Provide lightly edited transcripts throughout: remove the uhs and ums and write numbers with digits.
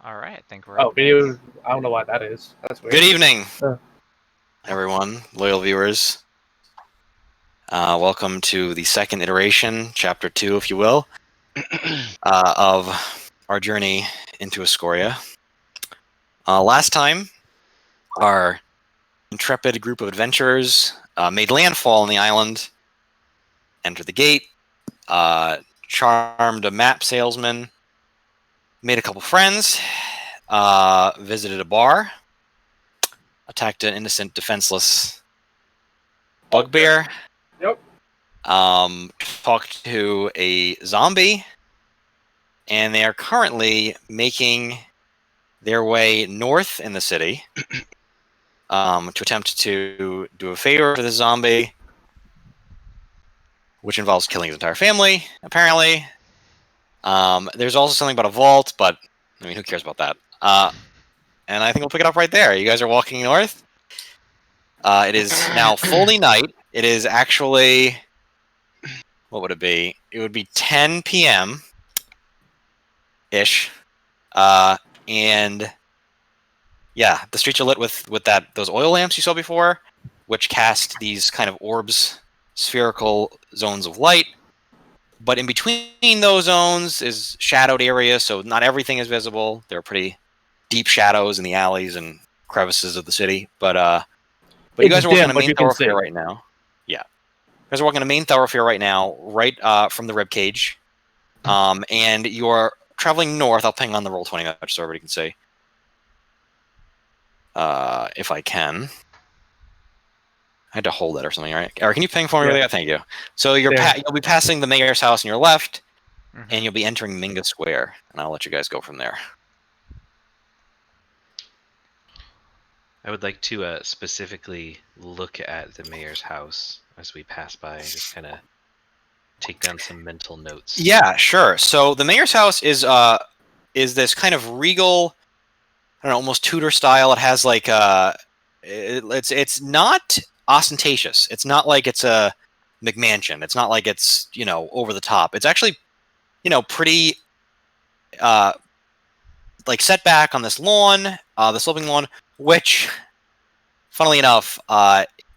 All right, I think we're Oh, up. video. I don't know why that is. That's weird. Good evening, Uh. everyone, loyal viewers. Welcome to the second iteration, Chapter 2, if you will, of our journey into Escoria. Last time, our intrepid group of adventurers made landfall on the island, entered the gate, charmed a map salesman, made a couple friends, visited a bar, attacked an innocent, defenseless bugbear. Yep. Talked to a zombie, and they are currently making their way north in the city to attempt to do a favor to the zombie, which involves killing his entire family, apparently. There's also something about a vault, but I mean, who cares about that? And I think we'll pick it up right there. You guys are walking north. It is now fully night. It is actually, what would it be? It would be 10 p.m. ish, and yeah, the streets are lit with those oil lamps you saw before, which cast these kind of orbs, spherical zones of light. But in between those zones is shadowed area, so not everything is visible. There are pretty deep shadows in the alleys and crevices of the city. But you guys are walking on a main thoroughfare right now. Yeah, you guys are walking on a main thoroughfare right now, right from the ribcage. And you're traveling north. I'll ping on the Roll20 map so everybody can see. If I can. I had to hold it or something, right? Eric, can you ping for me? Yeah. Thank you. So you'll be passing the mayor's house on your left, and you'll be entering Minga Square, and I'll let you guys go from there. I would like to specifically look at the mayor's house as we pass by, just kind of take down some mental notes. Yeah, sure. So the mayor's house is this kind of regal, I don't know, almost Tudor style. It has like it's not ostentatious. It's not like it's a McMansion. It's not like it's, over the top. It's actually, pretty like set back on this lawn, the sloping lawn, which, funnily enough,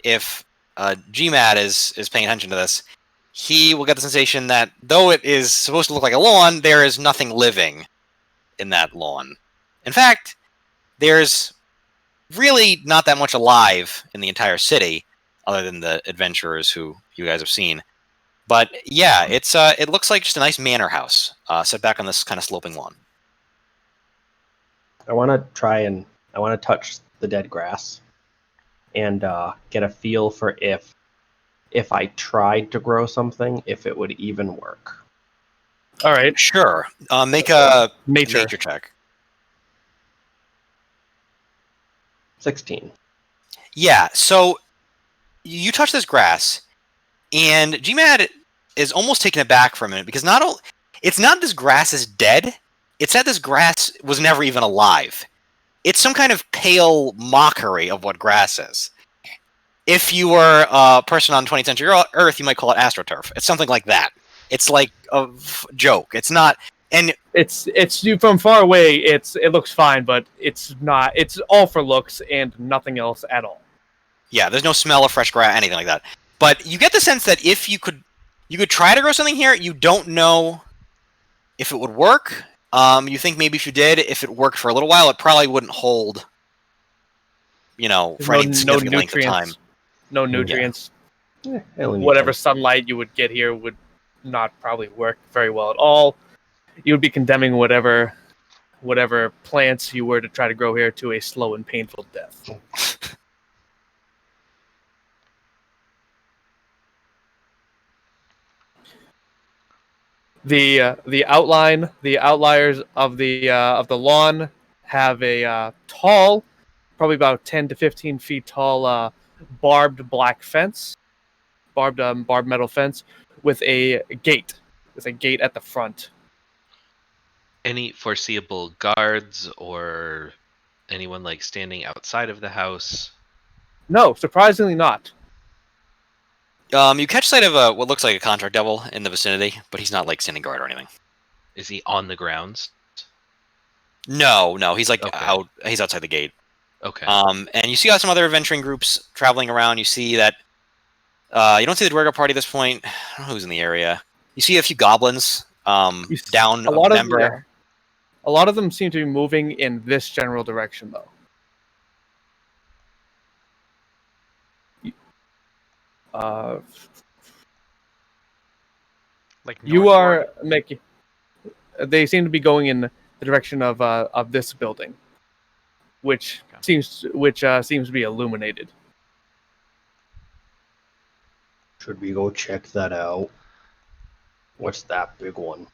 if GMAD is paying attention to this, he will get the sensation that though it is supposed to look like a lawn, there is nothing living in that lawn. In fact, there's really not that much alive in the entire city, other than the adventurers who you guys have seen. But yeah, it looks like just a nice manor house set back on this kind of sloping lawn. I want to touch the dead grass and get a feel for if I tried to grow something, if it would even work. All right. Sure. Make a nature check. 16. Yeah, so you touch this grass, and GMAD is almost taken aback for a minute, because it's not this grass is dead, it's that this grass was never even alive. It's some kind of pale mockery of what grass is. If you were a person on 20th century Earth, you might call it AstroTurf. It's something like that. It's like a joke. It's not... And it's you from far away. It looks fine, but it's not. It's all for looks and nothing else at all. Yeah, there's no smell of fresh grass, anything like that. But you get the sense that if you could try to grow something here, you don't know if it would work. You think maybe if you did, if it worked for a little while, it probably wouldn't hold. For any significant length of time. No nutrients. Yeah. Whatever sunlight you would get here would not probably work very well at all. You would be condemning whatever plants you were to try to grow here to a slow and painful death. The outliers of the lawn have a tall, probably about 10 to 15 feet tall, barbed black fence, barbed metal fence with a gate at the front. Any foreseeable guards or anyone like standing outside of the house? No, surprisingly not. You catch sight of what looks like a contract devil in the vicinity, but he's not like standing guard or anything. Is he on the grounds? No, he's like Okay. He's outside the gate. Okay. And you see some other adventuring groups traveling around. You see that you don't see the Dwergo party at this point. I don't know who's in the area. You see a few goblins down A a lot of member. a lot of them seem to be moving in this general direction, though. Uh, Like you northward? are making. They seem to be going in the direction of this building, which Okay. seems to be illuminated. Should we go check that out? What's that big one?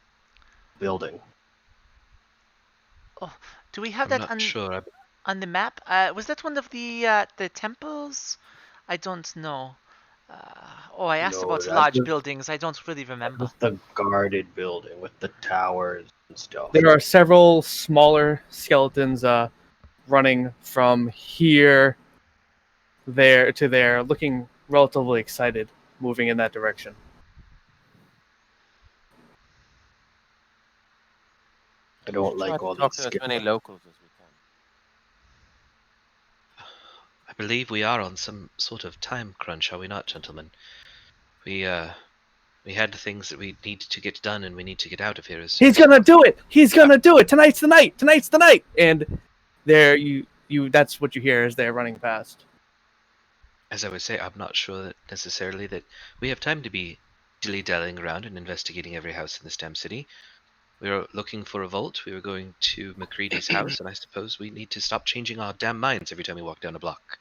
Building. Oh, do we have I'm that not sure. on the map? Was that one of the temples? I don't know. I asked No, about that's large just, buildings. I don't really remember. that's the guarded building with the towers and stuff. There are several smaller skeletons running from here, there to there, looking relatively excited, moving in that direction. I don't Try like to all talk these to as many skeletons. locals as we can. I believe we are on some sort of time crunch, are we not, gentlemen? We had things that we need to get done, and we need to get out of here as soon He's as gonna do possible. it. He's gonna do it. Tonight's the night. Tonight's the night. And there, you. That's what you hear as they're running past. As I would say, I'm not sure that necessarily that we have time to be dilly-dallying around and investigating every house in this damn city. We were looking for a vault. We were going to McCready's house, and I suppose we need to stop changing our damn minds every time we walk down a block.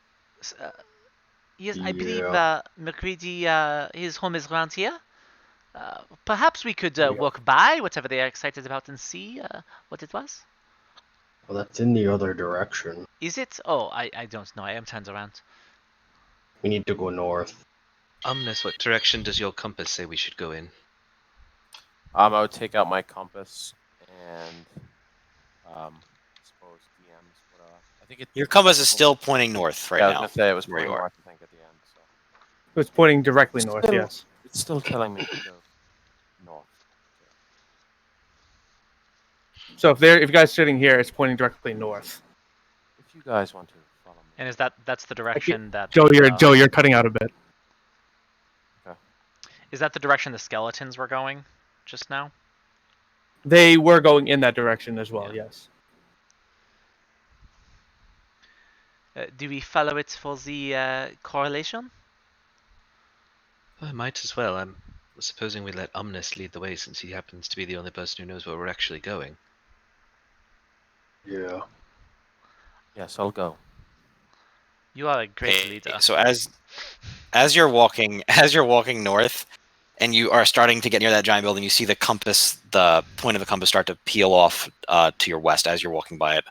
Yes, I believe Yeah. McCready, his home is around here. Perhaps we could Yeah. walk by whatever they are excited about and see what it was. Well, that's in the other direction. Is it? Oh, I don't know. I am turned around. We need to go north. Omnis, what direction does your compass say we should go in? I would take out my compass and suppose DMs, but I think Your compass is still pointing north right yeah, I was now. gonna say it was where you pointing are. north, I think, at the end. So It was pointing directly north. Still- Yes. it's still telling me to go north. So if you guys are sitting here, it's pointing directly north. If you guys want to follow me, And that's the direction that Joe, you're cutting out a bit. is that the direction the skeletons were going just now? They were going in that direction as well. Yeah. Yes. Do we follow it for the correlation? I might as well. I'm supposing we let Omnis lead the way since he happens to be the only person who knows where we're actually going. Yeah. yes, I'll go. You are a great Okay, leader. so as you're walking north, and you are starting to get near that giant building, you see the point of the compass start to peel off to your west as you're walking by it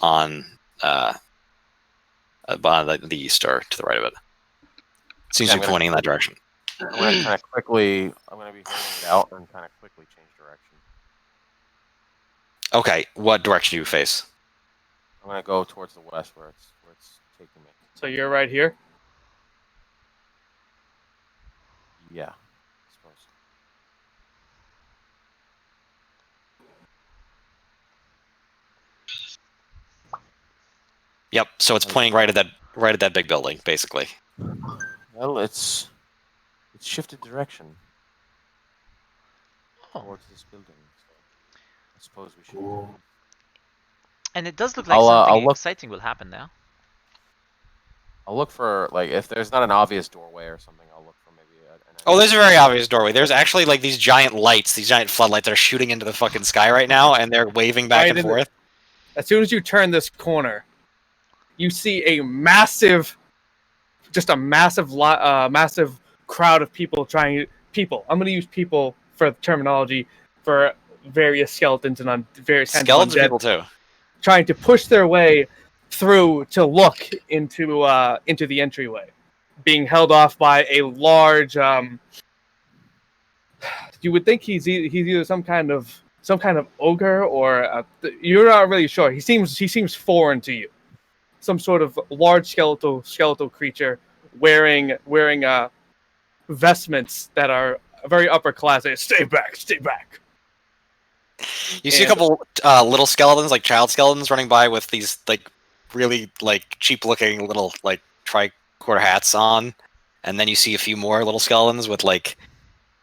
on the east or to the right of it. It seems Yeah, to be pointing in that direction. I'm gonna kind of quickly. I'm gonna be holding it out and kind of quickly change direction. Okay, what direction do you face? I'm gonna go towards the west where it's taking me. So you're right here. Yeah, I suppose. Yep. So it's pointing right at that big building, basically. Well, it's shifted direction Oh. towards this building. So I suppose we should. Cool. And it does look like I'll something look. exciting will happen there. I'll look for like if there's not an obvious doorway or something. I'll look for maybe an. Oh, there's a very obvious doorway. There's actually like these giant lights, these giant floodlights that are shooting into the fucking sky right now, and they're waving back Right and in the- forth. As soon as you turn this corner, you see a massive massive crowd of people people. I'm going to use people for terminology for various skeletons and various kinds of Skeletons undead, people too. trying to push their way through to look into the entryway, being held off by a large. You would think he's either some kind of ogre or you're not really sure. He seems foreign to you. Some sort of large skeletal creature wearing vestments that are very upper class. Stay back, stay back. You see a And- couple little skeletons, like child skeletons, running by with these like really like cheap-looking little like tricorder hats on, and then you see a few more little skeletons with like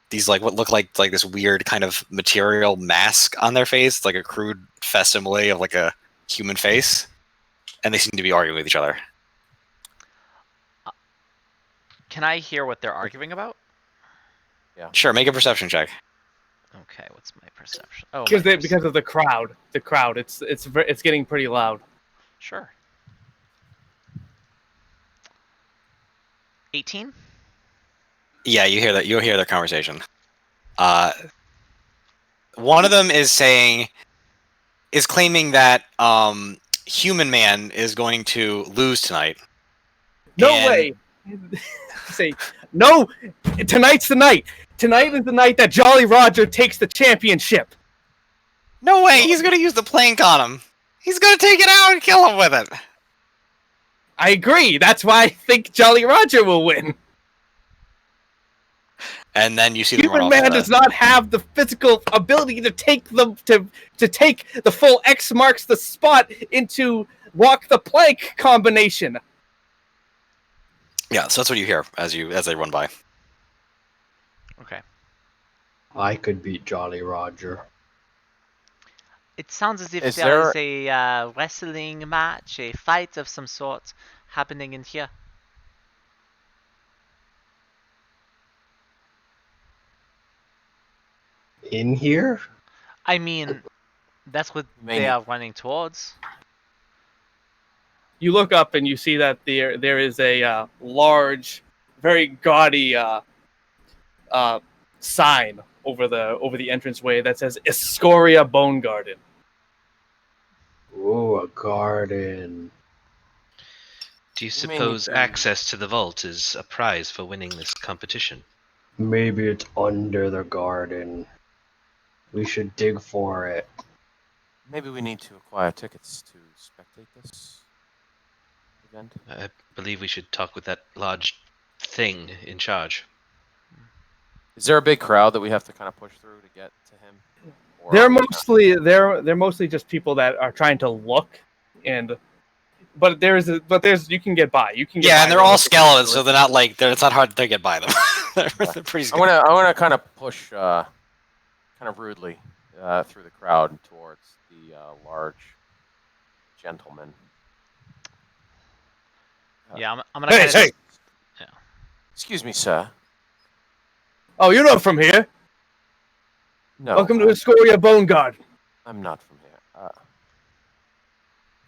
these like what look like this weird kind of material mask on their face. It's like a crude facsimile of like a human face, and they seem to be arguing with each other. Can I hear what they're arguing about? Sure, make a perception check. Okay, what's my perception? Oh, because of the crowd. The crowd. It's getting pretty loud. Sure. 18. Yeah, you hear that. You'll hear their conversation. One of them is claiming that Human Man is going to lose tonight. No And- way. Say no. Tonight's the night. Tonight is the night that Jolly Roger takes the championship. No way! He's gonna use the plank on him. He's gonna take it out and kill him with it. I agree. That's why I think Jolly Roger will win. And then you see them run Human off. Man into does not have the physical ability to take to take the full X marks the spot into walk the plank combination. Yeah, so that's what you hear as they run by. Okay. I could beat Jolly Roger. It sounds as if Is there is a wrestling match, a fight of some sort happening in here. In here? I mean, that's what they Maybe. are running towards. You look up and you see that there is a large, very gaudy sign over the entranceway that says Escoria Bone Garden. Ooh, a garden. Do you We may need suppose to- access to the vault is a prize for winning this competition? Maybe it's under the garden. We should dig for it. Maybe we need to acquire tickets to spectate this event. I believe we should talk with that large thing in charge. Is there a big crowd that we have to kind of push through to get to him? Or They're are we not- they're mostly just people that are trying to look, but there's you can get by. You can get Yeah, by and they're all skeletons, so they're not like it's not hard to get by them. they're pretty. I want to kind of push, kind of rudely, through the crowd towards the large gentleman. Yeah, I'm gonna. Hey, kinda hey! just- Excuse me, sir. Oh, you're not from here. No, Welcome to Escoria Bone Garden. I'm not from here.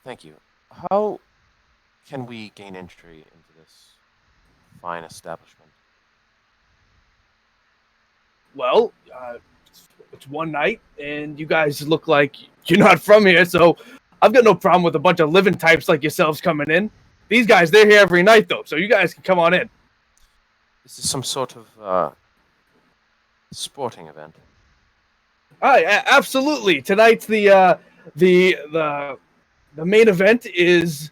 Thank you. How can we gain entry into this fine establishment? Well, it's one night, and you guys look like you're not from here, so I've got no problem with a bunch of living types like yourselves coming in. These guys, they're here every night, though, so you guys can come on in. Is this some sort of sporting event? Absolutely. Tonight's the main event is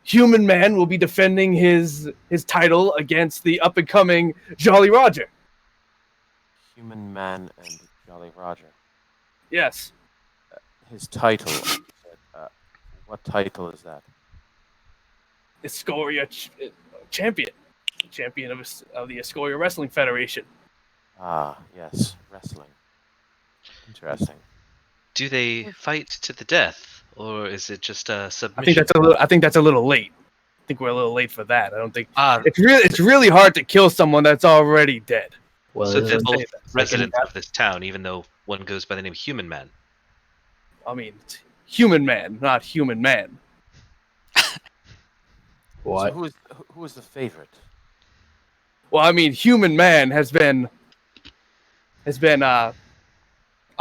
Human Man will be defending his title against the up and coming Jolly Roger. Human Man and Jolly Roger. Yes. His title. What title is that? Escoria champion of the Escoria Wrestling Federation. Ah, yes, wrestling. Interesting. Do they fight to the death, or is it just a I submission? think that's a little late. I think we're a little late for that. I don't think Ah, it's really hard to kill someone that's already dead. Well, so they're isn't both it residents of this town, even though one goes by the name Human Man. I mean, it's Human Man, not Human Man. what? So who is the favorite? Well, I mean, Human Man has been a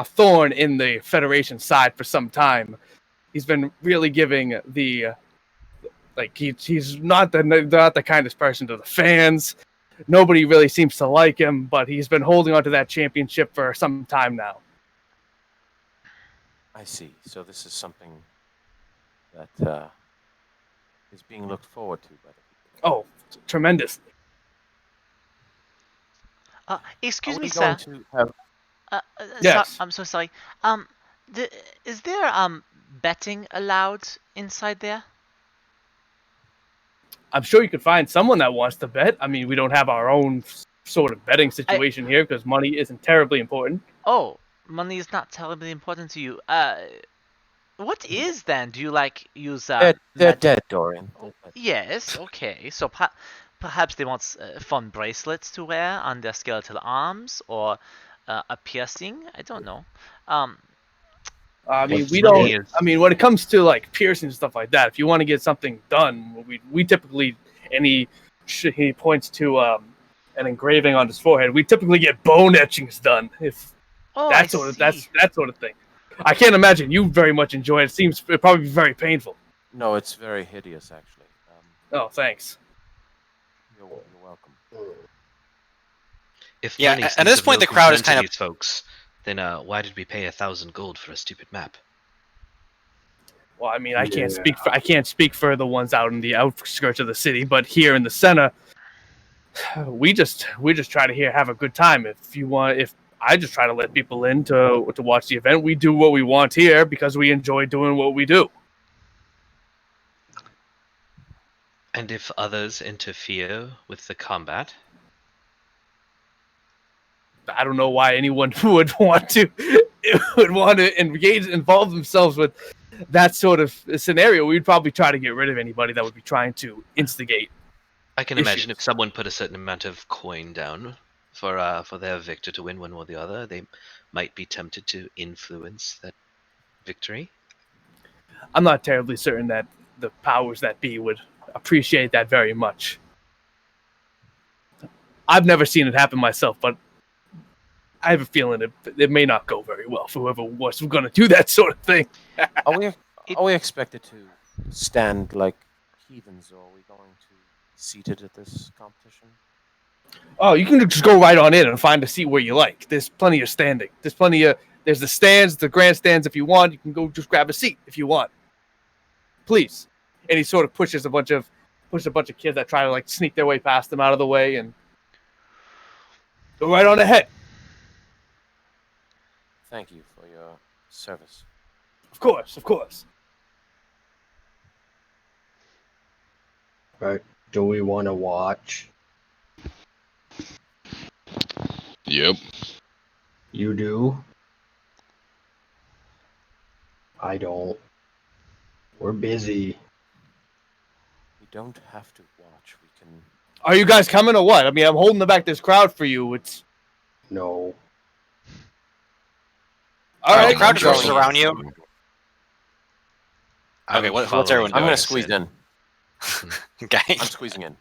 thorn in the Federation side for some time. He's been really giving he's not the kindest person to the fans. Nobody really seems to like him, but he's been holding on to that championship for some time now. I see. So this is something that is being looked forward to by the people. Oh, tremendous. Excuse Are me, we sir. going to have Yes. I'm so sorry. The, is there betting allowed inside there? I'm sure you could find someone that wants to bet. I mean, we don't have our own sort of betting situation here because money isn't terribly important. Oh, money is not terribly important to you. What is then? Do you like use They're magic? dead, Dorian. Oh, yes, okay. So perhaps they want fun bracelets to wear on their skeletal arms or a piercing. I don't know. Um, I mean, What's we funny don't. is I mean, when it comes to like piercing and stuff like that, if you want to get something done, we typically, and he points to an engraving on his forehead. We typically get bone etchings done. If oh, I that sort of see. that sort of thing. I can't imagine you very much enjoy it. It seems it'd probably be very painful. No, it's very hideous, actually. Oh, thanks. You're welcome. if Yeah, money at seems this of point, no the crowd is concern kind to of- these folks, then why did we pay 1,000 gold for a stupid map? Well, I mean, I can't speak for the ones out in the outskirts of the city, but here in the center, we just try to have a good time. If I just try to let people in to watch the event, we do what we want here because we enjoy doing what we do. And if others interfere with the combat, I don't know why anyone would want to involve themselves with that sort of scenario. We'd probably try to get rid of anybody that would be trying to instigate. I can imagine if Issues. someone put a certain amount of coin down for their victor to win one or the other, they might be tempted to influence that victory. I'm not terribly certain that the powers that be would appreciate that very much. I've never seen it happen myself, but I have a feeling it may not go very well for whoever was going to do that sort of thing. Are we expected to stand like heathens, or are we going to be seated at this competition? Oh, you can just go right on in and find a seat where you like. There's plenty of standing. There's the stands, the grandstands. If you want, you can go just grab a seat if you want. Please. And he sort of pushes a bunch of kids that try to like sneak their way past him out of the way and go right on ahead. Thank you for your service. Of course. Right. Do we want to watch? Yep. You do? I don't. We're busy. We don't have to watch. We can. Are you guys coming or what? I mean, I'm holding back this crowd for you. It's No. all The right. crowd I'm just rushes going around in. you. Okay, what's following everyone I'm doing? gonna squeeze in. Okay. I'm squeezing in.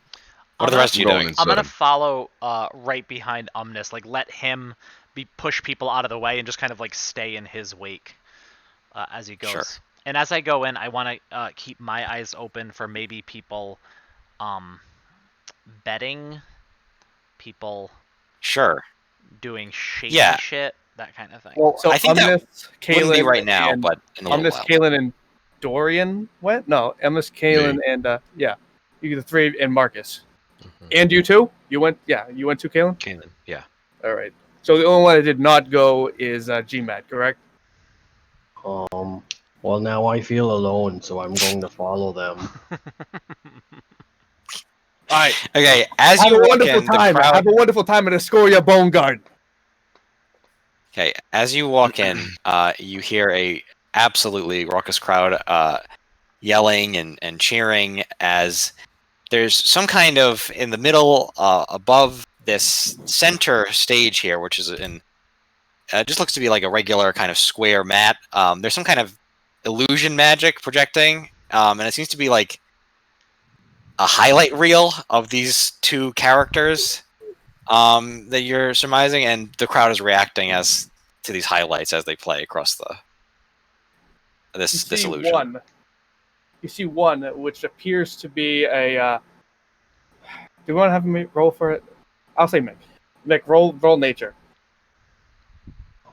What are the rest of you Rolling doing? and I'm gonna setting. follow right behind Umnus, like let him push people out of the way and just kind of like stay in his wake as he goes. Sure. And as I go in, I want to keep my eyes open for maybe people betting, people Sure. doing shady Yeah. shit, that kind of thing. Well, so I think that Umnus, Wouldn't be Kalen, right now, and but in a little Umnus, while. Kalen, and Dorian went. No, Umnus, Kalen, and yeah, you the three and Marcus. Mhm. And you too? You went? Yeah, you went too, Kalen? Kanan, yeah. All right. So the only one that did not go is GMAT, correct? Well, now I feel alone, so I'm going to follow them. All right. Okay, as Have you a walk wonderful in, the time. crowd. Have a wonderful time at Escoria Bone Guard. Okay, as you walk in, you hear a absolutely raucous crowd yelling and cheering as there's some kind of in the middle above this center stage here, which is in just looks to be like a regular kind of square mat. There's some kind of illusion magic projecting, and it seems to be like a highlight reel of these two characters that you're surmising, and the crowd is reacting as to these highlights as they play across this illusion. You see one which appears to be a. Do you want to have me roll for it? I'll say Mick. Mick, roll nature.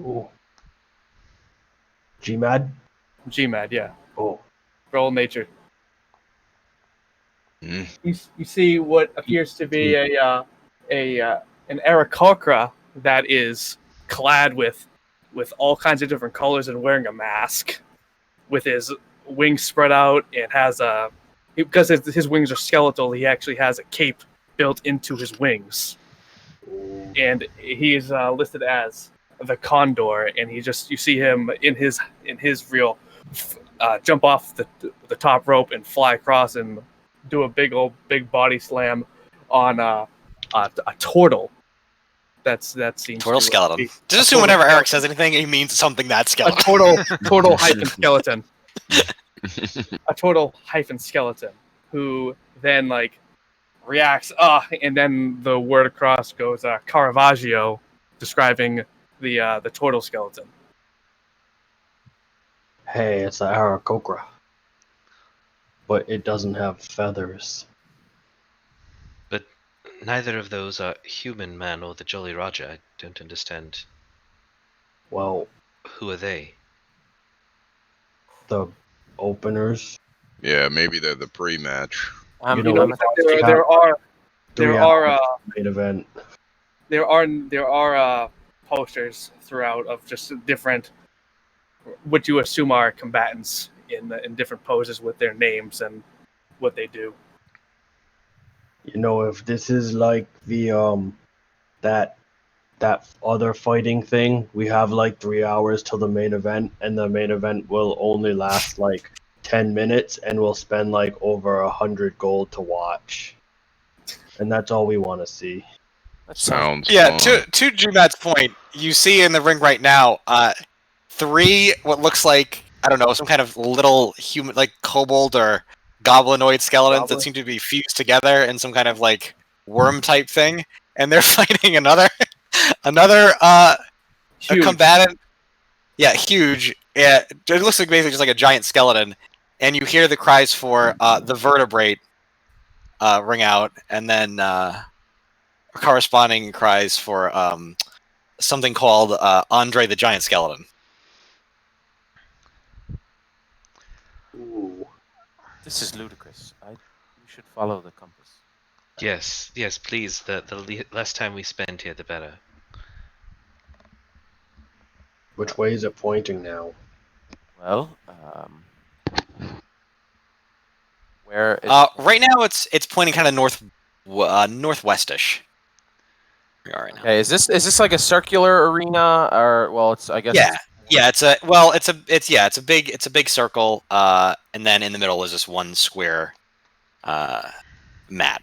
Ooh. GMAD? GMAD, yeah. Oh. Roll nature. Mm. You see what appears to be an Aarakocra that is clad with all kinds of different colors and wearing a mask, with his wings spread out, and has a because his wings are skeletal. He actually has a cape built into his wings, and he's listed as the Condor. And you see him in his reel jump off the top rope and fly across and do a big body slam on a turtle. That seems Turtle to skeleton. be Just a assume turtle whenever Eric skeleton. says anything, he means something that A skeleton. turtle hyphen skeleton. A turtle hyphen skeleton who then like reacts and then the word across goes Caravaggio, describing the turtle skeleton. Hey, it's a Aarakocra. But it doesn't have feathers. But neither of those are human man or the Jolly Roger. I don't understand. Well, Who are they? the openers. Yeah, maybe they're the pre-match. You You know, know, we already have there are 3 hours main event. there are posters throughout of just different what you assume are combatants in different poses with their names and what they do. You know, if this is like the that other fighting thing, we have like 3 hours till the main event, and the main event will only last like 10 minutes, and we'll spend like over 100 gold to watch. And that's all we want to see. That Sounds Yeah, fun. to Jumat's point, you see in the ring right now, 3 what looks like, I don't know, some kind of little human, like kobold or goblinoid skeletons that Goblin. seem to be fused together in some kind of like worm type thing, and they're fighting another a Huge. combatant. Yeah, huge. Yeah, it looks like basically just like a giant skeleton, and you hear the cries for the vertebrate ring out, and then corresponding cries for something called Andre the Giant Skeleton. Ooh. This is ludicrous. You should follow the compass. Yes, please. The less time we spend here, the better. Which way is it pointing now? Well, where is Right now, it's pointing kind of northwestish. We are right now. Okay, is this like a circular arena, or well, it's I guess. Yeah, it's a big circle, and then in the middle is this one square mat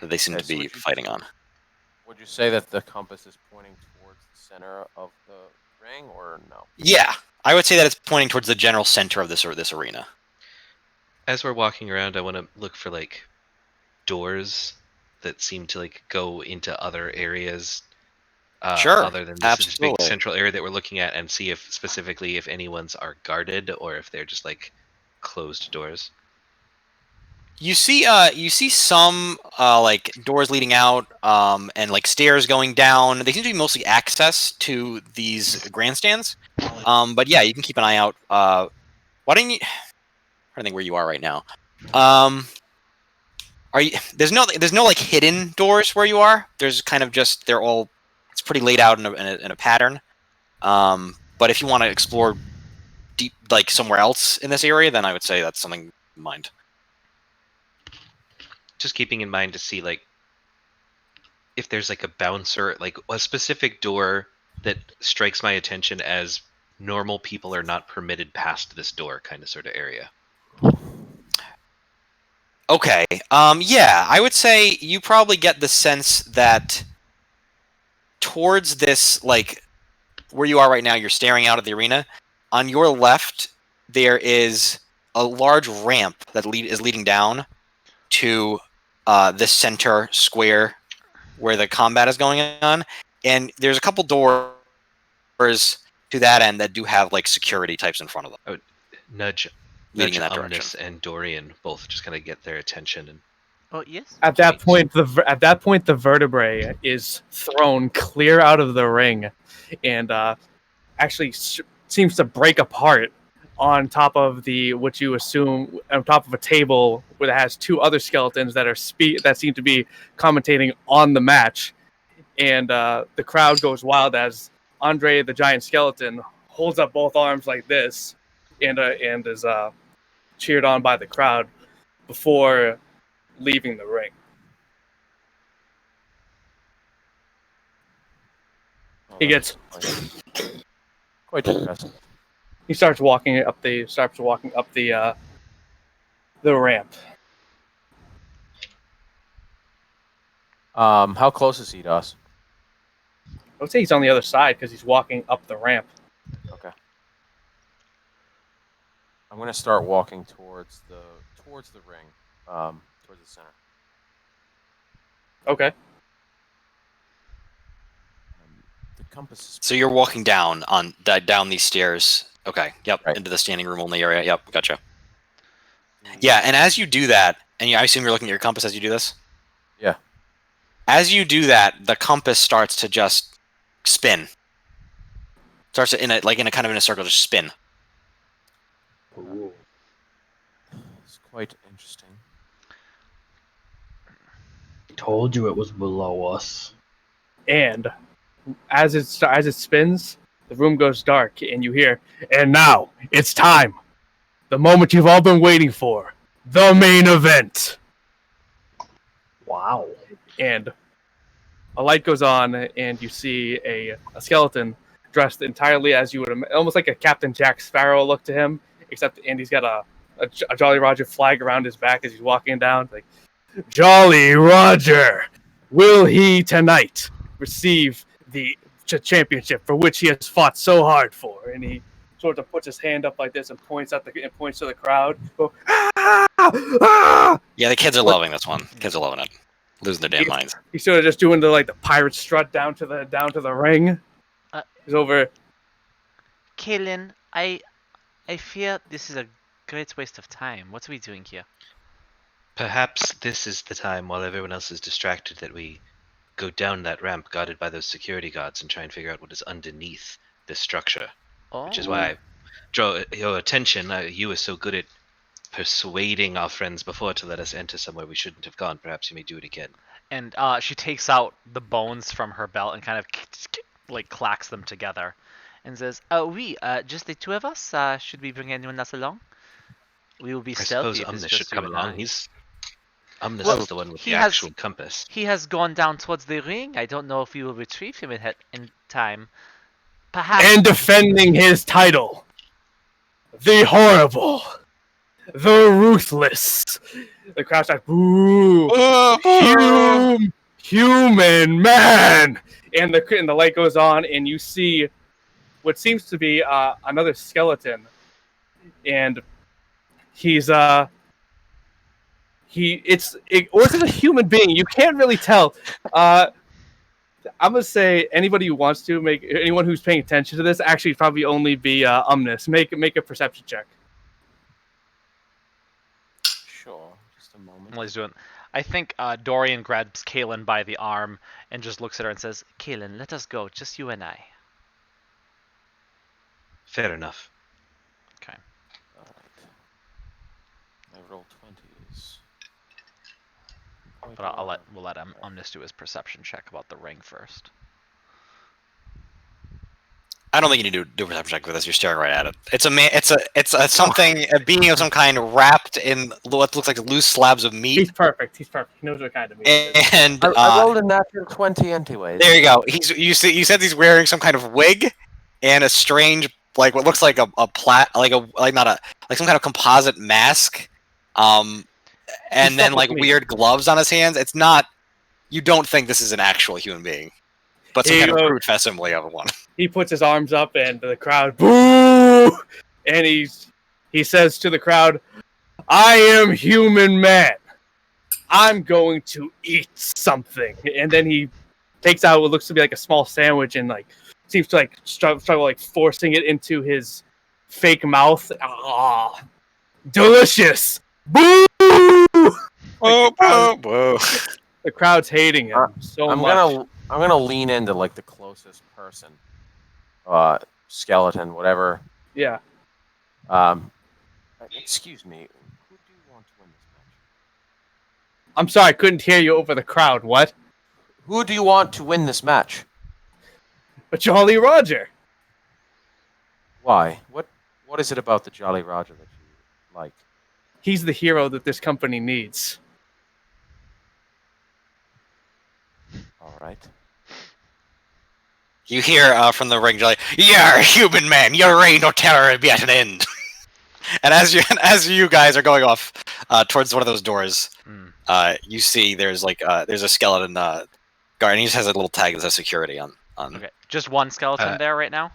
that they seem Okay, to so be fighting on. Would you say that the compass is pointing towards the center of the ring, or no? Yeah, I would say that it's pointing towards the general center of this arena. As we're walking around, I want to look for like doors that seem to like go into other areas. Sure, Other than this big absolutely. central area that we're looking at, and see if specifically if anyone's are guarded or if they're just like closed doors. You see some like doors leading out, and like stairs going down. They seem to be mostly access to these grandstands. But yeah, you can keep an eye out. Why don't you? I don't think where you are right now. Are you? There's no like hidden doors where you are. There's kind of just they're all. It's pretty laid out in a pattern. But if you want to explore deep like somewhere else in this area, then I would say that's something in mind. Just keeping in mind to see like if there's like a bouncer, like a specific door that strikes my attention as normal people are not permitted past this door kind of sort of area. Okay. Yeah, I would say you probably get the sense that towards this, like where you are right now, you're staring out at the arena. On your left, there is a large ramp that is leading down to the center square where the combat is going on, and there's a couple doors to that end that do have like security types in front of them. Nudge Leading in that Omnis direction. and Dorian both just kind of get their attention and Oh yes. At that point, the vertebrae is thrown clear out of the ring, and actually seems to break apart on top of what you assume on top of a table where it has 2 other skeletons that seem to be commentating on the match, and the crowd goes wild as Andre, the giant skeleton, holds up both arms like this, and is cheered on by the crowd before leaving the ring. Well, He that's gets. quite impressive. He starts walking up the ramp. How close is he to us? I would say he's on the other side because he's walking up the ramp. Okay. I'm gonna start walking towards the ring, towards the center. Okay. The compass is So you're walking down these stairs. Okay. Yep. Right. Into the standing room only area. Yep. Gotcha. Yeah. And as you do that, and I assume you're looking at your compass as you do this. Yeah. As you do that, the compass starts to just spin. Starts to, in a kind of in a circle, just spin. Ooh. It's quite interesting. Told you it was below us. And as it spins, the room goes dark, and you hear, "And now it's time, the moment you've all been waiting for, the main event." Wow. And a light goes on, and you see a skeleton dressed entirely as you would, almost like a Captain Jack Sparrow look to him, except and he's got a Jolly Roger flag around his back as he's walking down. Like, Jolly Roger, will he tonight receive the championship for which he has fought so hard for? And he sort of puts his hand up like this and points to the crowd. Go, "Ah! Ah!" Yeah, the kids are loving this one. Kids are loving it, losing their damn minds. He's sort of just doing the pirate strut down to the ring. He's over. Kaylin, I fear this is a great waste of time. What are we doing here? Perhaps this is the time, while everyone else is distracted, that we go down that ramp guarded by those security guards and try and figure out what is underneath this structure. Oh, Which is why I draw your attention. You were so good at persuading our friends before to let us enter somewhere we shouldn't have gone. Perhaps you may do it again. And she takes out the bones from her belt and kind of clacks them together, and says, just the two of us. Should we bring anyone else along? We will be I stealthy suppose if it's Omnis just should come you and along. I. Omnis Well, is the one with he the has- actual compass. He has gone down towards the ring. I don't know if we will retrieve him in time. Perhaps. And defending his title, the horrible, the ruthless. The crowd starts, "Boo! Human man!" And the light goes on, and you see what seems to be another skeleton, and he's or is it a human being? You can't really tell. I'm gonna say anybody who wants to anyone who's paying attention to this actually probably only be Omnis. Make a perception check. Sure. Just a moment. While he's doing, I think Dorian grabs Kaylin by the arm and just looks at her and says, "Kaylin, let us go, just you and I." Fair enough. Okay. All right. I roll 20s. But we'll let Omnis do his perception check about the ring first. I don't think you need to do a perception check for this. You're staring right at it. It's a something, a being of some kind wrapped in what looks like loose slabs of He's meat. perfect. He knows what kind of meat it is. And I rolled a natural 20 anyways. there you go. You said he's wearing some kind of wig and a strange, like what looks like some kind of composite mask. And then like weird gloves on his hands. It's not. You don't think this is an actual human being, but some kind of crude facsimile of one. He puts his arms up, and the crowd boo, and he says to the crowd, "I am human man. I'm going to eat something." And then he takes out what looks to be like a small sandwich and seems to struggle forcing it into his fake mouth. Ah, delicious. Boo! Whoa. The crowd's hating him so much. I'm gonna lean into the closest person, skeleton, whatever. Yeah. Excuse me. Who do you want to win this match? I'm sorry, I couldn't hear you over the crowd. What? Who do you want to win this match? But Jolly Roger. Why? What is it about the Jolly Roger that you like? He's the hero that this company needs. All right. You hear from the ring, Jolly, "You're a human man. Your reign of terror be at an end." And as you guys are going off towards one of those doors, you see there's a skeleton guard, and he just has a little tag that says security on. Okay, just one skeleton there right now.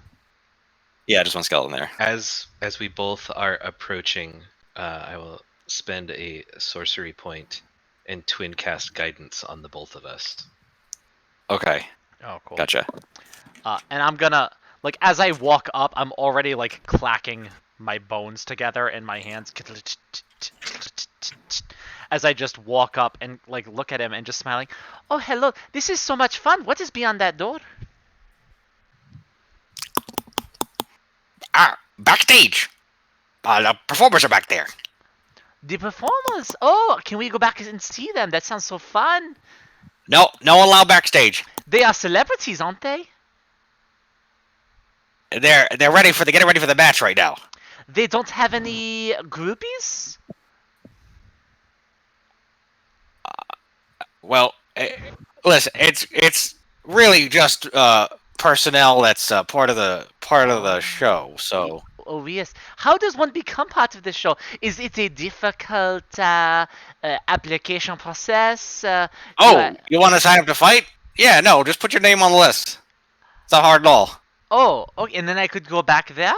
Yeah, just one skeleton there. As we both are approaching, I will spend a sorcery point and twin cast guidance on the both of us. Okay. Oh, cool. Gotcha. And I'm gonna, like, as I walk up, I'm already, like, clacking my bones together in my hands. As I just walk up and, like, look at him and just smiling. Oh, hello. This is so much fun. What is beyond that door? Backstage. The performers are back there. The performers. Oh, can we go back and see them? That sounds so fun. No one allowed backstage. They are celebrities, aren't they? They're getting ready for the match right now. They don't have any groupies? Well, listen, it's really just personnel that's part of the show. So. Oh yes. How does one become part of the show? Is it a difficult application process? You want to sign up to fight? Yeah, no, just put your name on the list. It's not hard at all. Oh, okay, and then I could go back there?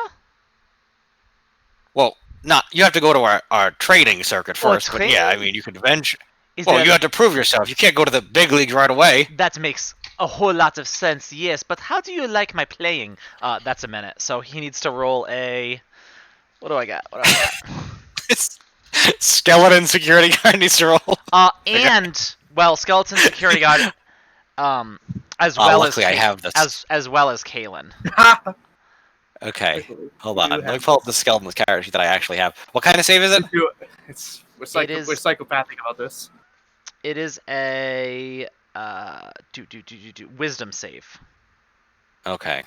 Well, you have to go to our trading circuit first, but yeah, I mean, you could venture. You have to prove yourself. You can't go to the big leagues right away. That makes a whole lot of sense, yes, but how do you like my playing? That's a minute, so he needs to roll a... What do I got? Skeleton security guard needs to roll. Well, skeleton security guard, as well as I have this. as well as Kalen. Okay, hold on. Let me pull up the skeleton character sheet that I actually have. What kind of save is it? We're psychopathic about this. It is a wisdom save. Okay.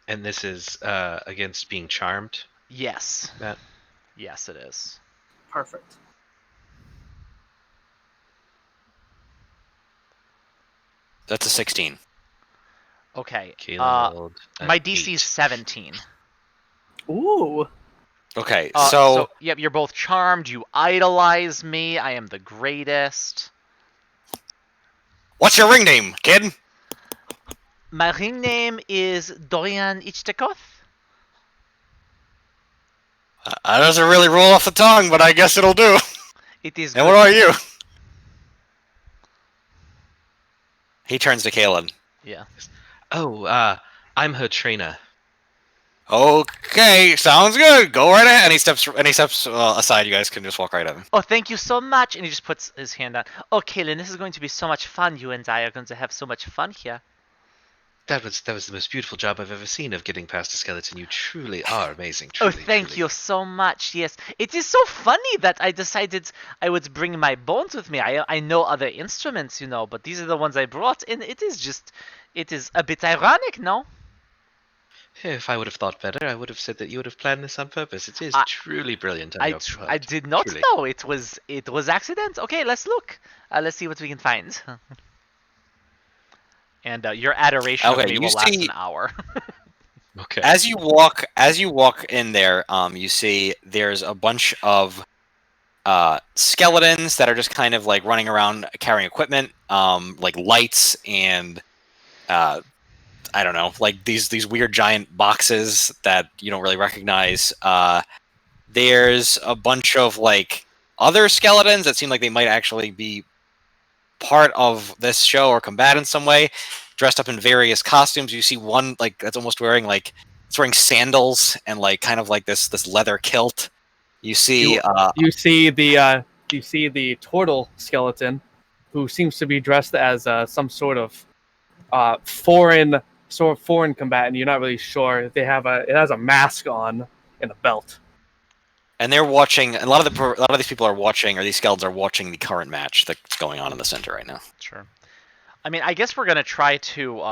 And this is against being charmed? Yes. Matt? Yes, it is. Perfect. That's a 16. Okay. Caleb my DC 8. is 17. Ooh. Okay, so yep, you're both charmed. You idolize me. I am the greatest. What's your ring name, kid? My ring name is Dorian Ichtekov. That doesn't really roll off the tongue, but I guess it'll do. It is. And what are you? He turns to Kalen. Yeah. Oh, I'm her trainer. Okay, sounds good. Go right ahead. And he steps aside. You guys can just walk right in. Oh, thank you so much. And he just puts his hand out. Oh, Kalen, this is going to be so much fun. You and I are going to have so much fun here. That was the most beautiful job I've ever seen of getting past a skeleton. You truly are amazing. Truly, thank you so much. Yes, it is so funny that I decided I would bring my bones with me. I know other instruments, but these are the ones I brought, and it is a bit ironic, no? If I would have thought better, I would have said that you would have planned this on purpose. It is truly brilliant. I did not know it was accident. Okay, let's look. Let's see what we can find. And your adoration of me will last an hour. Okay. As you walk in there, you see there's a bunch of skeletons that are just kind of like running around carrying equipment, like lights and I don't know, like these weird giant boxes that you don't really recognize. There's a bunch of like other skeletons that seem like they might actually be part of this show or combat in some way, dressed up in various costumes. You see one like that's almost wearing wearing sandals and like kind of like this leather kilt. You see you see the turtle skeleton, who seems to be dressed as some sort of foreign combatant. You're not really sure. It has a mask on and a belt. And they're watching. A lot of these people are watching, or these skeletons are watching the current match that's going on in the center right now. Sure. I mean, I guess we're gonna try to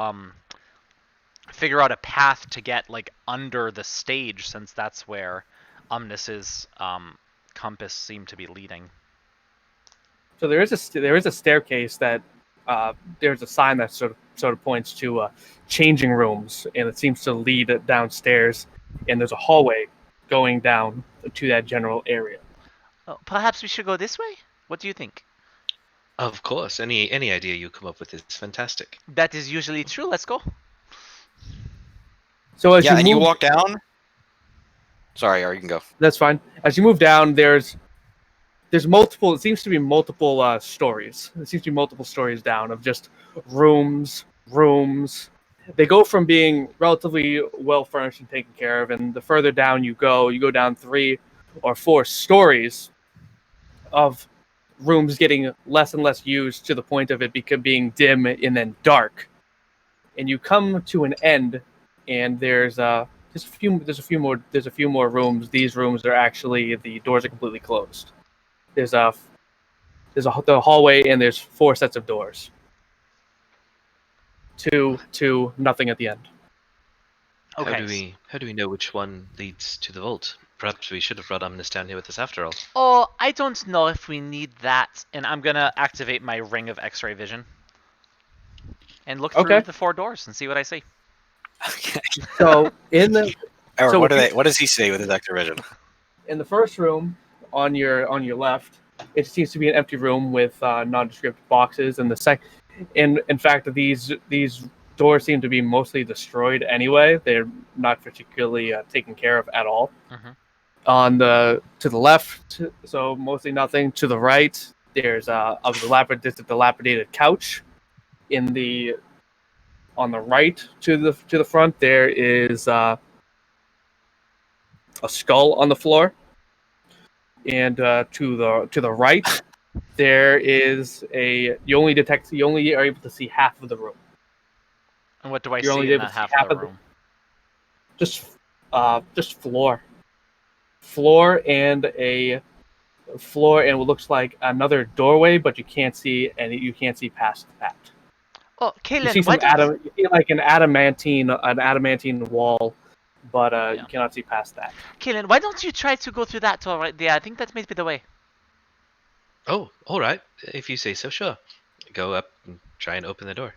figure out a path to get like under the stage, since that's where Omnis's compass seemed to be leading. So there is a staircase that there's a sign that sort of points to changing rooms, and it seems to lead downstairs. And there's a hallway going down to that general area. Oh, perhaps we should go this way. What do you think? Of course, any idea you come up with is fantastic. That is usually true. Let's go. So as Yeah, you and move, you walk down. Sorry, or you can go. that's fine. As you move down, there's multiple. It seems to be multiple stories. It seems to be multiple stories down of just rooms. They go from being relatively well furnished and taken care of, and the further down you go down 3 or 4 stories of rooms getting less and less used to the point of it being dim and then dark. And you come to an end, and there's a few more rooms. These rooms are actually, the doors are completely closed. The hallway, and there's 4 sets of doors. Two, nothing at the end. Okay. How do we know which one leads to the vault? Perhaps we should have brought Omnis down here with us after all. Oh, I don't know if we need that, and I'm gonna activate my ring of X-ray vision and look through Okay. the 4 doors and see what I see. Okay. So in the Or So what if do you- they? What does he say with his activision? in the first room on your left, it seems to be an empty room with nondescript boxes. And in fact, these doors seem to be mostly destroyed anyway. They're not particularly taken care of at all. Mhm. To the left, so mostly nothing. To the right, there's a dilapidated couch. On the right to the front, there is a skull on the floor. And to the right, there is you only are able to see half of the room. And what do I You're see only in able that to see half half of the of room? just floor and what looks like another doorway, but you can't see past that. Oh, You see Kaylin, you see like an adamantine wall, but Yeah. you cannot see past that. Kaylin, why don't you try to go through that door right there? I think that may be the way. Oh, all right. If you say so, sure. Go up and try and open the door.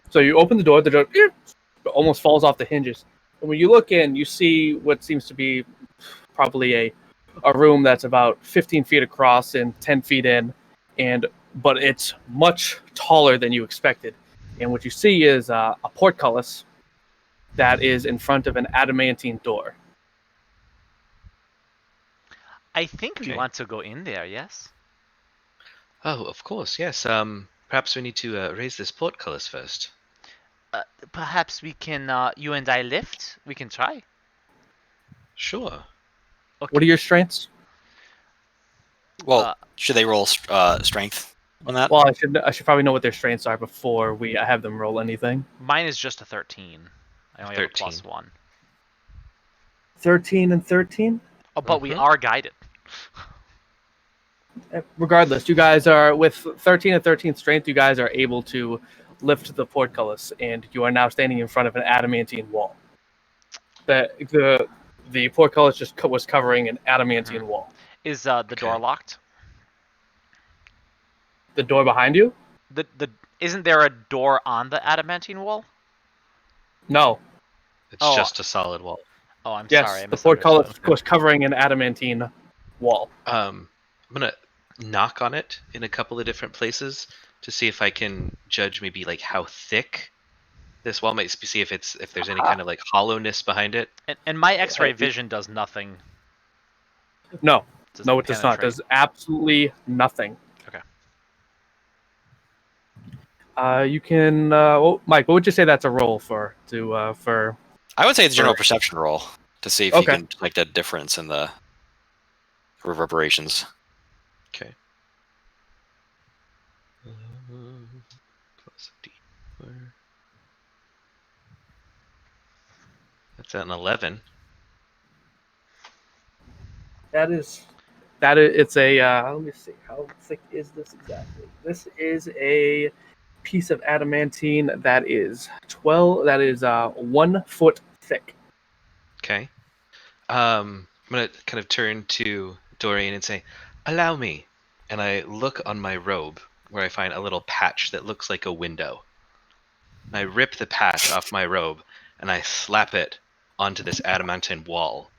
So you open the door almost falls off the hinges. And when you look in, you see what seems to be probably a room that's about 15 feet across and 10 feet in, but it's much taller than you expected. And what you see is a portcullis that is in front of an adamantine door. I think we Okay. want to go in there, yes? Oh, of course, yes. Perhaps we need to raise this portcullis first. Perhaps we can, you and I lift? We can try. Sure. Okay. What are your strengths? Well, Uh, should they roll strength on that? Well, I should probably know what their strengths are before I have them roll anything. Mine is just a 13. I only have a 13. +1. 13 and 13? Oh, but we Mhm. are guided. Regardless, you guys are with 13 and 13 strength. You guys are able to lift the portcullis, and you are now standing in front of an adamantine wall. The portcullis was covering an adamantine wall. Is the door Okay. locked? The door behind you? The isn't there a door on the adamantine wall? No. It's Oh. just a solid wall. Oh, I'm Yes, sorry. I the portcullis misunderstood. was covering an adamantine wall. I'm gonna knock on it in a couple of different places to see if I can judge maybe like how thick this wall might be. See if there's any kind of like hollowness behind it. And my X-ray vision does nothing. No, Doesn't no, it does not. It penetrate. does absolutely nothing. Okay. You can, Mike. What would you say that's a roll for? I would say it's a general Or- perception roll to see if Okay. you can detect a difference in the reverberations. Okay. Plus D4. That's an 11. That is That is, it's a. Let me see. How thick is this exactly? This is a piece of adamantine that is 12. That is 1 foot thick. Okay. I'm gonna kind of turn to Dorian and say, "Allow me." And I look on my robe where I find a little patch that looks like a window. And I rip the patch off my robe and I slap it onto this adamantine wall.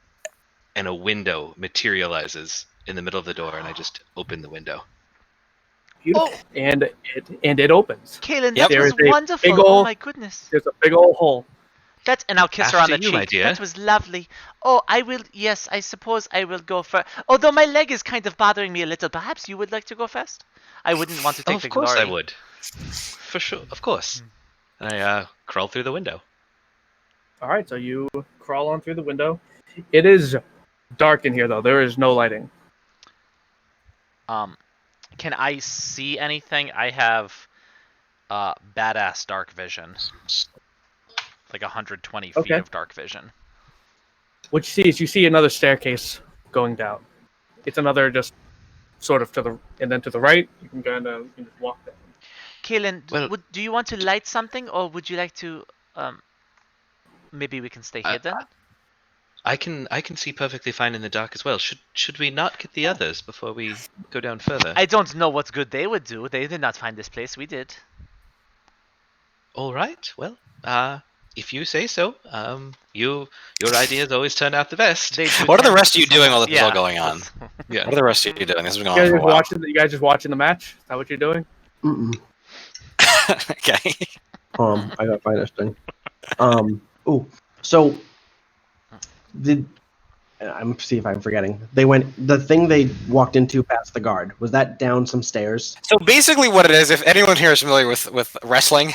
And a window materializes in the middle of the door, and I just open the window. Beautiful. And it opens. Kaylin, Yep. that There was is a wonderful. big Oh ol'- my goodness. There's a big old hole. And I'll kiss her on After the you, my cheek. dear. That was lovely. Oh, I will. Yes, I suppose I will go first. Although my leg is kind of bothering me a little. Perhaps you would like to go first. I wouldn't want to Oh, take of the course glory. I would. For sure, of course. And I crawl through the window. All right, so you crawl on through the window. It is dark in here, though. There is no lighting. Can I see anything? I have badass dark vision. Like 120 feet Okay. of dark vision. What you see is you see another staircase going down. It's another just sort of to the and then to the right. You can just walk down. Kaylin, Well, do you want to light something, or would you like to? Maybe we can stay I- hidden. I can see perfectly fine in the dark as well. Should we not get the others before we go down further? I don't know what good they would do. They did not find this place. We did. All right. Well, if you say so. Your ideas always turn out the best. They do What are the tend rest to of you doing while this is all yeah, going on? Yeah. What are the rest of you doing? This has been You going guys on for a while. you guys just watching the match? Is that what you're doing? Mm-mm. Okay. I gotta find this thing. So did I'm see if I'm forgetting. The thing they walked into past the guard. Was that down some stairs? So basically, what it is, if anyone here is familiar with wrestling,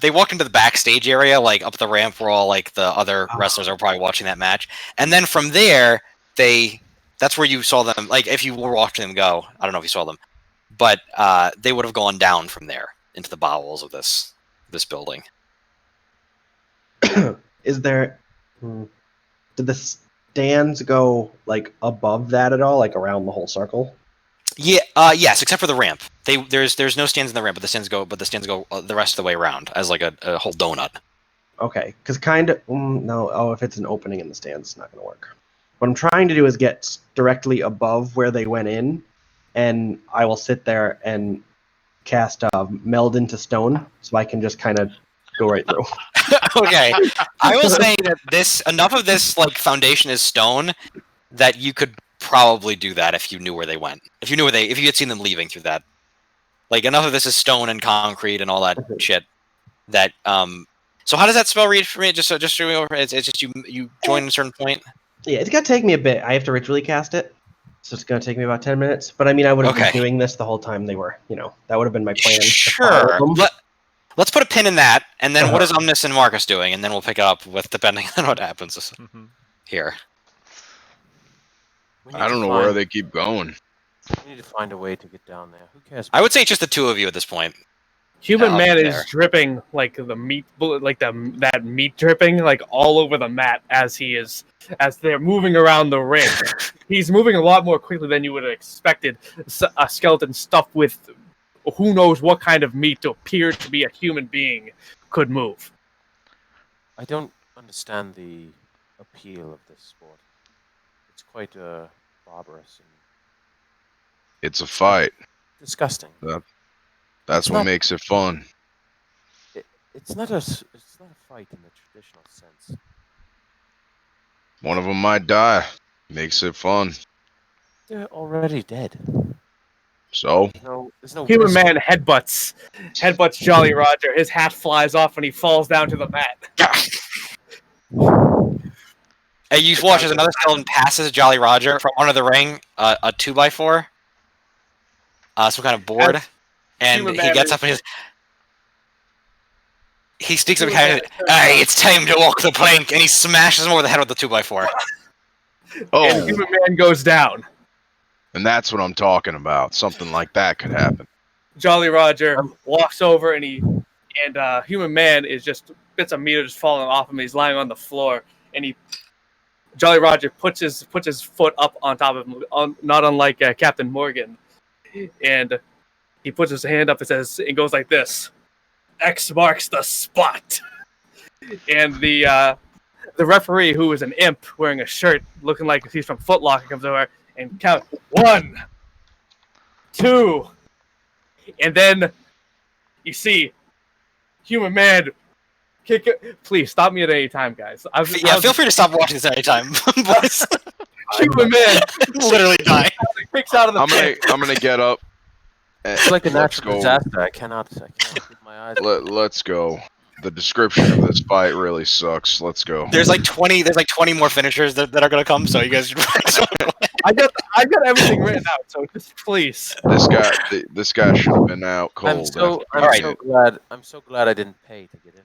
they walked into the backstage area, like up the ramp, where all like the other wrestlers are probably watching that match, and then from there, that's where you saw them. Like if you were watching them go, I don't know if you saw them, but they would have gone down from there into the bowels of this building. Is there? Did the stands go like above that at all, like around the whole circle? Yeah, yes, except for the ramp. There's no stands in the ramp, but the stands go the rest of the way around as like a whole donut. Okay, because kind of no. Oh, if it's an opening in the stands, it's not going to work. What I'm trying to do is get directly above where they went in, and I will sit there and cast meld into stone, so I can just kind of go right through. Okay, I will say that enough of this like foundation is stone that you could probably do that if you knew where they went. If you had seen them leaving through that. Like enough of this is stone and concrete and all that shit. That So how does that spell read for me? Just show me over. It's just you join a certain point. Yeah, it's gonna take me a bit. I have to ritually cast it, so it's gonna take me about 10 minutes. But I mean, I would have been doing this the whole time they were. That would have been my plan. Sure. Let's put a pin in that, and then what is Omnis and Marcus doing, and then we'll pick it up with depending on what happens here. I don't know where they keep going. We need to find a way to get down there. Who cares? I would say it's just the two of you at this point. Human man there. is dripping like the meat, like that meat dripping like all over the mat as they're moving around the ring. He's moving a lot more quickly than you would have expected. A skeleton stuffed with who knows what kind of meat to appear to be a human being could move. I don't understand the appeal of this sport. It's quite barbarous and It's a fight. disgusting. That's what makes it fun. It's not a fight in the traditional sense. One of them might die. Makes it fun. They're already dead. So There's no Human risk. man headbutts Jolly Roger. His hat flies off and he falls down to the mat. Hey, you watch as another skeleton passes Jolly Roger from under the ring, a 2x4, some kind of board, and Human he man gets is- up and he sneaks up Human behind it. man- Hey, it's time to walk the plank, and he smashes him over the head with the 2x4. And oh, Human man goes down. and that's what I'm talking about. Something like that could happen. Jolly Roger walks over and Human man is just bits of meat are just falling off him. He's lying on the floor and he Jolly Roger puts his foot up on top of him, not unlike Captain Morgan, and he puts his hand up and says, and goes like this: "X marks the spot." And the referee, who is an imp wearing a shirt looking like he's from Foot Locker, comes over and count 1, 2, and then you see Human Man kick it. Please stop me at any time, guys. Feel free to stop watching this anytime, boys. Human Man Literally die. kicks out of the pit. I'm gonna get up. It's like a Let's natural go. disaster. I cannot keep my eyes. Let's go. The description of this fight really sucks. Let's go. There's like 20 more finishers that are gonna come, so you guys should I got everything written out, so just please. This guy should have been out cold. I'm so glad I didn't pay to get in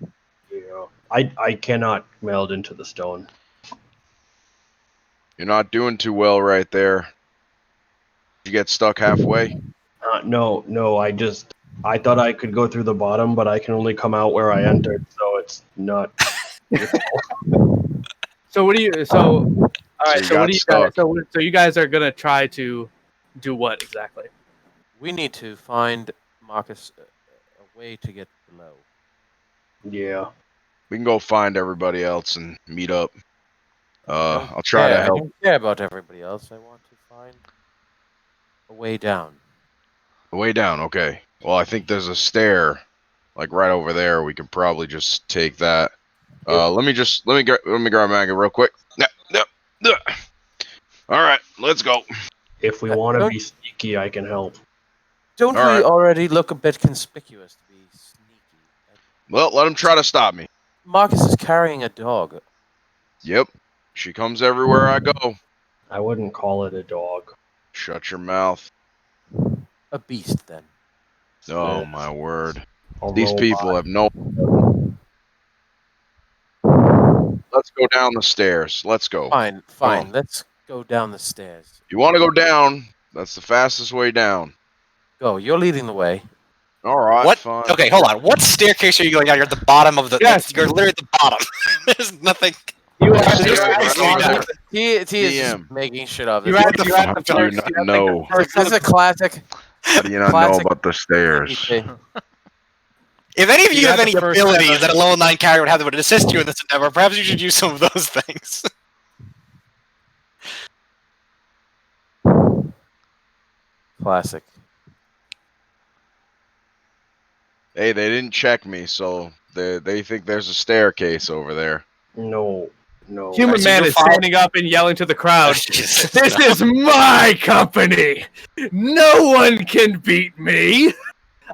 there. Yeah. I cannot meld into the stone. You're not doing too well right there. You get stuck halfway. No. I thought I could go through the bottom, but I can only come out where I entered, so it's not. So what do you? So all right. you So what got do you stuck. guys? So you guys are gonna try to do what exactly? We need to find Marcus a way to get below. Yeah. We can go find everybody else and meet up. I I'll try to I help. don't care about everybody else. I want to find a way down. Way down. Okay. Well, I think there's a stair, like right over there. We can probably just take that. Let me grab Maggie real quick. All right, let's go. If we want to be sneaky, I can help. Don't All we right. already look a bit conspicuous to be sneaky? Well, let him try to stop me. Marcus is carrying a dog. Yep. She comes everywhere I go. I wouldn't call it a dog. Shut your mouth. A beast, then. Oh Yes. my word. A These robot. people have no. Let's go down the stairs. Let's go. Fine, fine. on. Let's go down the stairs. You want to go down? That's the fastest way down. Go. You're leading the way. All right. What? Fine. Okay, hold on. What staircase are you going down? You're at the bottom of the. Yes. You're literally at the bottom. There's nothing. You are There's you're no at- reason to do that. He is DM. just making shit up. you're This at- you're at the fuck do you first- not you're at, know? like, the first is a classic. How do you not know Classic. about the stairs? If any of you You're have at any the first abilities level. that a level 9 character would have that would assist you in this endeavor, perhaps you should use some of those things. Classic. Hey, they didn't check me, so they think there's a staircase over there. No. Human Alright, so Man you're is follow- standing up and yelling to the crowd. Jesus. This is my company. No one can beat me.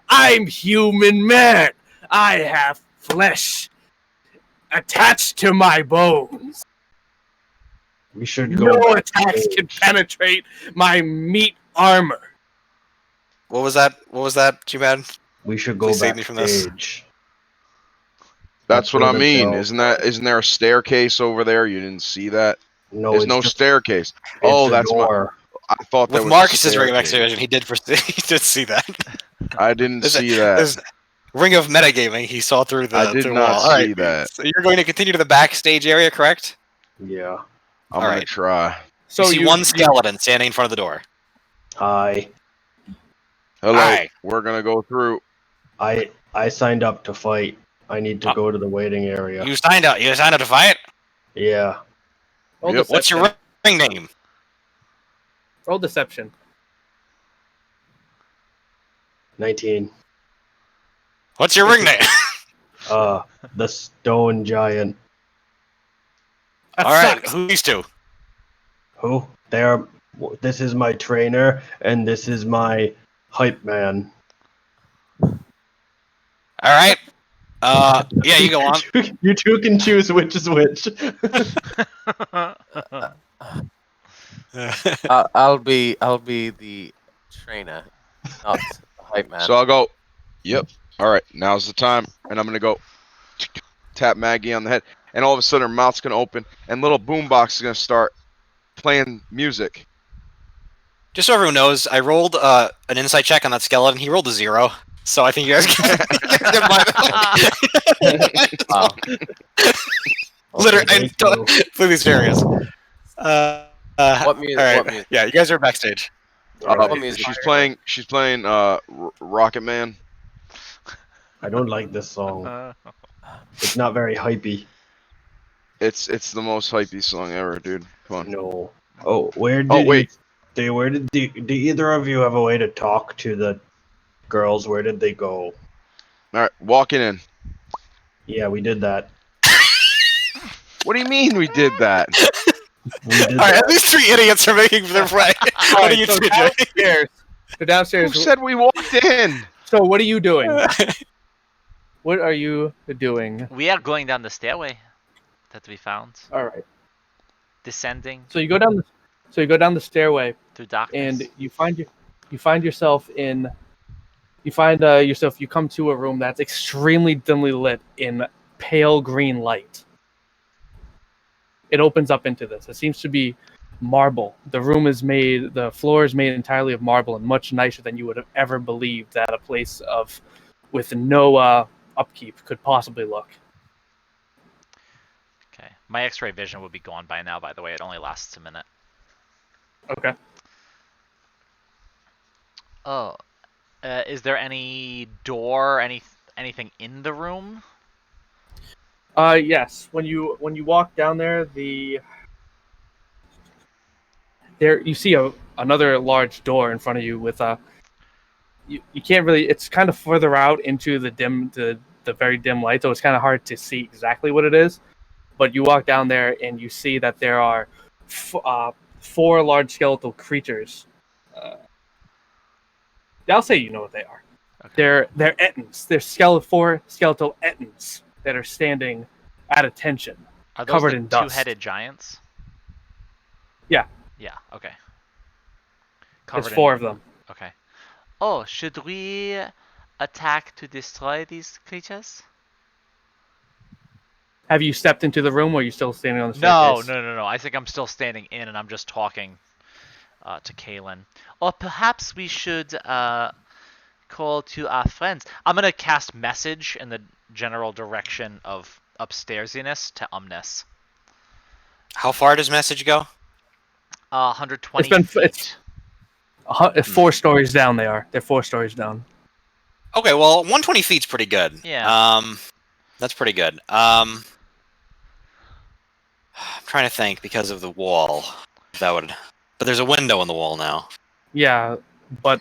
I'm Human Man. I have flesh attached to my bones. We should go. No back attacks to can cage. penetrate my meat armor. What was that, G-Man? We should go Please save back me from to this. cage. That's what where I the mean. bell- Isn't there a staircase over there? You didn't see that? No, There's it's no just- staircase. it's Oh, a that's my. door. I thought there With was Marcus's a ring of staircase. execution, he did see that. I didn't There's a- see that. There's ring of metagaming. He saw through the. I did through not wall. see All right, that. so you're going to continue to the backstage area, correct? Yeah. I'm gonna Alright. try. So you see one skeleton standing in front of the door. I Hello. Aye. We're gonna go through. I signed up to fight. I need to go to the waiting area. You signed up. You signed up to fight. Yeah. Roll Yep. What's your ring name? Roll deception. 19. What's your ring name? The Stone Giant. That All right. sucks. Who are these two? Who? This is my trainer, and this is my hype man. All right. Yeah, you go on. You two can choose which is which. I'll be the trainer, not the hype man. So I'll go. Yep. All right. Now's the time, and I'm gonna go tap Maggie on the head, and all of a sudden her mouth's gonna open, and little boombox is gonna start playing music. Just so everyone knows, I rolled an insight check on that skeleton. He rolled a 0, so I think you guys can get my. Wow. Literally, I'm thank you. completely serious. What All right. music? Yeah, you guys are backstage. All right. What music? She's playing Rocket Man. I don't like this song. Uh, It's not very hypey. It's the most hypey song ever, dude. Come on. No. Oh, where did Oh wait, where did do either of you have a way to talk to the girls? Where did they go? all right, walking in. Yeah, we did that. What do you mean we did that? We did All right, that. at least 3 idiots are making their play. What are you so two doing? downstairs. So Who downstairs. said we walked in? So what are you doing? What are you doing? we are going down the stairway that we found, All right. descending So you go down. So you go down the stairway, through darkness. and you find yourself in. You find yourself. You come to a room that's extremely dimly lit in pale green light. It opens up into this. It seems to be marble. The room is made. The floor is made entirely of marble, and much nicer than you would have ever believed that a place of with no upkeep could possibly look. Okay. My X-ray vision would be gone by now. By the way, it only lasts a minute. Okay. Oh, is there any door, anything in the room? Yes. When you walk down there, you see another large door in front of you with you can't really. It's kind of further out into the very dim light, so it's kind of hard to see exactly what it is. But you walk down there and you see that there are 4 large skeletal creatures. I'll say you know what they are. Okay. They're Ettins. They're 4 skeletal Ettins that are standing at attention. Are those Covered the in dust. two-headed giants? Yeah. Yeah. Okay. There's Covered 4 of them. Okay. Oh, should we attack to destroy these creatures? Have you stepped into the room, or are you still standing on the No, staircase? no. I think I'm still standing in, and I'm just talking to Kaylin. Or perhaps we should call to our friends. I'm gonna cast message in the general direction of upstairsiness to Umnus. How far does message go? 120 it's- feet. 4 stories down they are. They're 4 stories down. Okay, well, 120 feet's pretty good. Yeah. That's pretty good. I'm trying to think because of the wall. But there's a window in the wall now. Yeah, but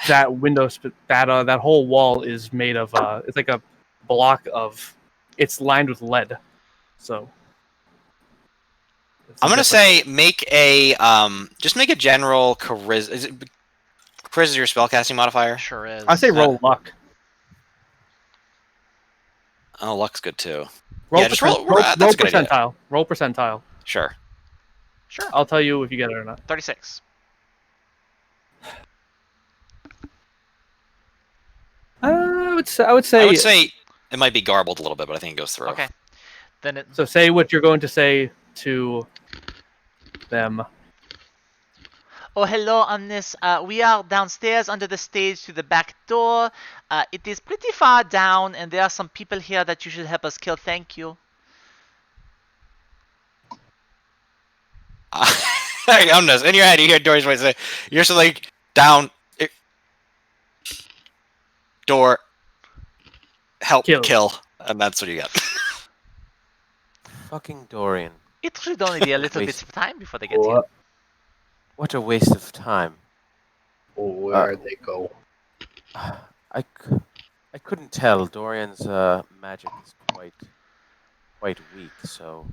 that window, that whole wall is made of. It's like a block of. It's lined with lead, so. I'm gonna say make a just make a general charisma. Charisma is your spellcasting modifier? Sure is. I say roll luck. Oh, luck's good too. Roll, Yeah, just percent- roll- roll, that's a good idea. percentile. Roll percentile. Sure. Sure. I'll tell you if you get it or not. 36. I would say. I would say it might be garbled a little bit, but I think it goes through. Okay. Then it. So say what you're going to say to them. Oh, hello, Umnus. We are downstairs under the stage to the back door. It is pretty far down, and there are some people here that you should help us kill. Thank you. I'm just in your head. You hear Dory's voice say, "You're just like down, door, help, kill," and that's what you get. Fucking Dorian. It should only be a little bit Waste. of time before they get here. What a waste of time. Where'd they go? I couldn't tell. Dorian's magic is quite weak, so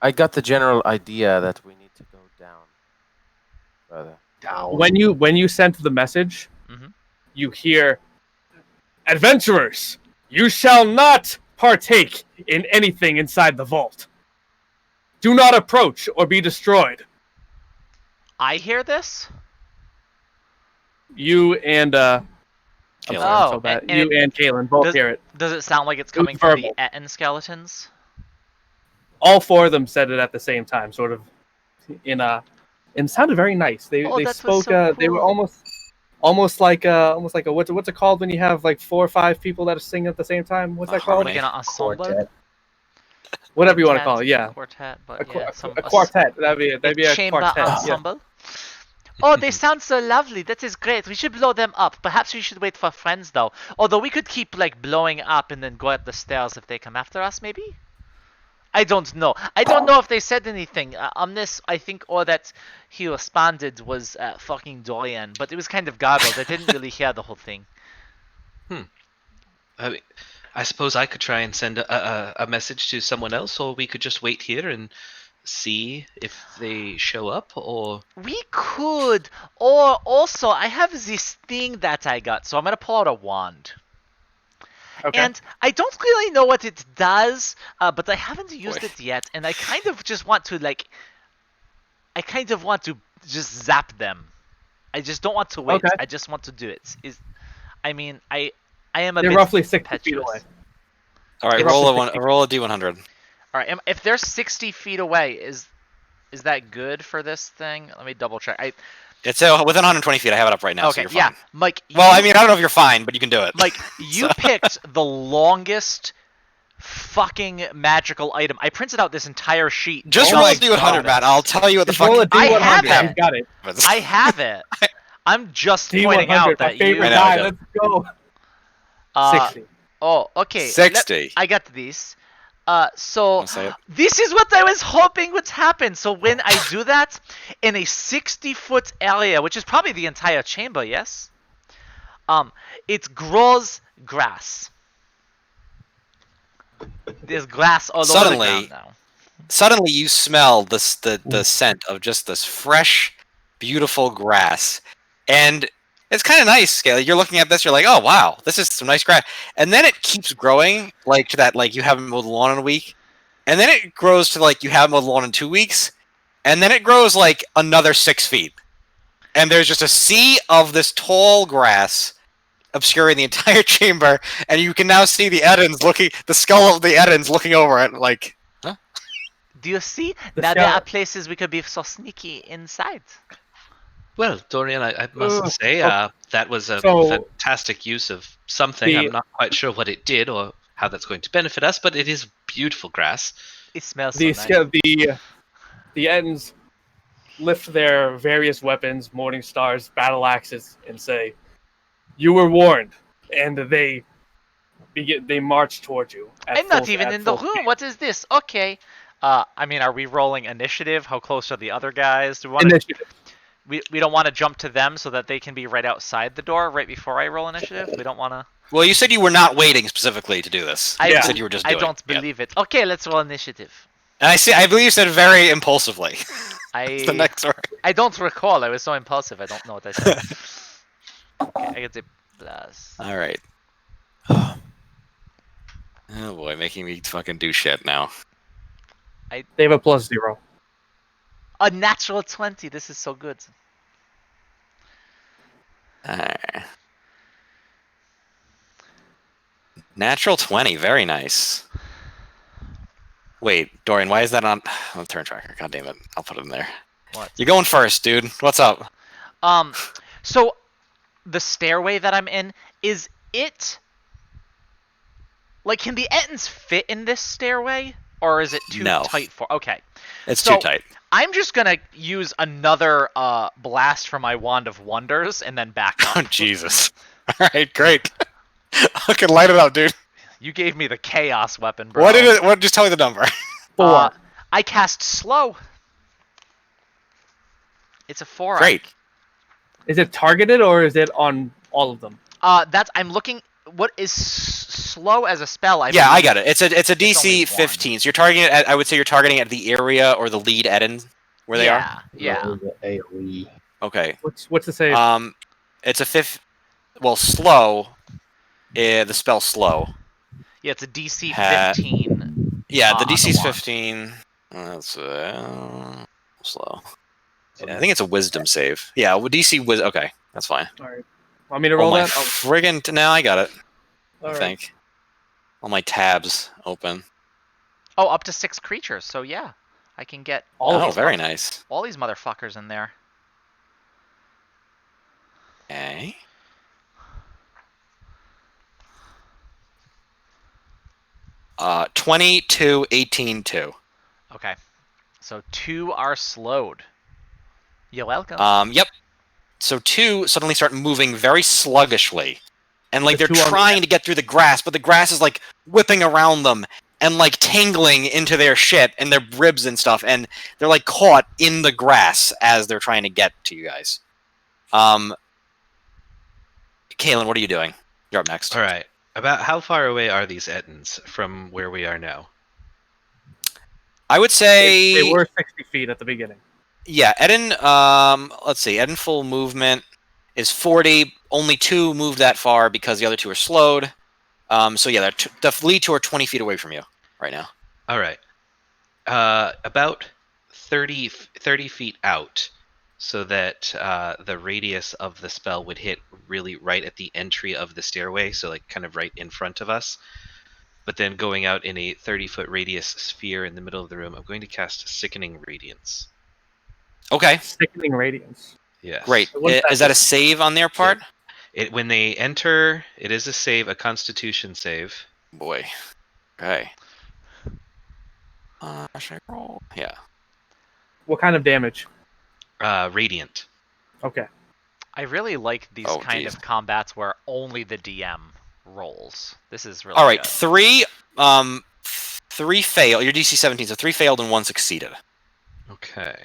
I got the general idea that we need to go down further. Down. When you sent the message, Mhm. you hear, "Adventurers, you shall not partake in anything inside the vault. Do not approach or be destroyed." I hear this? You and I'm Kaylin. sorry, I'm Oh, so bad. and You it- and Kaylin both does- hear it. Does it sound like it's It was coming from the verbal. Ettin skeletons? All 4 of them said it at the same time, sort of in a. And it sounded very nice. They That's spoke. so They were cool. almost like a what's it called when you have like 4 or 5 people that are singing at the same time? What's A that called? harmony. Like an ensemble? Quartet. Whatever you want to call Quintet, it. Yeah. quartet, A, but yeah, some a quartet. That'd be a chamber quartet. Yeah. ensemble. Oh, they sound so lovely. That is great. We should blow them up. Perhaps we should wait for friends, though. Although we could keep like blowing up and then go up the stairs if they come after us, maybe. I don't know. I don't know if they said anything on this. I think all that he responded was fucking Dorian, but it was kind of garbled. I didn't really hear the whole thing. I mean, I suppose I could try and send a message to someone else, or we could just wait here and see if they show up, or... We could, or also I have this thing that I got, so I'm gonna pull out a wand. Okay. And I don't really know what it does, but I haven't used it yet, and I kind of just want to just zap them. I just don't want to wait. Okay. I just want to do it. I am a They're bit roughly 60 feet impetuous. away. All right, They're roll roughly roll a d100. All right, if they're 60 feet away, is that good for this thing? Let me double check. It's within 120 feet. I have it up right now, so Okay, you're yeah, fine. Mike. Well, I mean, I don't know if you're fine, but you can do it. Mike, you picked the longest fucking magical item. I printed out this entire sheet. Just Oh roll my a d100, God. Matt. I'll tell you what the Just roll a fucking I have D100. it. He's got it. happens. I have it. I'm just pointing D100, out my that you. favorite I know, guy. okay. Let's go. Uh, 60. Oh, okay. 60. I got this. So Wanna say it? this is what I was hoping would happen. So when I do that in a 60-foot area, which is probably the entire chamber, yes, it grows grass. There's grass all over the Suddenly- ground now. Suddenly, you smell the scent of just this fresh, beautiful grass, and it's kind of nice. Scaly. You're looking at this, you're like, oh wow, this is some nice grass, and then it keeps growing like to that, like you haven't mowed the lawn in a week, and then it grows to like you haven't mowed the lawn in 2 weeks, and then it grows like another 6 feet, and there's just a sea of this tall grass obscuring the entire chamber, and you can now see the skull of the Edens looking over it, like. Do you see? The Now there shell- are places we could be so sneaky inside. Well, Dorian, I must say, that was a So- fantastic use of something. I'm not quite sure what it did or how that's going to benefit us, but it is beautiful grass. It smells so The nice. the Ents lift their various weapons, morning stars, battle axes, and say, "You were warned," and they march towards you. I'm not even in the room. What is this? Okay. I mean, are we rolling initiative? How close are the other guys? Do we want to? Initiative. We don't want to jump to them so that they can be right outside the door right before I roll initiative. We don't want to. Well, you said you were not waiting specifically to do this. I You Yeah. said you were just I doing don't it. Yeah. believe it. Okay, let's roll initiative. And I believe you said very impulsively. The I next word. I don't recall. I was so impulsive. I don't know what I said. Okay, I get the plus. All right. Oh boy, making me fucking do shit now. They have a +0. A natural 20. This is so good. Natural 20, very nice. Wait, Dorian, why is that on turn tracker? God damn it. I'll put it in there. What? You're going first, dude. What's up? So the stairway that I'm in, is it like, can the Ettins fit in this stairway, or is it too No. tight for? Okay, It's So- too tight. I'm just gonna use another blast from my Wand of Wonders and then back Oh, up. Jesus. All right, great. I can light it up, dude. You gave me the chaos weapon, bro. What did it? What? Just tell me the number. 4. I cast slow. It's a 4. Great. Is it targeted or is it on all of them? I'm looking. What is slow as a spell? Yeah, I believe- got it. It's a only DC one. 15. So you're targeting it. I would say you're targeting at the area or the lead Eden where they are. Yeah. The AoE. Okay. What's the save? It's a fifth. Well, slow. The spell slow. Yeah, it's a DC Ha- 15. Yeah, the on the DC's wand. 15. That's slow. Yeah, I think it's a Wisdom save. Yeah, DC was okay. That's fine. All right. Want me to Oh roll my that? friggin' now I got it. All I right. think. All my tabs open. Oh, up to 6 creatures. So yeah, I can get All Oh, these very ones. nice. all these motherfuckers in there. 20, 2, 18, 2. Okay. So 2 are slowed. You're welcome. Yep. So 2 suddenly start moving very sluggishly. And like The they're 2 on the trying to get through the grass, but the grass is like whipping around them and like tangling into their shit and their ribs and stuff, and they're like caught in the grass as they're trying to get to you guys. Kalen, what are you doing? You're up next. All right. About how far away are these Ettins from where we are now? I would say They were 60 feet at the beginning. yeah, Eden, let's see. Eden full movement is 40. Only 2 moved that far because the other 2 are slowed. So yeah, the lead 2 are 20 feet away from you right now. All right. About 30 feet out, so that the radius of the spell would hit really right at the entry of the stairway, so like kind of right in front of us. But then going out in a 30-foot radius sphere in the middle of the room, I'm going to cast Sickening Radiance. Okay, Sickening radiance. Yes. great. So what's Is that a save on their part? When they enter, it is a save, a Constitution save. Boy. Okay. Should I roll? Yeah. What kind of damage? Radiant. Okay. I really like these Oh, kind geez. of combats where only the DM rolls. This is really All right, good. 3 failed. Your DC 17, so 3 failed and 1 succeeded. Okay.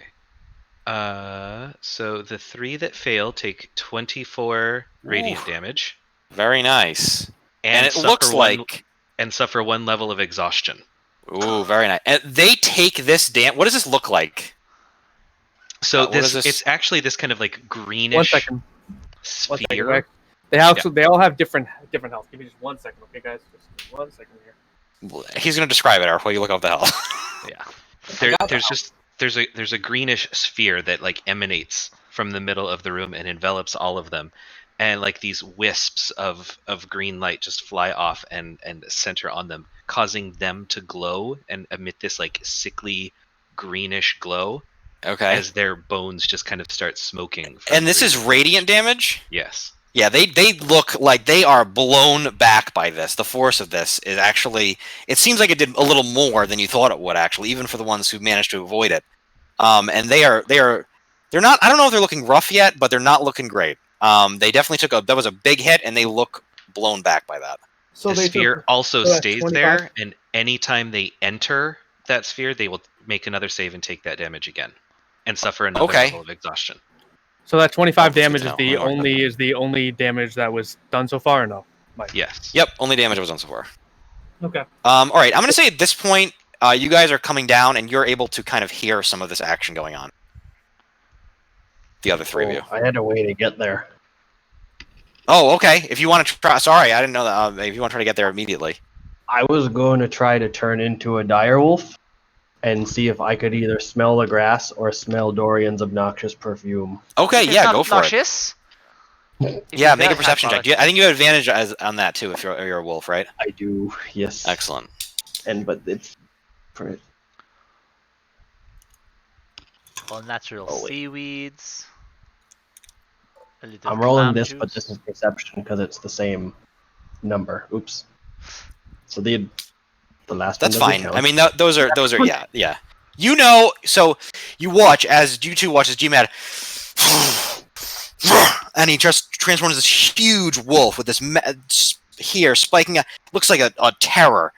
So the 3 that fail take 24 radiant damage. Very nice. And it suffer looks one- like and suffer 1 level of exhaustion. ooh, very nice. And they take this what does this look like? So what is this? it's actually this kind of like greenish 1 second. 1 second. sphere. Rick. They all have different health. Give me just 1 second, okay, guys? Just 1 second here. He's going to describe it, Arf, while you look up the hell. Yeah. There's a greenish sphere that like emanates from the middle of the room and envelops all of them, and like these wisps of green light just fly off and center on them, causing them to glow and emit this like sickly greenish glow Okay. as their bones just kind of start smoking. from And this is breathing. radiant damage? Yes. Yeah, they look like they are blown back by this. The force of this is actually, it seems like it did a little more than you thought it would, actually, even for the ones who managed to avoid it. And they're not, I don't know if they're looking rough yet, but they're not looking great. They definitely that was a big hit, and they look blown back by that. So The they sphere took, also so that's stays 25? there, and anytime they enter that sphere, they will make another save and take that damage again, and suffer another Okay. level of exhaustion. So that 25 Oh, that's damage good is to know. the only damage that was done so far, or no? Mike? Yes. Yep, only damage was done so far. Okay. All right, I'm going to say at this point, you guys are coming down, and you're able to kind of hear some of this action going on. The other 3 of you. I had a way to get there. Oh, okay. If you want to try, sorry, I didn't know that. If you want to try to get there immediately. I was going to try to turn into a direwolf and see if I could either smell the grass or smell Dorian's obnoxious perfume. Okay, It's yeah, not go for it. obnoxious. If Yeah, you make a have perception check. product- I think you have advantage on that too if you're a wolf, right? I do, yes. Excellent. But it's for All natural Oh, wait. seaweeds. A little I'm rolling clam this, but juice. this is perception because it's the same number. Oops. So the last That's one doesn't fine. count. I mean, those are yeah. You know, so you watch as you two watch as GMAD, and he just transforms this huge wolf with this here spiking. Looks like a terror.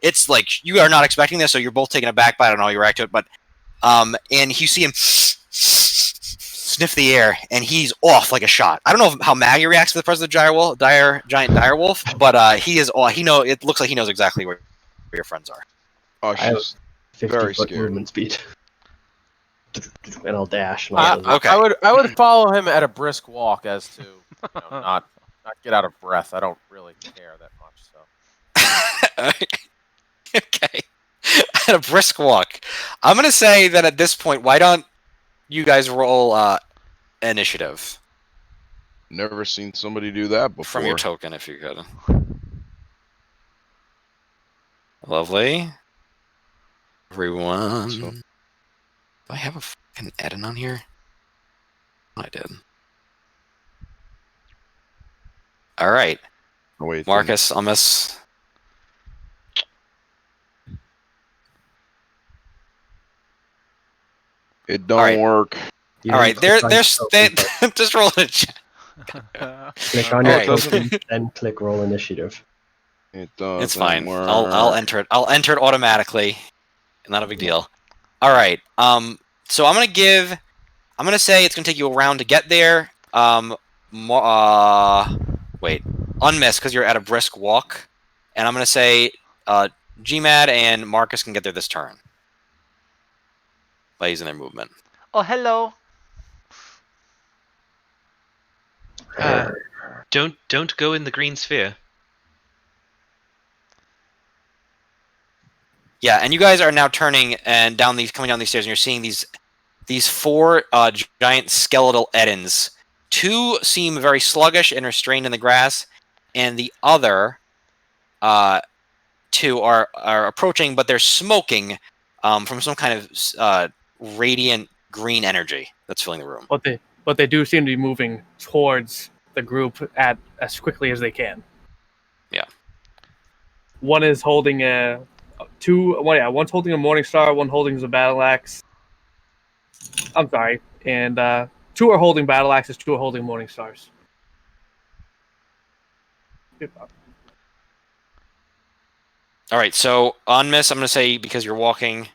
It's like you are not expecting this, so you're both taken aback by it. I don't know how you react to it, but and you see him sniff the air, and he's off like a shot. I don't know how Maggie reacts to the presence of giant dire wolf, but he is. It looks like he knows exactly where your friends are. Oh, I have she's 50 very foot scared. movement speed. And I'll dash. And all those- Okay. I would follow him at a brisk walk as to not get out of breath. I don't really care that much. So Okay. At a brisk walk. I'm gonna say that at this point, why don't you guys roll initiative never seen somebody do that before. from your token, if you could. Lovely. Everyone. So- Do I have a fucking Eden on here? I did. All right, Oh, wait, Marcus, Ummus. It don't Alright. work. You All right, click on your they token just roll a check. first. Click on your Alright. token, then click roll initiative. It doesn't It's fine. work. I'll enter it. I'll enter it automatically. Not a big deal. All right. So I'm gonna say it's gonna take you a round to get there. Wait, unmiss because you're at a brisk walk, and I'm gonna say GMAD and Marcus can get there this turn by using their movement. Oh, hello. Don't go in the green sphere. Yeah, and you guys are now turning and coming down these stairs, and you're seeing these four giant skeletal Edens. Two seem very sluggish and restrained in the grass, and the other two are approaching, but they're smoking from some kind of radiant green energy that's filling the room. But they do seem to be moving towards the group at as quickly as they can. Yeah. One is holding one's holding a morning star, one holding a battle axe. I'm sorry, and two are holding battle axes, two are holding morning stars. All right, so on miss, I'm going to say because you're walking,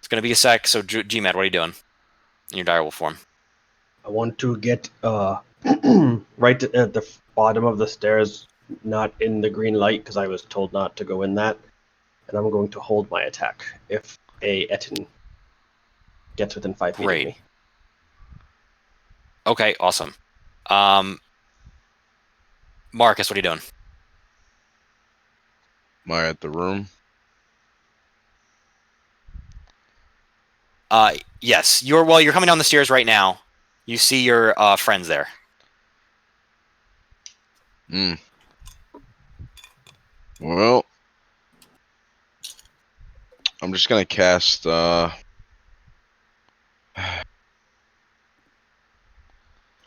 it's going to be a sec. So GMAD, what are you doing in your direwolf form? I want to get right at the bottom of the stairs, not in the green light because I was told not to go in that. And I'm going to hold my attack if a Etin gets within 5 feet of Great. me. Okay, awesome. Marcus, what are you doing? Am I at the room? Yes, you're coming down the stairs right now. You see your friends there. Well, I'm just gonna cast. I'm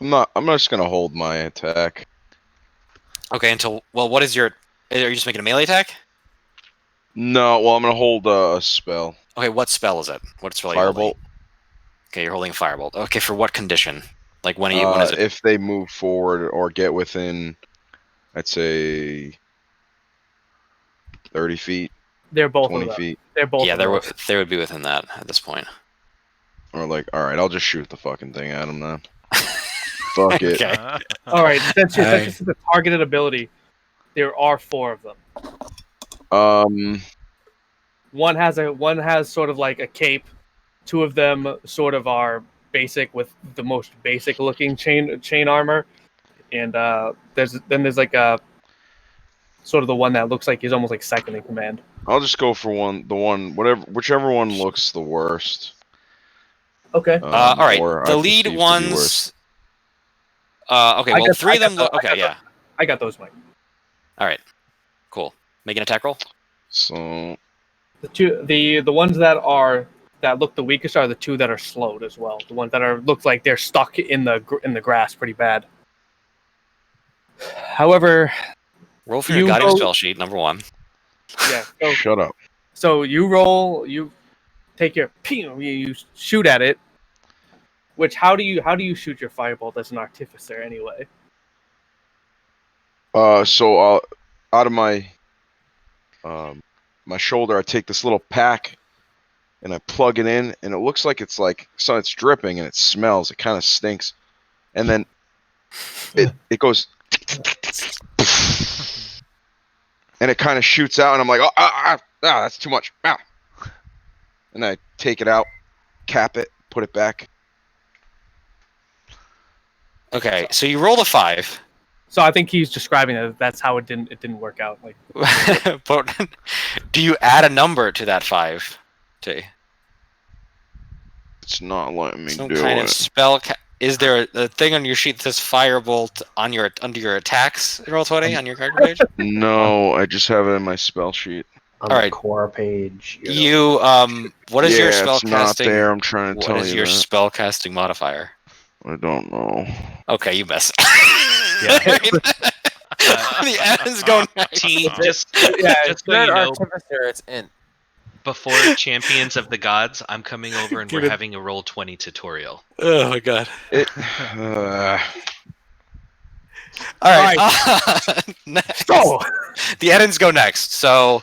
just gonna hold my attack. Okay, what is your? Are you just making a melee attack? No, well, I'm gonna hold a spell. Okay, what spell is it? What spell are you holding? Firebolt. Okay, you're holding a firebolt. Okay, for what condition? Like when is it? If they move forward or get within, I'd say 30 feet, They're both 20 of them. feet, They're both. Yeah, of them. they would be within that at this point. or like, all right, I'll just shoot the fucking thing at them then. Fuck it. Okay. All right, since this is a targeted ability, there are four of them. One has sort of like a cape. Two of them sort of are basic with the most basic looking chain armor, and there's like a sort of the one that looks like he's almost like second in command. I'll just go for whichever one looks the worst. Okay. All right. or The I lead perceive to be worse. ones. Okay. Well, three of them look. Okay. Yeah. I got those, Mike. All right. Cool. Make an attack roll. So The ones that look the weakest are the two that are slowed as well. The ones that look like they're stuck in the grass pretty bad. However, Roll for your guiding spell sheet, number one. yeah. So, shut up. so you take your you shoot at it. Which how do you shoot your firebolt as an artificer anyway? So out of my my shoulder, I take this little pack and I plug it in, and it looks like it's dripping and it smells. It kind of stinks, and then it goes, and it kind of shoots out, and I'm like, that's too much. Ah. And I take it out, cap it, put it back. Okay, so you rolled a 5. So I think he's describing that that's how it didn't work out. Like, But do you add a number to that 5? It's not letting me Some do kind it. of spell. Is there a thing on your sheet that says firebolt under your attacks? Roll20 on your character page. No, I just have it in my spell sheet. On All the right. core page. You what is your spell it's casting? not there. I'm trying to tell you What is your that. spell casting modifier? I don't know. Okay, you miss. Yeah. The Evans go next. Just yeah, It's so you know, artificer. It's int. Before Champions of the Gods, I'm coming over and we're Give it- having a roll 20 tutorial. Oh my god. It, All right. Next. So, The Edens go next. So,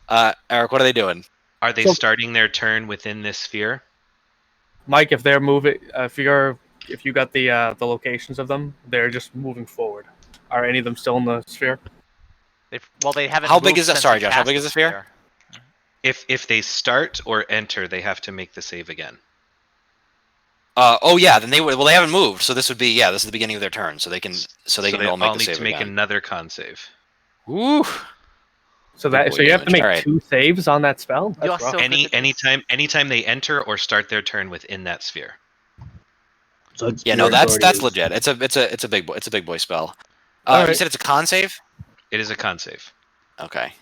Eric, what are they doing? Are they So- starting their turn within this sphere? Mike, if they're moving, if you got the locations of them, they're just moving forward. Are any of them still in the sphere? They haven't. How big moved is that? since Sorry, we Josh, how cast big is the sphere? If they start or enter, they have to make the save again. Oh yeah, then they would. Well, they haven't moved, so this would be this is the beginning of their turn, so they can all make the need save to make again. another con save. Ooh. So Big that boy so you have to damage. make Alright. 2 saves on that spell. That's You're rough. so- good at this. Anytime they enter or start their turn within that sphere. So it's Yeah, no, your that's authority is- legit. It's a big boy spell. You Alright. said it's a con save. It is a con save. Okay.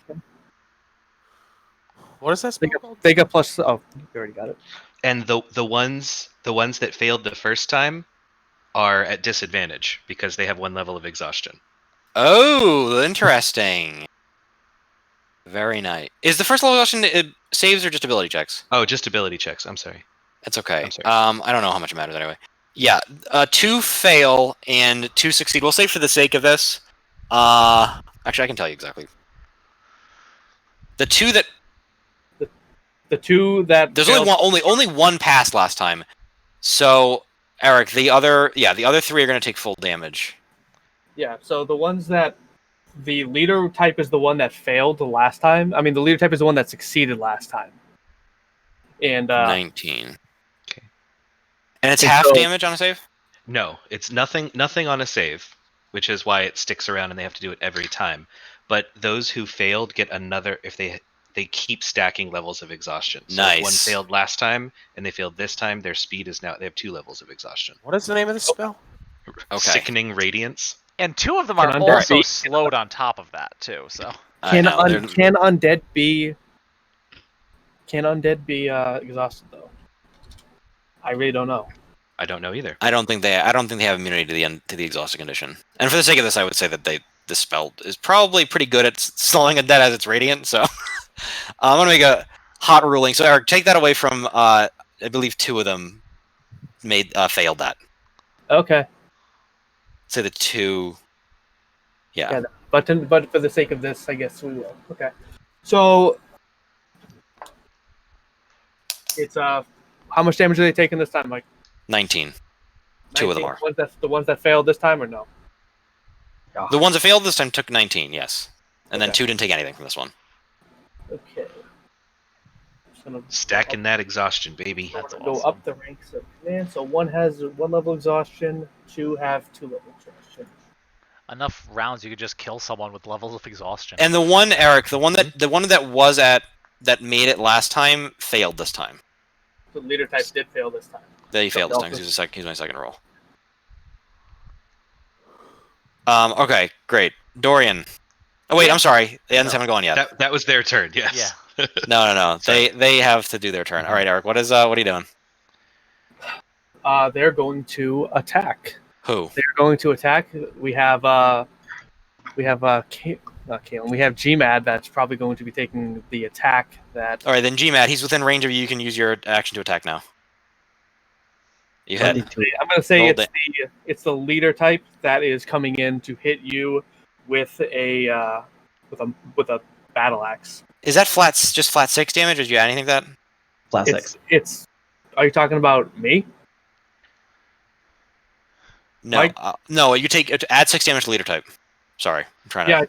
What is that spell called? They got plus. Oh, you already got it. And the ones that failed the first time are at disadvantage because they have 1 level of exhaustion. Oh, interesting. Very nice. Is the first level exhaustion saves or just ability checks? Oh, just ability checks. I'm sorry. That's okay. I'm sorry. I don't know how much it matters anyway. Yeah, 2 fail and 2 succeed. We'll say for the sake of this. Actually, I can tell you exactly. The 2 that The 2 that there's failed- only one passed last time. So Eric, the other 3 are going to take full damage. Yeah. So the ones that the leader type is the one that failed the last time. I mean, the leader type is the one that succeeded last time. And 19. Okay. And it's And half so- damage on a save. No, it's nothing on a save, which is why it sticks around and they have to do it every time. But those who failed get another if they keep stacking levels of exhaustion. So if one Nice. failed last time and they failed this time, their speed is now they have 2 levels of exhaustion. What is the name of the spell? Okay. Sickening Radiance. And 2 of them Can are undead also be- slowed on top of that too. So I know, they're- can undead be? Can undead be exhausted though? I really don't know. I don't know either. I don't think they have immunity to the exhausted condition. And for the sake of this, I would say that this spell is probably pretty good at slowing a dead as it's radiant. So I'm gonna make a hot ruling. So Eric, take that away from I believe 2 of them failed that. Okay. Say the 2. Yeah. Yeah. But for the sake of this, I guess we will. Okay. So it's how much damage are they taking this time, Mike? 19. 2 of them 19? are. The ones that failed this time, or no? The ones that failed this time took 19. Yes. And then Okay. 2 didn't take anything from this one. Okay. Just gonna Stacking that exhaustion, baby. That's go awesome. up the ranks of command. So 1 has 1 level exhaustion, 2 have 2 level exhaustion. enough rounds, you could just kill someone with levels of exhaustion. And the one, Eric, the one that was that made it last time failed this time. The leader type did fail this time. They failed this also- time because he's my second roll. Okay, great. Dorian. Oh wait, I'm sorry. The ends haven't gone yet. That was their turn. Yes. Yeah. No. They have to do their turn. All right, Eric. What are you doing? They're going to attack. Who? They're going to attack. We have not Kalen. We have GMAD that's probably going to be taking the attack. That All right, then GMAT. He's within range of you. You can use your action to attack now. You hit. I'm going to say Roll it's the leader type that is coming in to hit you with a battle axe. Is that just flat 6 damage, or did you add anything to that? Flat 6. It's. Are you talking about me? No. Mike? No. You add 6 damage to leader type. Sorry, I'm trying to. Yeah.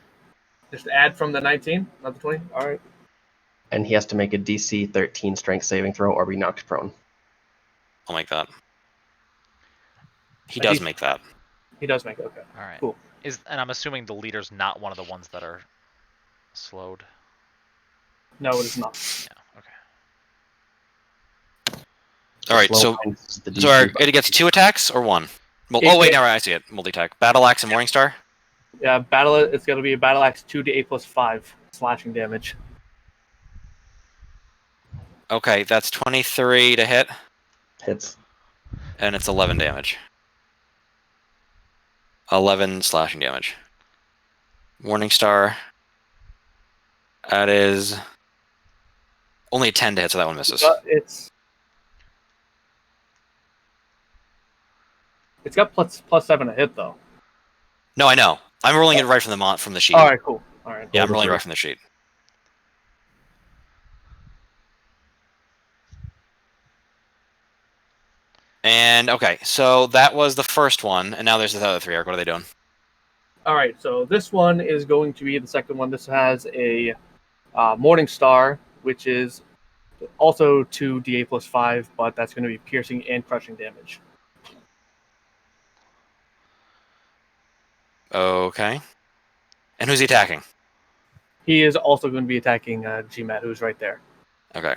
Just add from the 19, not the 20. All right. And he has to make a DC 13 strength saving throw or be knocked prone. I'll make that. He But does he's- make that. He does make it. Okay. All right. Cool. And I'm assuming the leader's not one of the ones that are slowed. No, it is not. Yeah. Okay. All right, Slow so minus the DC, So but it gets 2 attacks or 1? Well, It oh wait, gets- now I see it. Multi-attack. Battle axe and Morningstar. Yeah, it's going to be a battle axe 2d8 plus 5 slashing damage. Okay, that's 23 to hit, hits. and it's 11 damage. 11 slashing damage. Morningstar. That is Only a 10 to hit, so that one misses. It's got +7 to hit though. No, I know. I'm rolling it right from the sheet. All right, cool. All right. Yeah, I'm Roll the rolling it three. right from the sheet. And okay, so that was the first one, and now there's the other three. Eric, what are they doing? All right. So this one is going to be the second one. This has a Morning Star, which is also 2d8 plus 5, but that's going to be piercing and crushing damage. Okay. And who's he attacking? He is also going to be attacking GMAT, who's right there. Okay.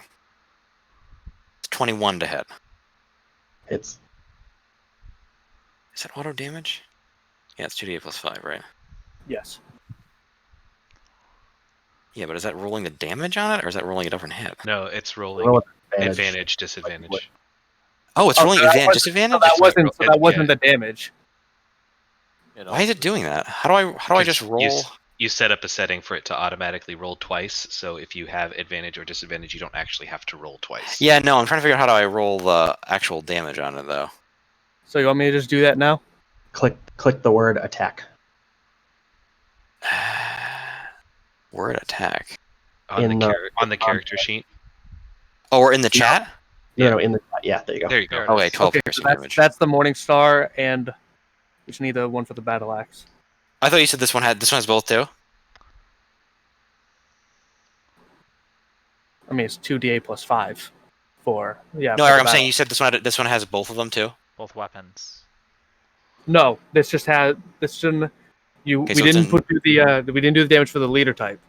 It's 21 to hit. It's Is that auto damage? Yeah, it's 2d8 plus 5, right? Yes. Yeah, but is that rolling the damage on it, or is that rolling a different hit? No, it's rolling roll with advantage, disadvantage. Oh, it's Oh, rolling so that advantage, wasn't- disadvantage? So that wasn't the damage. Why is it doing that? How do I just roll? You set up a setting for it to automatically roll twice, so if you have advantage or disadvantage, you don't actually have to roll twice. Yeah, no, I'm trying to figure out how do I roll the actual damage on it, though. So you want me to just do that now? click the word attack. Word attack. On In the the character sheet. Oh, we're in the chat? No, in the yeah, there you go. There you go. Okay, 12 Okay, piercing so damage. that's the Morning Star, and we just need the one for the battle axe. I thought you said this one has both too. I mean, it's 2d8 plus 5 for yeah. No, for Eric, the I'm saying battle. you said this one has both of them too. Both weapons. No, this just had this shouldn't. You Okay, we so it's didn't in- we didn't do the damage for the leader type,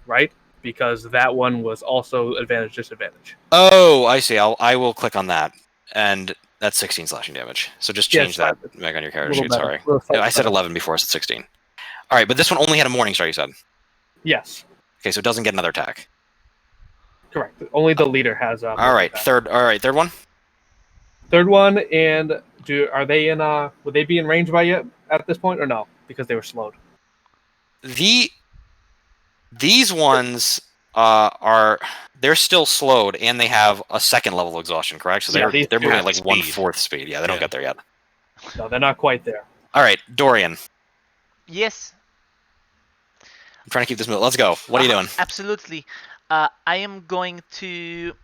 right? Because that one was also advantage disadvantage. Oh, I see. I will click on that, and that's 16 slashing damage. So just change Yes, that back on your character little sheet. better, Sorry, little no, I said better. 11 before. I said 16. All right, but this one only had a morning star. You said. Yes, Okay, so it doesn't get another attack. correct. Only the leader has. All right, third one. Third one, and are they in? Would they be in range by yet at this point or no? Because they were slowed. These ones they're still slowed, and they have a second level of exhaustion. Correct? So Yeah, they're moving at half like speed. 1/4 speed. Yeah, they don't Yeah. get there yet. No, they're not quite there. All right, Dorian. Yes. I'm trying to keep this moving. Let's go. What are you doing? Absolutely. I am going to.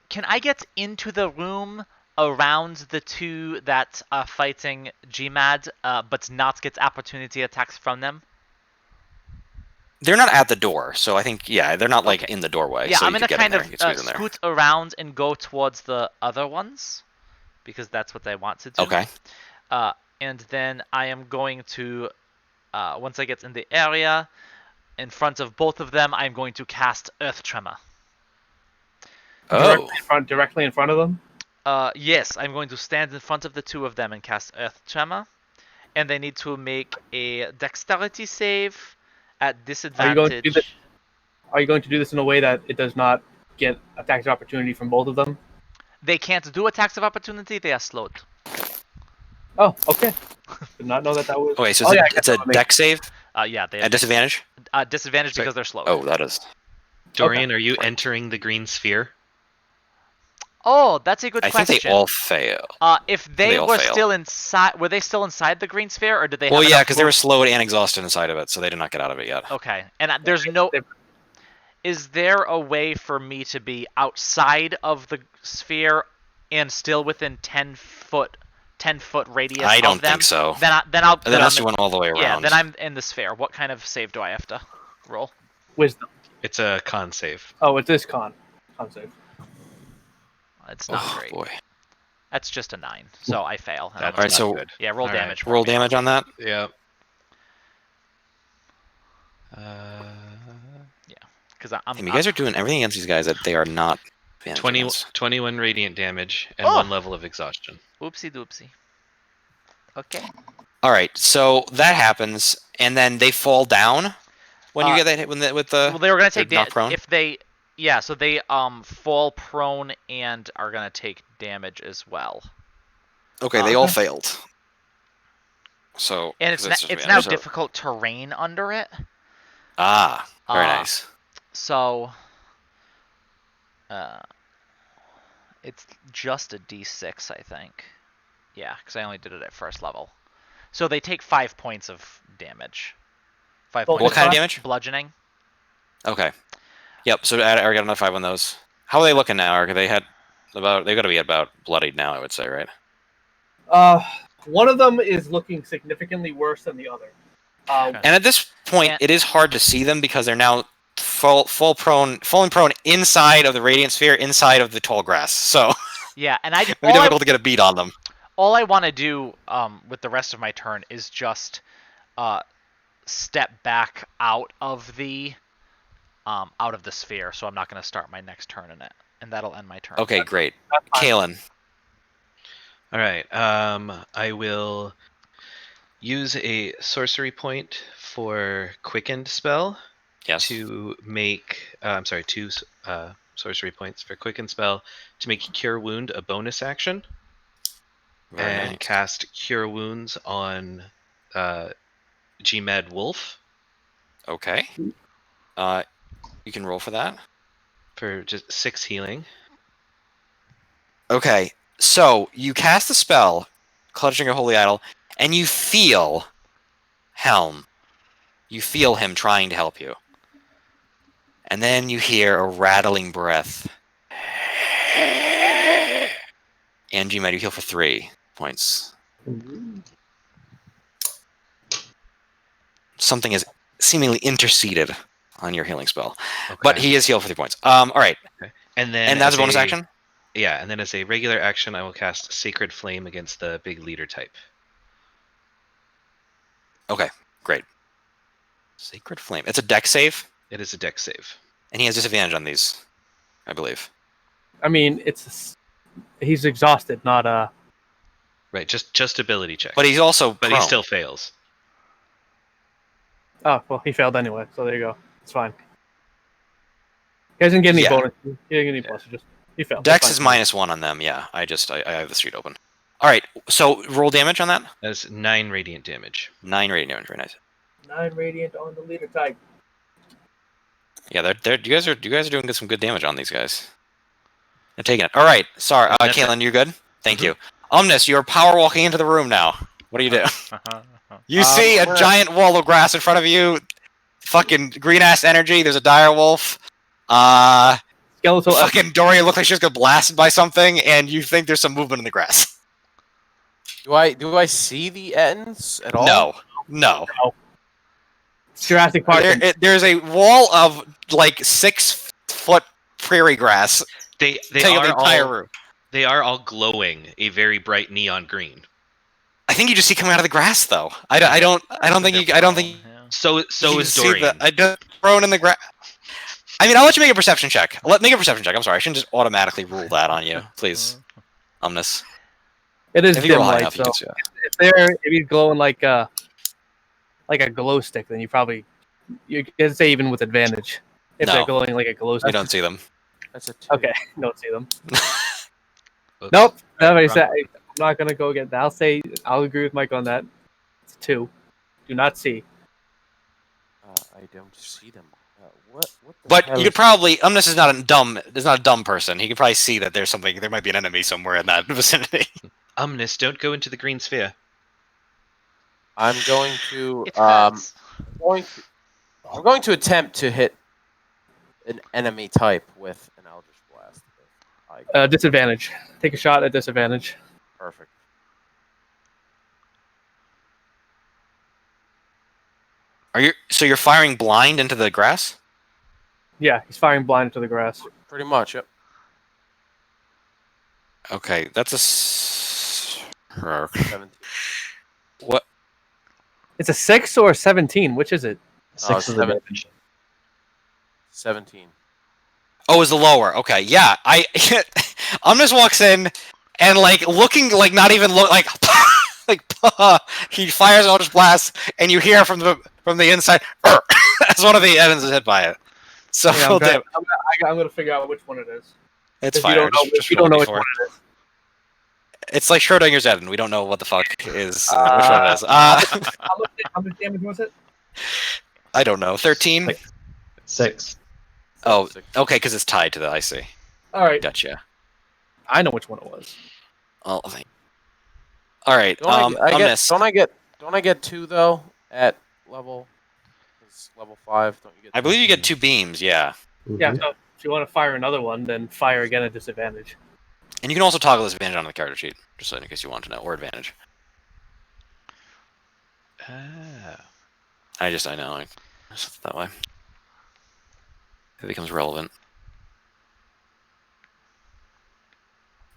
Can I get into the room around the two that are fighting GMAD, but not get opportunity attacks from them? They're not at the door, so I think they're not like in the doorway. Yeah, so I'm you gonna could get kind in there. of You could squeeze in there. scoot around and go towards the other ones, because that's what I want to do. Okay. And then I am going to, once I get in the area, in front of both of them, I'm going to cast Earth Tremor. Oh. Directly in front of them. Yes, I'm going to stand in front of the two of them and cast Earth Tremor, and they need to make a Dexterity save at disadvantage. Are you going to do this in a way that it does not get attacks of opportunity from both of them? They can't do attacks of opportunity. They are slowed. Oh, okay. Did not know that was. Okay, so it's a dex save Yeah, they at have disadvantage. disadvantage because they're slowed. Oh, that is. Dorian, are you entering the green sphere? Oh, that's a good I question. think they all fail. If they all were fail. still inside, were they still inside the green sphere, or did they? Well, have yeah, enough because they were move- slowed and exhausted inside of it, so they did not get out of it yet. Okay, and there's no. Is there a way for me to be outside of the sphere and still within 10-foot radius? I don't of them? think so. Unless you went all the way around. Yeah, then I'm in the sphere. What kind of save do I have to roll? Wisdom. It's a con save. Oh, it's this con save. It's not Oh great. boy. That's just a 9, so I fail. and That's I'm Alright, not so- good. yeah, roll All right, damage. for Roll me. damage on that. Yeah. Because I'm. Damn, you guys are doing everything against these guys that they are not. 21 radiant damage and Oh! 1 level of exhaustion. Oopsie doopsie. Okay. All right, so that happens, and then they fall down when you get that hit with the. Well, they were gonna they're take knocked damage prone? if they. Yeah, so they fall prone and are gonna take damage as well. Okay, they all failed. So. And 'cause it's now so- difficult terrain under it. Ah, very Uh, nice. So It's just a D6, I think. Yeah, because I only did it at first level. So they take 5 points of damage. 5 What points kind of of damage? bludgeoning. Okay. Yep. So I got another 5 on those. How are they looking now? Are they had about? They got to be about bloodied now, I would say, right? One of them is looking significantly worse than the other. And at this point, it is hard to see them because they're now falling prone inside of the radiant sphere, inside of the tall grass. So Yeah, and I it'd be difficult to get a beat on them. all I want to do with the rest of my turn is just step back out of the sphere, so I'm not going to start my next turn in it, and that'll end my turn. Okay, great. Kalen. All right. I will use a sorcery point for quickened spell Yes. to make. I'm sorry, 2 sorcery points for quickened spell to make cure wound a bonus action, Very and nice. cast cure wounds on GMed Wolf Okay. You can roll for that. for just 6 healing. Okay. So you cast the spell, clutching a holy idol, and you feel Helm. You feel him trying to help you. And then you hear a rattling breath. And GMed, you heal for 3 points. Something has seemingly interceded on your healing spell. Okay. But he is healed for 3 points. All right. And then And that's as a bonus action? Yeah, and then as a regular action, I will cast Sacred Flame against the big leader type. Okay, great. Sacred Flame. It's a dex save, It is a dex save. and he has disadvantage on these, I believe. I mean, he's exhausted, not Right, just ability check. But he's also But he prone. still fails. Oh, well, he failed anyway, so there you go. It's fine. He doesn't get any Yeah. bonus. He didn't get any plus. He failed. Dex It's is fine. -1 on them, yeah. I have the street open. All right, so roll damage on that? That's 9 radiant damage. 9 radiant damage, very nice. 9 radiant on the leader type. Yeah, you guys are doing some good damage on these guys. They're taking it. All right, sorry, That's Caitlin, you good? Thank you. Omnis, you're power walking into the room now. What do you do? You see a giant wall of grass in front of you. Fucking green ass energy. There's a dire wolf. Skeletal. Fucking Doria looks like she just got blasted by something, and you think there's some movement in the grass. Do I see the ends at all? No. Jurassic Park. There's a wall of like 6-foot prairie grass. They taking the entire are room. they are all glowing a very bright neon green. I think you just see coming out of the grass, though. I don't think you. I don't think. So you is see Dorian. I just thrown in the grass. I mean, I'll let you make a perception check. Make a perception check. I'm sorry, I shouldn't just automatically rule that on you, please. Omnis. It is If you dim roll high light, enough, you so can see that. if he's glowing like a glow stick, then you can say even with advantage. If No. they're glowing like a glow You stick. don't see them. That's a 2. Okay, don't see them. Oops. Nope. I'm Right, not gonna go again. I'll agree with Mike on that. It's 2. Do not see. I don't see them. What the But hell you could is- probably. Omnis is not a dumb person. He could probably see that there might be an enemy somewhere in that vicinity. Omnis, don't go into the green sphere. I'm going to It hurts. I'm going to attempt to hit an enemy type with an Eldritch Blast. Disadvantage. Take a shot at disadvantage. Perfect. So you're firing blind into the grass? Yeah, he's firing blind into the grass. Pretty much, yep. Okay, that's a. 17. What? It's a 6 or a 17. Which is it? 6 is the 7. damage. 17. Oh, is the lower? Okay, yeah. Omnis walks in and looking not even like he fires out his blast, and you hear from the inside as one of the enemies is hit by it. So Yeah, roll damage. I'm gonna figure out which one it is. It's If fire. you don't know, Just if you don't roll know a which D4. one it is. It's like Schrodinger's Eden. We don't know what the fuck is which one it is. How much damage was it? I don't know. 13. 6. Oh, 6. okay, because it's tied to the. I see. All right, Gotcha. I know which one it was. Oh, thank. All right. Don't Omnis. don't I get 2 though at level? It's level 5. Don't you get? I believe you get 2 beams. Yeah, Yeah, Mhm. so if you want to fire another one, then fire again at disadvantage. and you can also toggle this advantage on the character sheet, just so in case you want to know, or advantage. Ah. I know. I set it that way. It becomes relevant.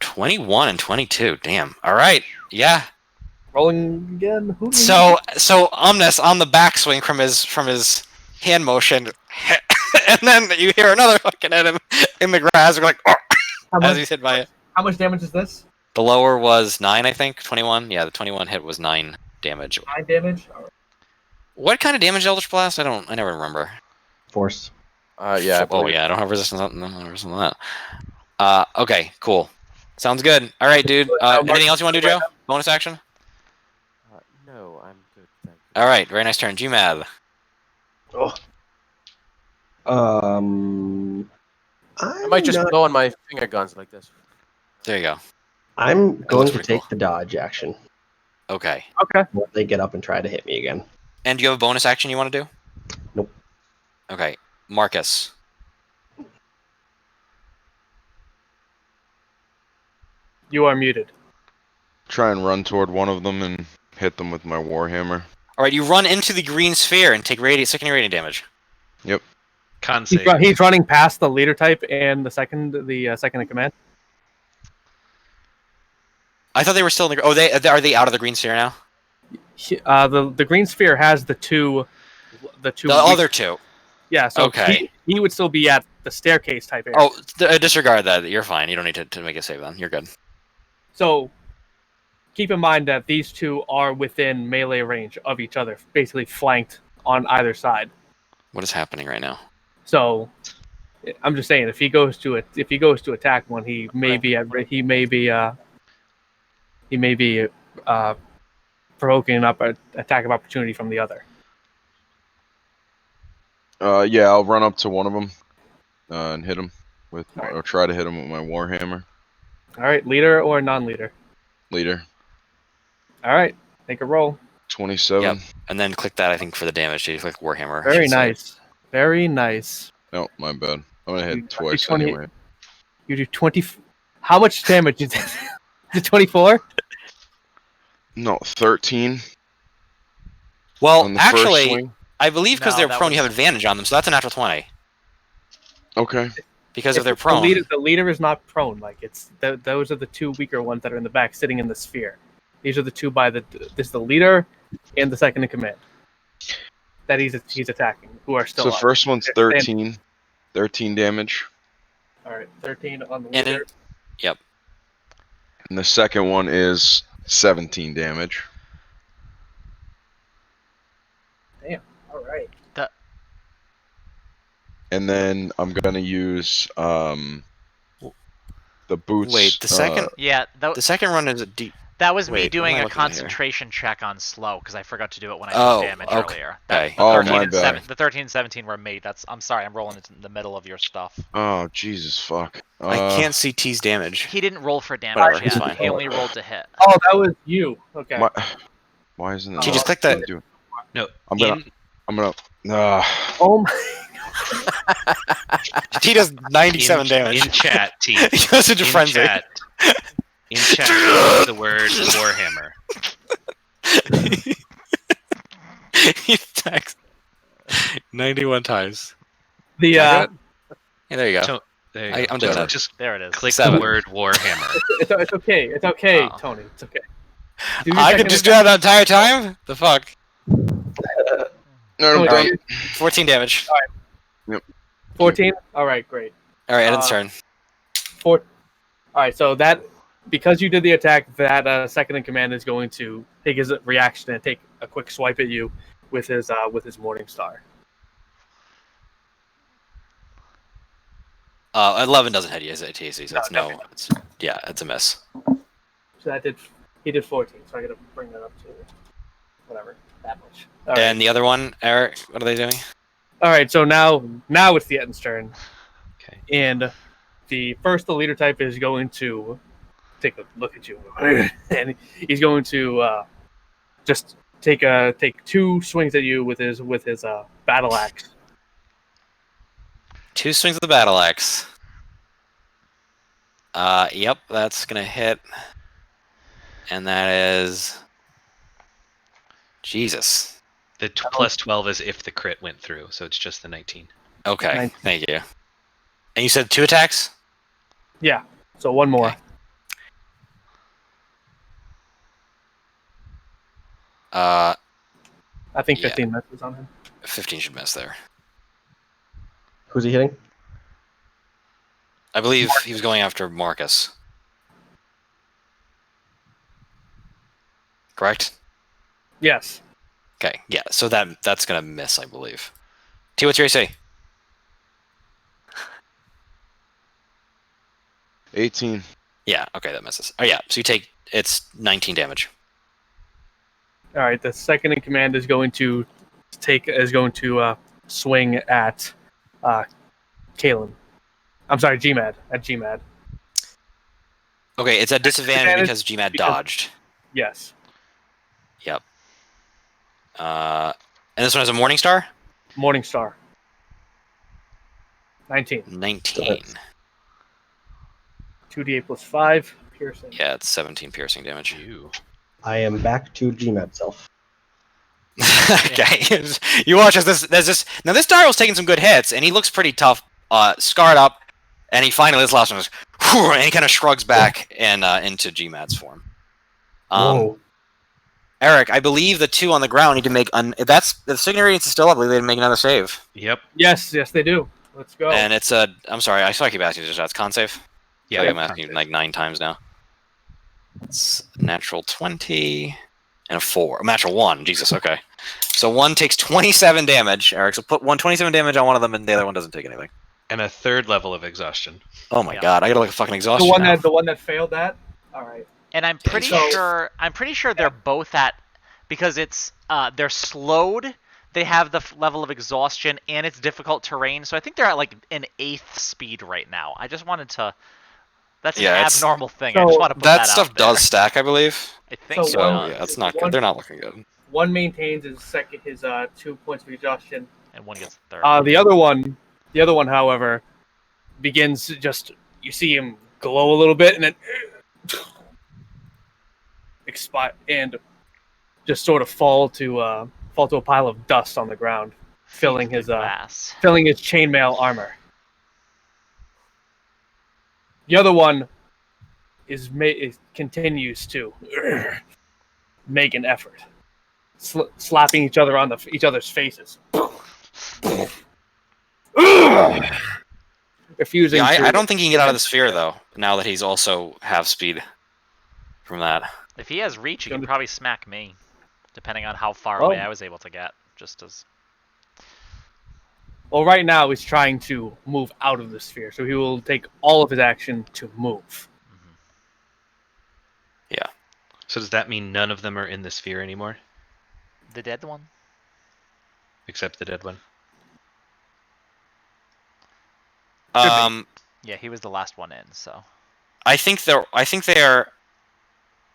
21 and 22. Damn. All right. Yeah. Rolling again. Who So Omnis on the backswing from his hand motion, and then you hear another fucking hit him in the grass. You're like, oh, how, as much, he's hit by it. how much damage is this? The lower was 9, I think. 21. Yeah, the 21 hit was 9 damage. 9 damage. All right. What kind of damage did Eldritch Blast? I never remember. Force. Yeah. I Oh believe- yeah, I don't have resistance on that. Okay, cool. Sounds good. All right, dude. Anything else you want to do, Joe? Bonus action? No, I'm good. Thank you. All right, very nice turn. GMAD. I might just go on my finger guns like this. There you go. I'm going looks to pretty take cool. the dodge action. Okay. Okay. When they get up and try to hit me again. And do you have a bonus action you want to do? Nope. Okay. Marcus. You are muted. Try and run toward one of them and hit them with my warhammer. All right, you run into the green sphere and take secondary radiant damage. Con He's, save. he's running past the leader type and the second in command. I thought they were still in the. Oh, are they out of the green sphere now? The green sphere has the two. The other two. Yeah. So Okay. he would still be at the staircase type area. Oh, disregard that. You're fine. You don't need to make a save then. You're good. So keep in mind that these two are within melee range of each other, basically flanked on either side. What is happening right now? So I'm just saying, if he goes to attack one, he may be provoking an attack of opportunity from the other. Yeah, I'll run up to one of them and hit him with, Alright. or try to hit him with my warhammer. All right, leader or non-leader. Leader. All right, make a roll. 27. Yep. And then click that, I think, for the damage. You click Warhammer. I Very should say. nice. Very nice. No, my bad. I'm gonna You- hit twice 20 anyway. You do 20. How much damage is it? Is it 24? No, 13 Well, on the first actually, swing. I believe because No, they're that prone, you was- have advantage on them, so that's a natural 20. Okay. Because if they're The prone. leader is not prone. Like those are the two weaker ones that are in the back, sitting in the sphere. These are the two this is the leader and the second in command that he's attacking, who are still So up. first one's They're 13. 13 damage. All right, 13 on the And leader. And the second one is 17 damage. All right. And then I'm gonna use the boots. Wait, the second Yeah, the second run is a D. that was me wait, what doing am I a looking at here? concentration check on slow because I forgot to do it when I Oh, took damage okay. earlier. Okay. The Oh, 13 my and bad. 7 the 13 and 17 were me. I'm sorry, I'm rolling into the middle of your stuff. Oh Jesus fuck. I can't see T's damage. He didn't roll for damage Whatever, yet. it's fine. He only rolled to hit. Oh, that was you. Okay. Why isn't it? She just clicked that. No. I'm gonna. Oh my. T does 97 damage. In chat, T. He goes into In frenzy. chat. In chat, use the word Warhammer. He attacks 91 times. The Yeah, there you go. So, there you go. I'm doing it. Just There it is. click 7. the word Warhammer. it's okay. It's okay, Oh. Tony. It's okay. Do your I second could just do that the entire time? The fuck? No, I'm Oh, done. 14 damage. 14. All right, great. Alright, Eden's turn. All right, so that because you did the attack, that second in command is going to take his reaction and take a quick swipe at you with his Morning Star. 11 doesn't hit you as a TAC, so that's No, no. It's a miss. So he did 14. So I got to bring that up to whatever that much. All right. And the other one, Eric, what are they doing? All right, so now it's the Eden's turn. Okay. And the leader type is going to take a look at you, and he's going to just take 2 swings at you with his battle axe. 2 swings of the battle axe. Yep, that's gonna hit. And that is... Jesus. The plus 12 is if the crit went through, so it's just the 19. Okay, 19. thank you. And you said 2 attacks? Yeah. So 1 more. Okay. Uh, I think Yeah. 15 misses on him. 15 should miss there. Who's he hitting? I believe he was going after Marcus. Correct? Yes. Okay, yeah, so that's gonna miss, I believe. T, what's your AC? 18. Yeah, okay, that misses. Oh yeah, so you take... It's 19 damage. All right. The second in command is going to swing at Kalen. I'm sorry, GMAD. At GMAD. Okay, it's at disadvantage because GMAD because- dodged. Yes. Yep. And this one has a Morning Star? Morningstar. 19. 19. 2d8 plus 5 piercing. Yeah, it's 17 piercing damage. You. I am back to GMAD self. Okay. You watch as this now this Daryl's taking some good hits and he looks pretty tough, scarred up, and he finally this last one is and he kind of shrugs back and into GMAD's form. Whoa. Eric, I believe the 2 on the ground need to make that's the signature radiance is still up. I believe they make another save. Yep. Yes, they do. Let's go. And it's a I'm sorry, I keep asking you that's con save. Yeah. I'm asking you like 9 times now. It's natural 20 and a 4. Natural 1. Jesus, okay. So 1 takes 27 damage, Eric. So put 27 damage on one of them, and the other one doesn't take anything. And a 3rd level of exhaustion. Oh my Yeah. god, I gotta look at fucking the exhaustion. one now. that failed that. All right. And I'm pretty So- sure they're both at, because it's they're slowed. They have the level of exhaustion and it's difficult terrain. So I think they're at like an 8th speed right now. I just wanted to. That's Yeah, an it's- abnormal thing. I So just want to put that that stuff out there. does stack, I believe. I think So So so. yeah, that's not one- good. They're not looking good. One maintains his 2 points of exhaustion. And one gets 3rd. The other one, however, begins just you see him glow a little bit and then expire and just sort of fall to a pile of dust on the ground, filling his chainmail armor. The other one continues to make an effort, slapping each other on each other's faces. Refusing. Yeah, to- I don't think he can get out of the sphere though. Now that he's also half speed from that. If he has reach, he can Gonna- probably smack me, depending on how far Oh. away I was able to get. Just as. Well, right now he's trying to move out of the sphere, so he will take all of his action to move. So does that mean none of them are in the sphere anymore? The dead one. Except the dead one? Yeah, he was the last one in. So. I think they are.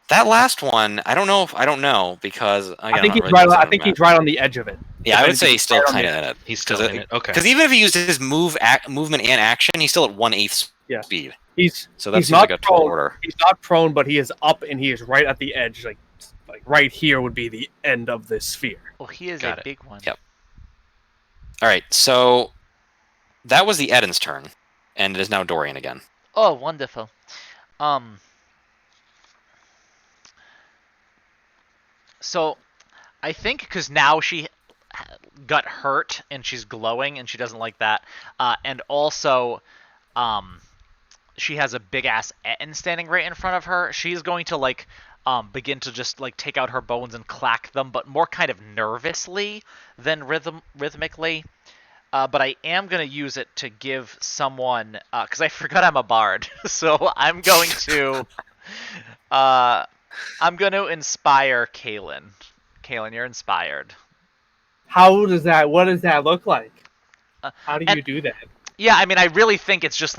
That last one, I don't know because I think he's right on the edge of it. Yeah, I would say he's still right on kind the of in it. He's still in it? Okay. Because even if he used his movement and action, he's still at 1/8 Yeah. speed. He's So that's not like a tall prone. order. He's not prone, but he is up and he is right at the edge. Like right here would be the end of this sphere. Well, he is Got a it. big one. Yep. All right, so that was the Eden's turn, and it is now Dorian again. Oh, wonderful. So, I think because now she got hurt and she's glowing and she doesn't like that, and also, she has a big ass Etten standing right in front of her. She's going to begin to just take out her bones and clack them, but more kind of nervously than rhythmically. But I am going to use it to give someone, because I forgot I'm a bard, so I'm going to, inspire Kalen. Kalen, you're inspired. What does that look like? How do you and- do that? Yeah, I mean, I really think it's just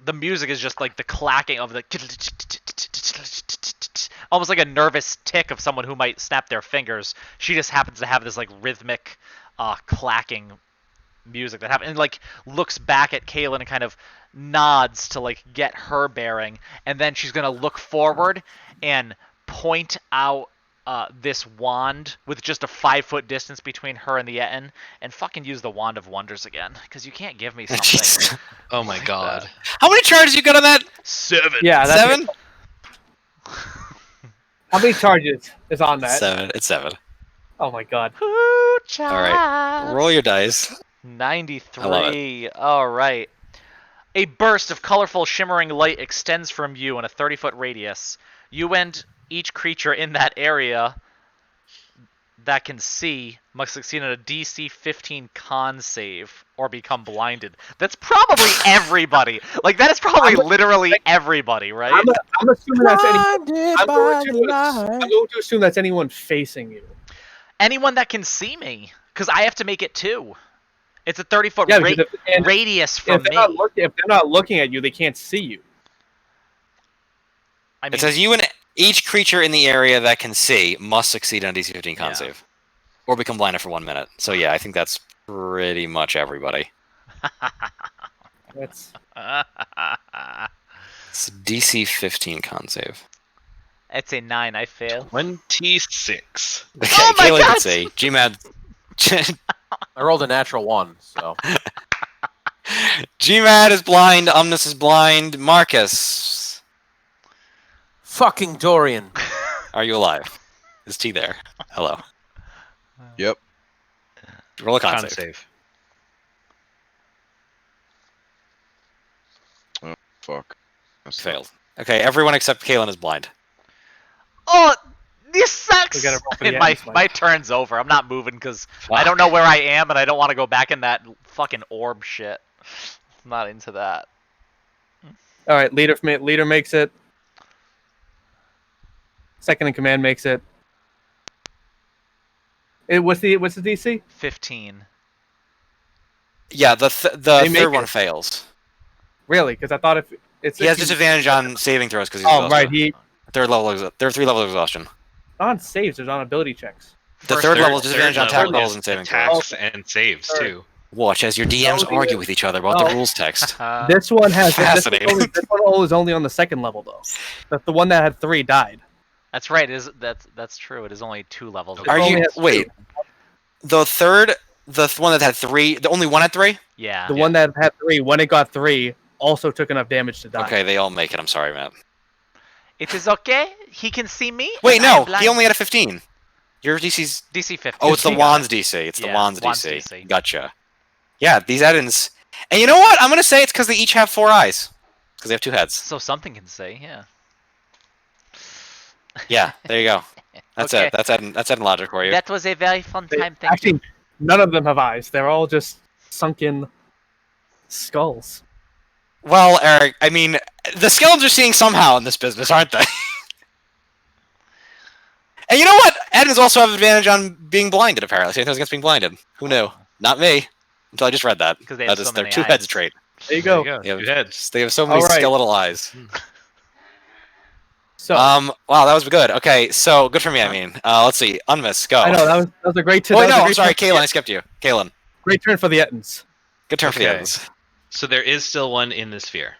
the music is just like the clacking of the almost like a nervous tick of someone who might snap their fingers. She just happens to have this like rhythmic clacking music that happens, and like looks back at Kaylin and kind of nods to like get her bearing, and then she's gonna look forward and point out this wand with just a 5-foot distance between her and the Etten, and fucking use the Wand of Wonders again, because you can't give me something. Jeez. Oh my god. How many charges you got on that? 7. Yeah, that's 7? How many charges is on that? 7. It's 7. Oh my god. All right. Roll your dice. 93. All right. A burst of colorful, shimmering light extends from you in a 30-foot radius. You and each creature in that area that can see must succeed on a DC 15 con save or become blinded. That's probably everybody. Like, that is probably literally everybody, right? I'm assuming that's Blinded I'm by going the to assume that's anyone facing you. Anyone that can see me, because I have to make it too. It's a 30-foot Yeah, because radius from if they're me. if they're not looking at you, they can't see you. I mean, It says you and each creature in the area that can see must succeed on a DC 15 con Yeah. save. Or become blinded for 1 minute. So yeah, I think that's pretty much everybody. That's It's DC 15 con save. it's a 9. I fail. 26. Okay, Oh my Kayla God! can see. GMAD. I rolled a natural 1, so GMAD is blind. Omnis is blind. Marcus, fucking Dorian. are you alive? Is T there? Hello. Yep. Roll a con Con save. save. Fuck. That's Failed. Okay, everyone except Kaylin is blind. Oh, this sucks. We gotta roll for the And my ends, Mike. my turn's over. I'm not moving because I don't know where I am, and I don't want to go back in that fucking orb shit. I'm not into that. all right. Leader makes it. Second in command makes it. What's the DC? 15. Yeah, the They make third one it. fails. Really? Because I thought if it's He has disadvantage on saving throws because he's Oh right, exhausted. he Third level exhaustion. not on saves. There's on ability checks. The First, third third- level is disadvantage on third attack level levels is and saving throws. attacks and saves Third. too. Watch as your DMs Oh, argue yeah. with each other about Oh. the rules text. This one has Fascinating. This one is only on the second level though. The one that had 3 died. That's right. That's true. It is only 2 levels. Are only you has wait? The third, one that had 3, the only one had 3. Yeah. The one that had 3, when it got 3, also took enough damage to die. Okay, they all make it. I'm sorry, Matt. It is okay. He can see me. Wait, and I am no, blind. he only had a 15. Your DC's. DC 15. Oh, it's the He got Wands it. DC. It's the Yeah, Wands Wands DC. DC. Gotcha. Yeah, these add-ins. And you know what? I'm gonna say it's because they each have 4 eyes. Because they have 2 heads. So something can say, yeah. Yeah, there you go. That's Okay. it. That's adding logic for you. That was a very fun They- time. Thank actually, you. none of them have eyes. They're all just sunken skulls. Well, Eric, I mean, the skeletons are seeing somehow in this business, aren't they? And you know what? Add-ins also have advantage on being blinded, apparently. Saving throws against being blinded. Who knew? Not me. Until I just read that. 'Cause they have That is so their many 2 heads eyes. trait. There you go. Yeah. 2 heads. They have so many All right. skeletal eyes. So Wow, that was good. Okay, so good for me. I mean, let's see. Unmiss, go. I know that was a great turn. Oh, wait, no, I'm sorry, Kaylin. I skipped you. Kaylin, Great turn for the Ettins. good turn for the Okay. ends. So there is still one in the sphere.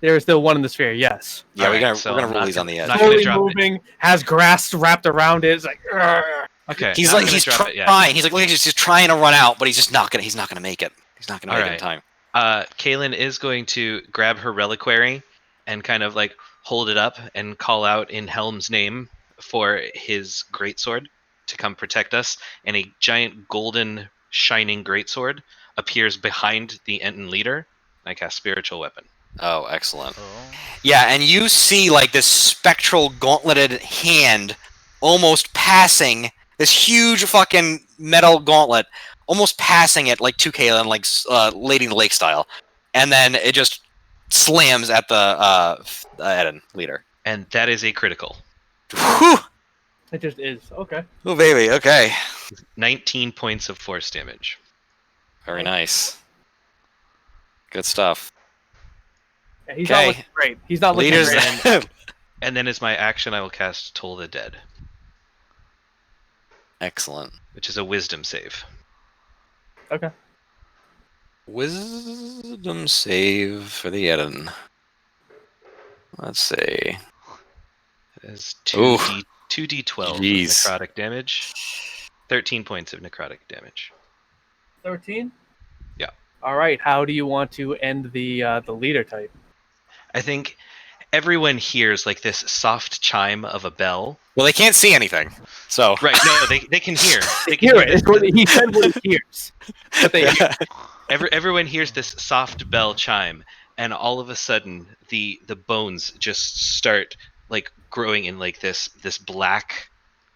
There is still one in the sphere. Yes. Yeah, Alright, we're so gonna I'm roll not these on the gonna- edge. not gonna Slowly drop it. moving, has grass wrapped around it. It's like, "Urgh." Okay. He's not like gonna he's drop it yet. trying. He's like look, he's just trying to run out, but he's not gonna make it. He's not gonna make it in Alright. time. Kaylin is going to grab her reliquary and kind of like hold it up and call out in Helm's name for his greatsword to come protect us. And a giant golden shining greatsword appears behind the Enton leader. I cast spiritual weapon. Oh, excellent. Oh. Yeah, and you see like this spectral gauntleted hand almost passing this huge fucking metal gauntlet, almost passing it like to Kaylin, like Lady in the Lake style, and then it just slams at the Eden leader. And that is a critical. Whew! It just is. Okay. Oh baby, okay. 19 points of force damage. Very nice. Good stuff. Yeah, he's not Okay. looking great. He's not looking Leaders. great. And then as my action, I will cast Toll the Dead, Excellent. which is a Wisdom save. Okay. Wisdom save for the Eden. Let's see. It is Ooh. 2d12 of Jeez. necrotic damage. 13 points of necrotic damage. 13. Yeah. All right. How do you want to end the leader type? I think everyone hears like this soft chime of a bell. Well, they can't see anything, so Right? No, they can hear. They can Hear hear it. this. It's what he said. What he hears. But they hear. Everyone hears this soft bell chime, and all of a sudden, the bones just start like growing in like this black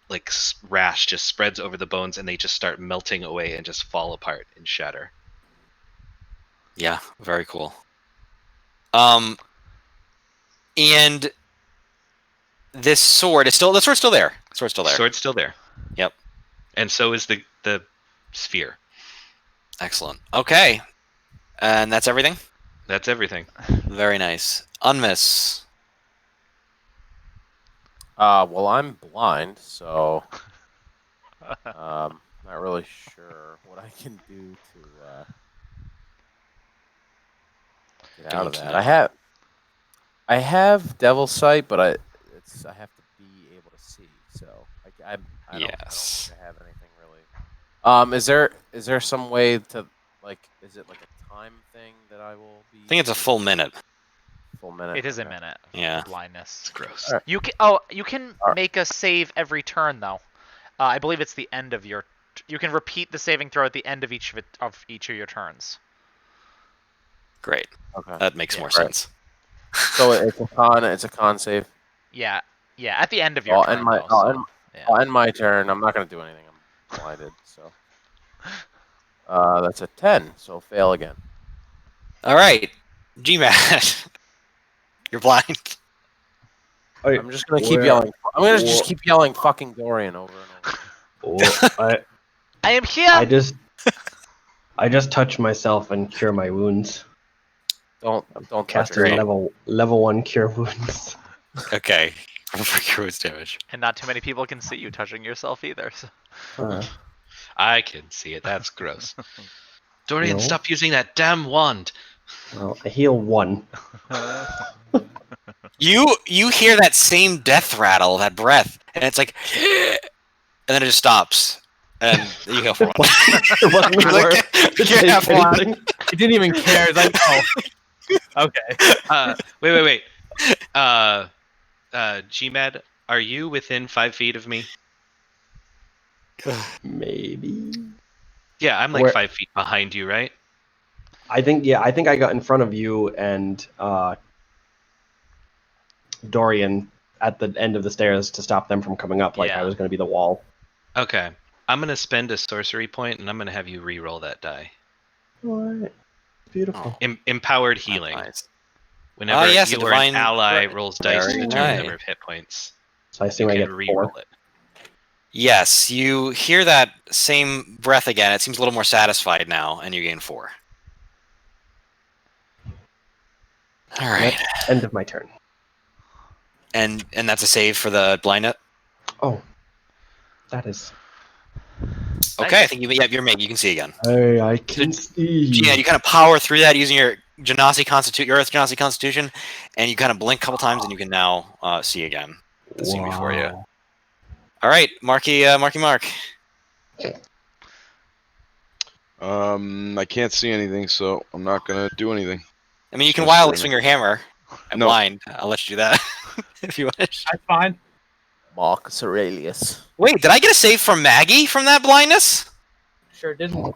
like rash just spreads over the bones, and they just start melting away and just fall apart and shatter. yeah, very cool. And this sword is still the sword's still there. Sword's still there. Sword's still there. Yep. And so is the sphere. Excellent. Okay, and that's everything. That's everything. Very nice. Unmiss. Well, I'm blind, so not really sure what I can do to get out of Don't that. know. I have Devil Sight, but I have to be able to see. So I don't Yes. think I have anything really. Is there some way to is it like a time thing that I will be? I think it's a full minute. full minute. It is a okay. minute. Yeah. Blindness. It's gross. Alright. You can Alright. make a save every turn though. I believe it's the end of your. You can repeat the saving throw at the end of each of your turns. Great. Okay. That makes Yeah. more Right. sense. So it's a con save. Yeah, at the end of your I'll turn. end my though, I'll so, end, yeah. I'll end my turn. I'm not gonna do anything. I'm blinded. So that's a 10. So fail again. All right, GMAT. You're blind. I'm just gonna keep yelling. I'm gonna just keep yelling "fucking Dorian" over and over. I am here. I just touch myself and cure my wounds. Don't touch Casting yourself. level 1 cure wounds. Okay. For your wounds damage. And not too many people can see you touching yourself either. So. I can see it. That's gross. Dorian, No. stop using that damn wand. Well, I heal 1. You hear that same death rattle, that breath, and it's like, and then it just stops, and you go for one. It wasn't even Like, worth you can't have one. anything. He didn't even care. It's like, oh. Okay. Wait. GMAD, are you within 5 feet of me? Maybe. Yeah, I'm like Where- 5 feet behind you, right? I think I got in front of you and Dorian at the end of the stairs to stop them from coming up like I Yeah. was going to be the wall. Okay. I'm going to spend a sorcery point, and I'm going to have you re-roll that die. Alright. Beautiful. Empowered healing. Nice. Whenever yes, a you or an divine- ally rolls dice to Very determine the nice. number of hit points, So I you assume I can get re-roll 4. it. Yes, you hear that same breath again. It seems a little more satisfied now, and you gain 4. All right, End of my turn. and that's a save for the blindness. Oh. That is... Okay, I think you're Meg. You can see again. Hey, I can see. Yeah, you kind of power through that using your Genasi your Earth Genasi Constitution, and you kind of blink a couple times, and you can now see again. The scene before you. Wow. All right, Marky Mark. I can't see anything, so I'm not gonna do anything. I mean, you can Just wildly doing swing your hammer. I'm No. blind. I'll let you do that if you wish. That's fine. Marcus Aurelius. Wait, did I get a save from Maggie from that blindness? Sure didn't.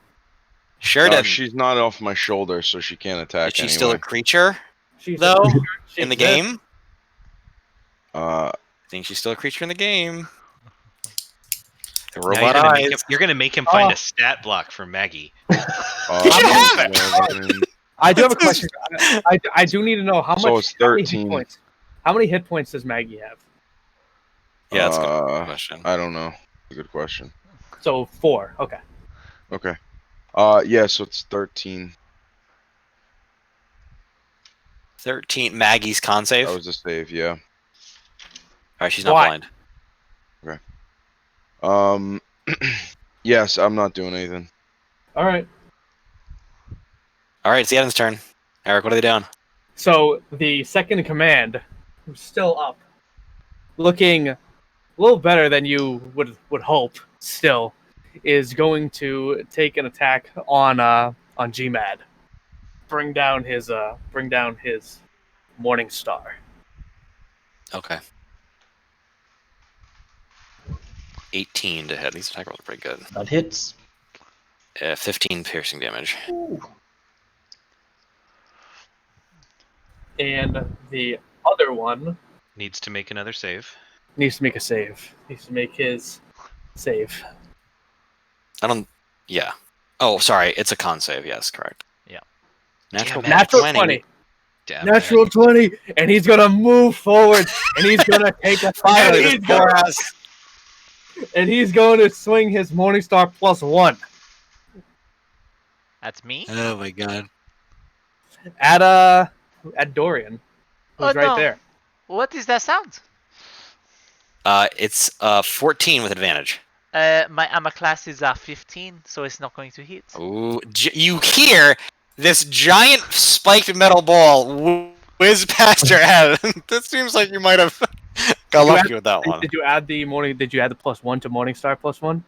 Sure did. She's not off my shoulder, so she can't attack Is she anyway. still a creature She's though she in the exists. game? Uh, I think she's still a creature in the game. The Now robot eyes. you're gonna make him find a stat block for Maggie. You should have it. I do have a question. I do need to know how much. So it's how many hit 13. points. How many hit points does Maggie have? Yeah, that's a good question. I don't know. Good question. So 4. Okay. Okay. Yeah, so it's 13. 13. Maggie's con save. That was a save, yeah. All right, she's not Why? blind. Yes, I'm not doing anything. All right. All right, it's the Eden's turn. Eric, what are they doing? So the second in command, who's still up, looking a little better than you would hope. Still, is going to take an attack on GMAD. Bring down his Morning Star. Okay. 18 to hit. These attack rolls are pretty good. That hits. 15 piercing damage. And the other one Needs to make another save. needs to make a save. Needs to make his save. I don't. Yeah. Oh, sorry. It's a con save. Yes, correct. Yeah. Natural, Damn it. Natural 20. Damn Natural 20, and he's gonna move forward, and he's gonna take a fire. And he's going to swing his Morningstar +1 That's me. Oh my god. at Dorian, who's Oh, right no. there. What is that sound? It's 14 with advantage. My armor class is 15, so it's not going to hit. Ooh, you hear this giant spiked metal ball whiz past your head. That seems like you might have got lucky with that one. Did you add the +1 to Morningstar +1?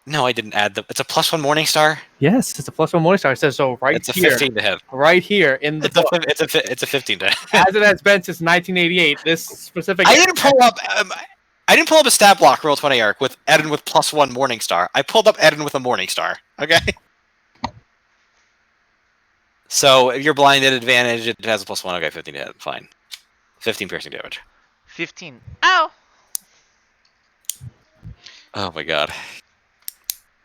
No, I didn't add the. It's a +1 Morningstar. Yes, it's a +1 Morningstar. It says so right It's a here. 15 to hit. Right here in the book. It's a 15 to hit. As it has been since 1988. This specific. I didn't pull up. I didn't pull up a stat block roll 20, Eric, with Eden with +1 Morningstar. I pulled up Eden with a Morningstar. Okay. So if you're blinded advantage, it has a +1. Okay, 15 to hit. Fine. 15 piercing damage. 15. Ow! Oh my god.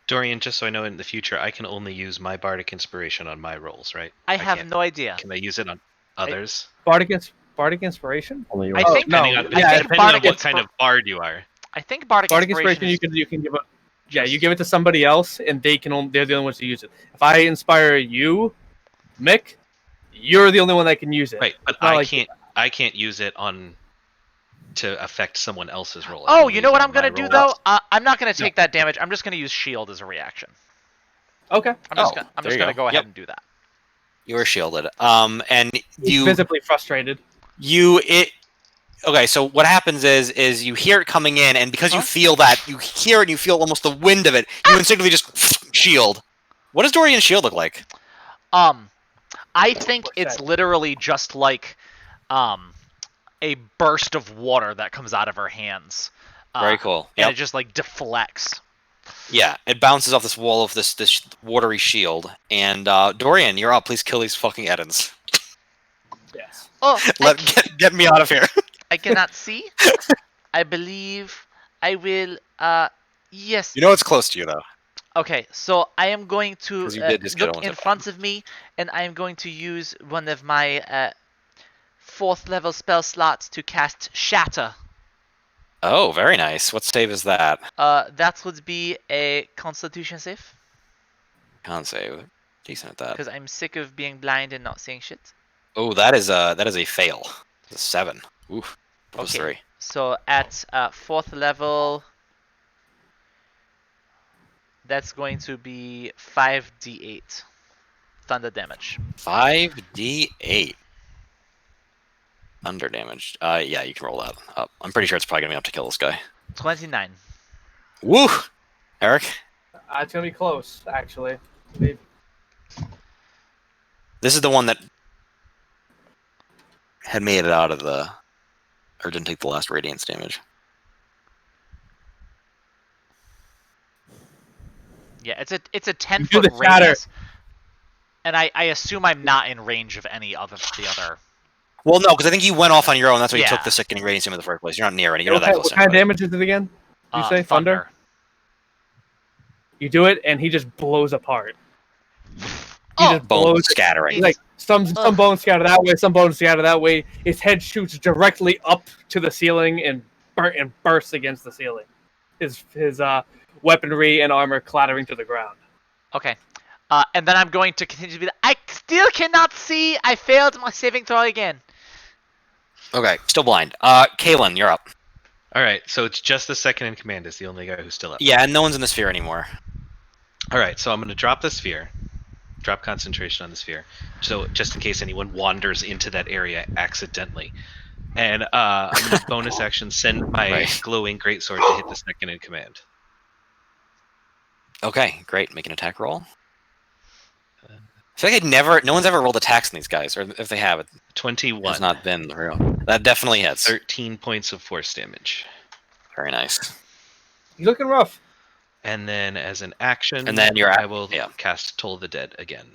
Dorian, just so I know in the future, I can only use my Bardic Inspiration on my rolls, right? I have can't- no idea. Can I use it on others? Bardic Inspiration? Only I yours. think no. Depending on, yeah, think depending on Bardic what kind of bard you are. I think Bardic Bardic Inspiration Inspiration is you can give it. Yeah, you give it to somebody else, and they're the only ones to use it. If I inspire you, Mick, you're the only one that can use it. Right, but It's not I like- can't. I can't use it on to affect someone else's roll. I Oh, can you know use what it I'm on my gonna do roll. though? I'm not gonna take that damage. I'm just gonna use shield as a reaction. Okay. I'm just Oh, gonna, I'm there just you gonna go. go ahead Yep. and do that. You are shielded. And He's you visibly frustrated. Okay, so what happens is you hear it coming in, and because you feel that, you hear it and you feel almost the wind of it, you instinctively just shield. What does Dorian's shield look like? I think it's literally just like a burst of water that comes out of her hands. Very cool. And Yep. it just like deflects. Yeah, it bounces off this wall of this watery shield. And Dorian, you're up. Please kill these fucking Edens. Yes. Oh, Get me out of here. I cannot see. I believe I will. Yes. You know it's close to you though. Okay, so I am going to 'Cause you did just get look on in with it. front of me, and I am going to use one of my 4th level spell slots to cast Shatter. Oh, very nice. What save is that? That would be a Constitution save, Con save. Decent at that. because I'm sick of being blind and not seeing shit. Oh, that is a fail. It's a 7. Oof. Plus Okay. 3. So at 4th level, that's going to be 5d8 thunder damage. 5d8. Under damage. Yeah, you can roll that up. I'm pretty sure it's probably gonna be enough to kill this guy. 29. Woo! Eric? It's gonna be close, actually. Maybe. This is the one that had made it out of the... Or didn't take the last radiance damage. Yeah, it's a 10 You do foot the shatter. radius, and I assume I'm not in range of any of the other. Well, no, because I think you went off on your own. That's why you Yeah. took the sickening radiance in the first place. You're not near any. You're not that What close to kind of anybody. damage is it again? Did you say thunder? You do it, and he just blows apart. He Oh, just Bone blows. scattering. Like some Ugh. bones scatter that way, some bones scatter that way. His head shoots directly up to the ceiling and bursts against the ceiling. His weaponry and armor clattering to the ground. Okay. And then I'm going to continue to be. I still cannot see. I failed my saving throw again. Okay, still blind. Kalen, you're up. All right, so it's just the second in command is the only guy who's still up. Yeah, and no one's in the sphere anymore. All right, so I'm going to drop the sphere, drop concentration on the sphere, so just in case anyone wanders into that area accidentally. And I'm going to bonus action send my Right. glowing greatsword to hit the second in command. Okay, great. Make an attack roll. I feel like no one's ever rolled attacks on these guys, or if they have, it 21. has not been real. That definitely hits. 13 points of force damage. Very nice. You're looking rough. And then as an action, And then I will yeah. cast Toll the Dead again.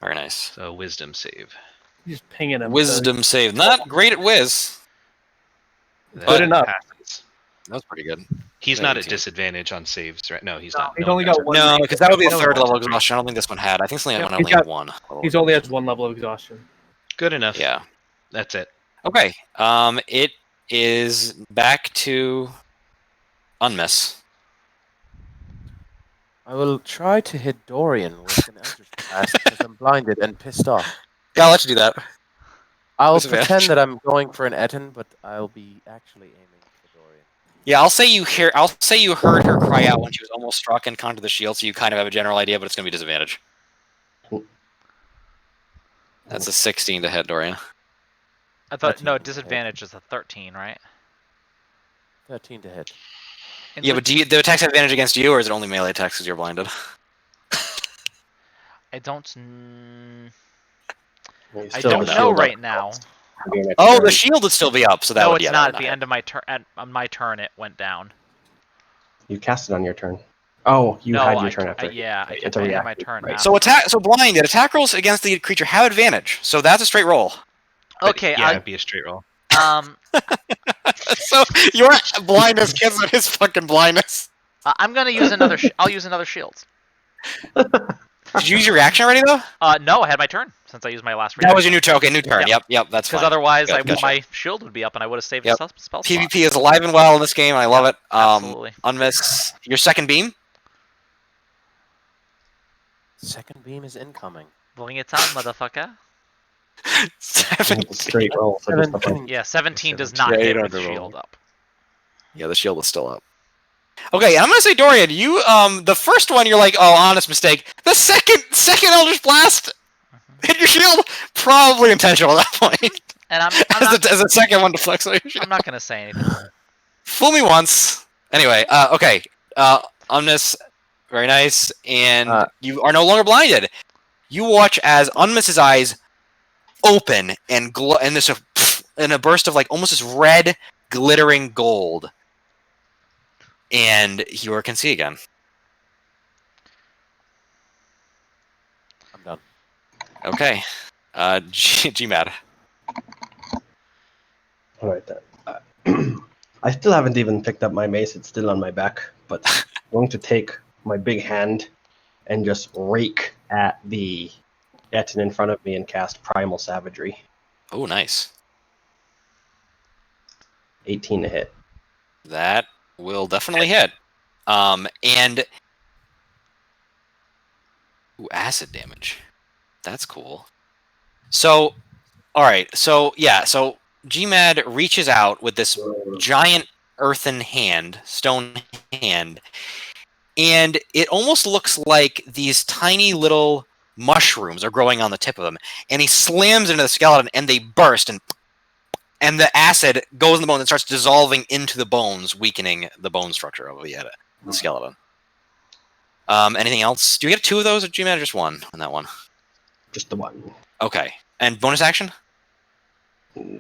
Very nice. So wisdom save. You're just pinging him. Wisdom save. Not great at whiz. That Good enough. passes. That was pretty good. He's Yeah, not at 18. disadvantage on saves, right? No, he's No, not. he's No only one got one. No, because that would be a No, third no, level no. exhaustion. I don't think this one had. I think this one Yeah, only he's had got- one. He's only at one level of exhaustion. Good enough. Yeah. That's it. Okay. It is back to Unmiss. I will try to hit Dorian with an Eldritch Blast because I'm blinded and pissed off. Yeah, I'll let you do that. I'll Disadvantage. pretend that I'm going for an Etten, but I'll be actually aiming for Dorian. Yeah, I'll say you heard her cry out when she was almost struck and conquered the shield, so you kind of have a general idea, but it's going to be disadvantage. That's a 16 to hit, Dorian. I thought 13 no to hit. disadvantage is a 13, right? 13 to hit. And Yeah, so but do the attacks have advantage against you, or is it only melee attacks because you're blinded? I don't. You I still don't have the know shield up. right now. Your next Oh, turn. the shield would still be up, so that No, would it's yeah, not. that At would the hit. end of my turn, on my turn, it went down. You cast it on your turn. Oh, you no, had your I, turn after. yeah, I It's kept a I had my reactive, turn. right. After. So blinded attack rolls against the creature have advantage, so that's a straight roll. But Okay, yeah, it'd be a straight roll. So your blindness gives it his fucking blindness. I'm gonna use another. I'll use another shield. Did you use your reaction already though? No, I had my turn since I used my last. That was your new turn. Okay, new turn. Yep. Yep, that's Because fine. otherwise, Good, gotcha. my shield would be up, and I would have saved Yep. the spell slot. PvP is alive and well in this game, and I love it. Absolutely. Unmiss your second beam. Second beam is incoming. Bring it on, motherfucker. 17. It's a straight roll. So just the 17. Yeah, 17 does not Yeah, you hit don't with have to roll. shield up. Yeah, the shield was still up. Okay, I'm gonna say Dorian. You the first one you're like, oh, honest mistake. The second Eldritch Blast hit your shield, probably intentional at that point. And I'm as a second one deflects on your shield. I'm not gonna say anything. Fool me once. Anyway, okay. Unmiss, very nice, and you are no longer blinded. You watch as Unmiss's eyes open and glow, and there's a burst of like almost this red glittering gold, and you can see again. I'm done. Okay, GMAD. All right then. I still haven't even picked up my mace. It's still on my back, but I'm going to take my big hand and just rake at the Etten in front of me and cast Primal Savagery. Oh, nice. 18 to hit. That will definitely hit. And ooh, acid damage. That's cool. So, all right. So yeah. So GMAD reaches out with this giant earthen hand, stone hand, and it almost looks like these tiny little mushrooms are growing on the tip of them. And he slams into the skeleton, and they burst, and the acid goes in the bone and starts dissolving into the bones, weakening the bone structure of the skeleton. Anything else? Do you get 2 of those, or GMAD, or just 1 on that one? Just the one. Okay. And bonus action?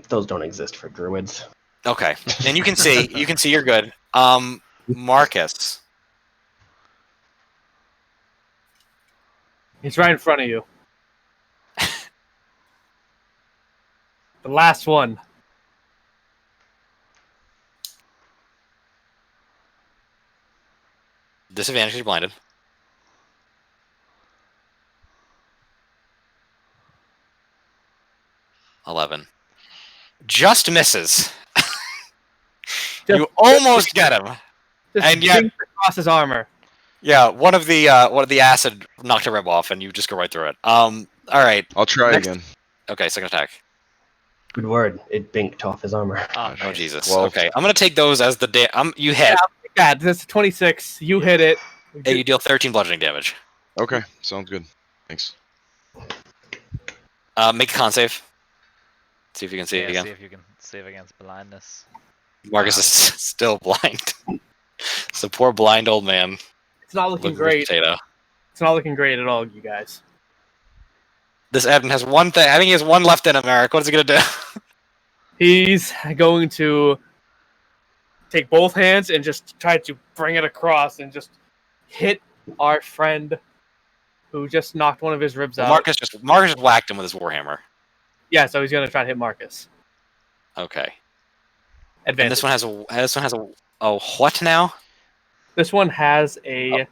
Those don't exist for druids. Okay. And you can see you're good. Marcus. He's right in front of you. The last one. Disadvantage because you're blinded. (11) Just misses. You almost get him. Just And yet- dings across his armor. Yeah, one of the acid knocked a rib off, and you just go right through it. All right. I'll try Next- again. Okay, second attack. Good word. It binked off his armor. Oh, Oh nice. Jesus. 12. Okay, I'm gonna take those as the you hit. Yeah, that's 26. You hit it. And you deal 13 bludgeoning damage. Okay, sounds good. Thanks. Make a con save. See if you can see it Yeah, again. see if you can save against blindness. Marcus is still blind. It's a poor blind old man. It's not looking Looking for great. potato. It's not looking great at all, you guys. This Evan has one thing. I think he has one left in him, Eric. What is he gonna do? He's going to take both hands and just try to bring it across and just hit our friend who just knocked one of his ribs out. Marcus just whacked him with his warhammer. Yeah, so he's going to try to hit Marcus. Okay. Advantage. And this one has a what now? This one has a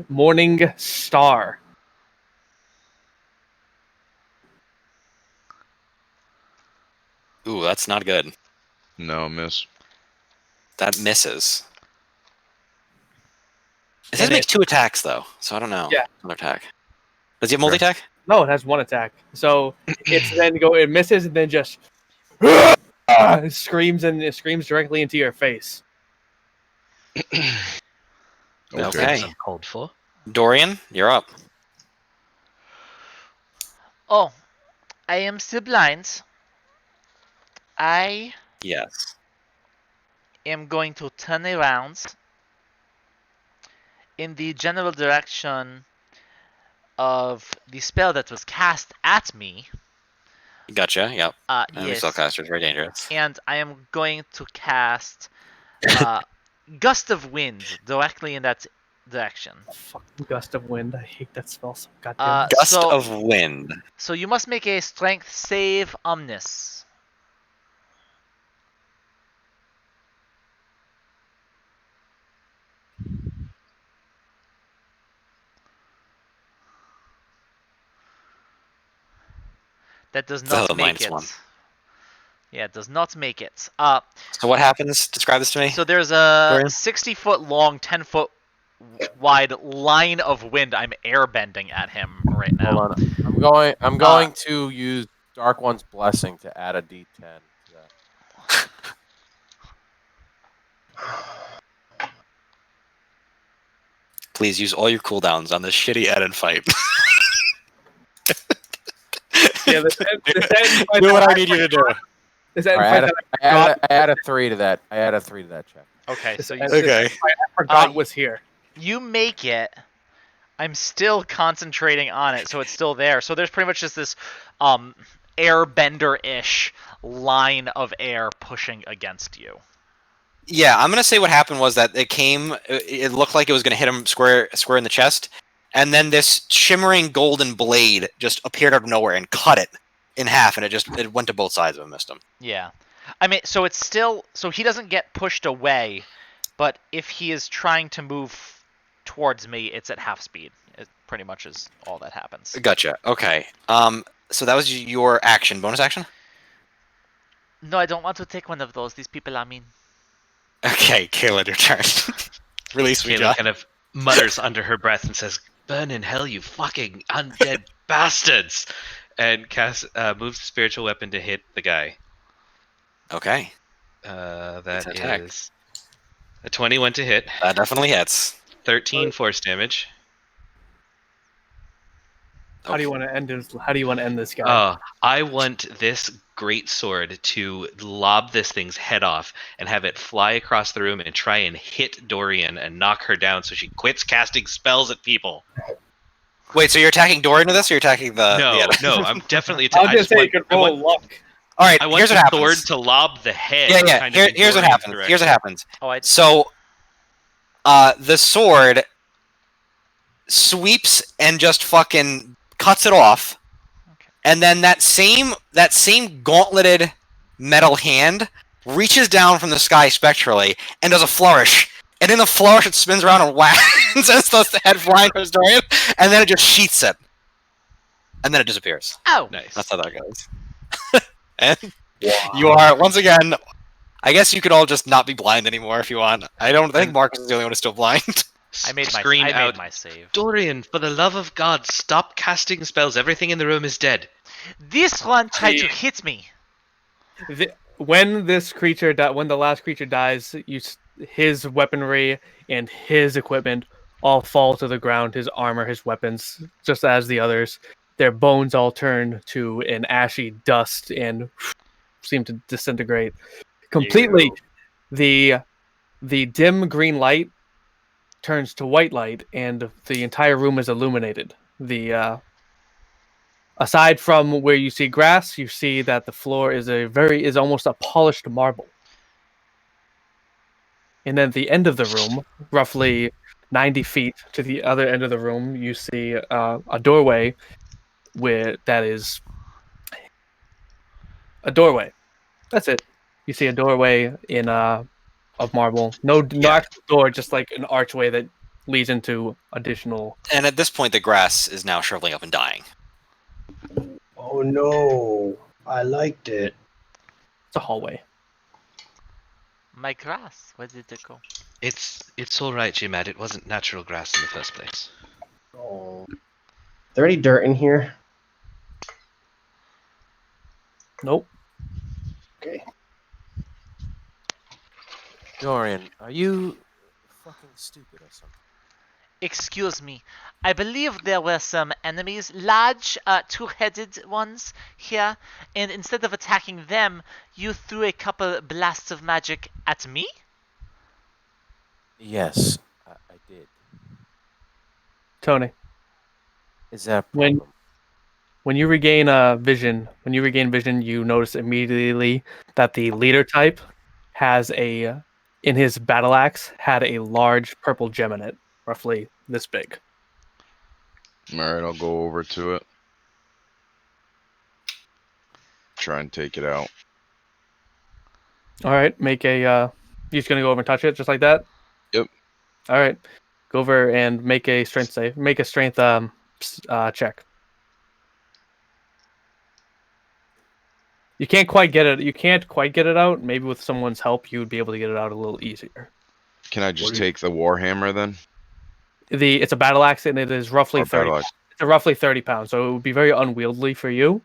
morning star. Ooh, that's not good. No, miss. That misses. It says And makes 2 attacks though, so I don't know. Yeah. Another attack. Does he have multi-attack? No, it has one attack. So it's then it misses and then just screams directly into your face. Okay. I'm called for. Dorian, you're up. Oh, I am still blind. I Yes. am going to turn around in the general direction of the spell that was cast at me. Gotcha. Yep. And Yes. spellcaster is very dangerous. And I am going to cast Gust of Wind directly in that direction. Fucking gust of wind. I hate that spell so goddamn. Gust so, of wind. So you must make a strength save, Omnis. That does not the make minus it. one. Yeah, it does not make it. So what happens? Describe this to me. So there's a Dorian? 60-foot long, 10-foot wide line of wind. I'm airbending at him right now. Hold on. I'm going to use Dark One's Blessing to add a D10 to that. Please use all your cooldowns on this shitty Eden fight. Yeah, Do what I need you to do. Is that All right, I add a 3 to that. I add a 3 to that check. Okay, so you, Okay. I forgot was here. you make it. I'm still concentrating on it, so it's still there. So there's pretty much just this airbender-ish line of air pushing against you. Yeah, I'm gonna say what happened was that it came. It looked like it was gonna hit him square in the chest, and then this shimmering golden blade just appeared out of nowhere and cut it in half, and it went to both sides of him, missed him. Yeah. I mean, so it's still... So he doesn't get pushed away, but if he is trying to move towards me, it's at half speed. It pretty much is all that happens. Gotcha. Okay. So that was your action. Bonus action. No, I don't want to take one of those. These people are mean. Okay, Kayla, your turn. Release me, Kayla John. kind of mutters under her breath and says, "Burn in hell, you fucking undead bastards!" And moves the spiritual weapon to hit the guy. Okay, That attack. is a 21 to hit, that definitely hits. 13 force damage. How do you want to end this? How do you want to end this guy? I want this great sword to lob this thing's head off and have it fly across the room and try and hit Dorian and knock her down so she quits casting spells at people. Wait, so you're attacking Dorian with this, or you're attacking the? No, I'm definitely. I was gonna say you could roll luck. All right, I want here's the what sword happens. to lob the head. Yeah. kind of in Here's what Dorian's happens. direction. Here's what happens. Oh, So, the sword sweeps and just fucking cuts it off, Okay. and then that same gauntleted metal hand reaches down from the sky spectrally and does a flourish. And in the flourish, it spins around and whacks and sends the head flying towards Dorian, and then it just sheaths it, and then it disappears. Ow! Nice. That's how that goes. And you are once again. I guess you could all just not be blind anymore if you want. I don't think Marcus is the only one who's still blind. I made scream out, my save. Dorian, for the love of God, stop casting spells. Everything in the room is dead. This one tried to The- hit me. When the last creature dies, his weaponry and his equipment all fall to the ground. His armor, his weapons, just as the others. Their bones all turn to an ashy dust and seem to disintegrate completely. The dim green light turns to white light, and the entire room is illuminated. Aside from where you see grass, you see that the floor is almost a polished marble. And then at the end of the room, roughly 90 feet to the other end of the room, you see a doorway that is a doorway. That's it. You see a doorway of marble. No Yeah. actual door, just like an archway that leads into additional. And at this point, the grass is now shriveling up and dying. Oh no, I liked it. It's a hallway. My grass. Where did it go? It's all right, J-Mad. It wasn't natural grass in the first place. Oh, is there any dirt in here? Nope. Okay. Dorian, are you fucking stupid or something? Excuse me. I believe there were some enemies, large, two-headed ones here, and instead of attacking them, you threw a couple blasts of magic at me? Yes, I did. Tony, Is that a when problem? when you regain vision, you notice immediately that the leader type has in his battle axe had a large purple gem in it, roughly this big. All right, I'll go over to it. Try and take it out. All right, make a. You're just gonna go over and touch it just like that. Yep. All right, go over and make a strength save. Make a strength check. You can't quite get it. You can't quite get it out. Maybe with someone's help, you would be able to get it out a little easier. Can I just take the warhammer then? It's a battle axe and it is roughly Or 30. battle axe? It's a roughly 30 pounds, so it would be very unwieldy for you.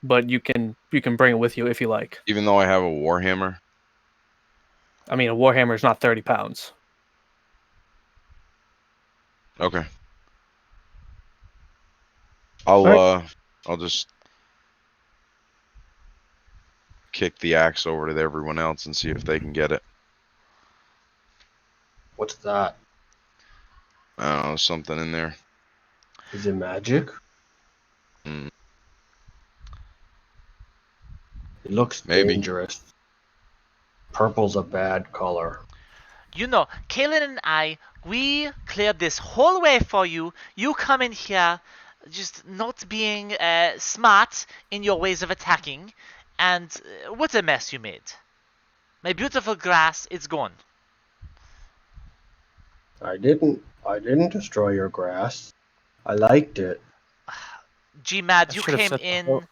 But you can bring it with you if you like. Even though I have a warhammer? I mean, a warhammer is not 30 pounds. Okay. Alright. I'll just kick the axe over to everyone else and see if they can get it. What's that? I don't know, something in there. Is it magic? Hmm. It looks Maybe. dangerous. Purple's a bad color. You know, Kaylin and I, we cleared this whole way for you. You come in here just not being smart in your ways of attacking, and what a mess you made. My beautiful grass, it's gone. I didn't destroy your grass. I liked it. G-Mad, I you should have came set the in whole-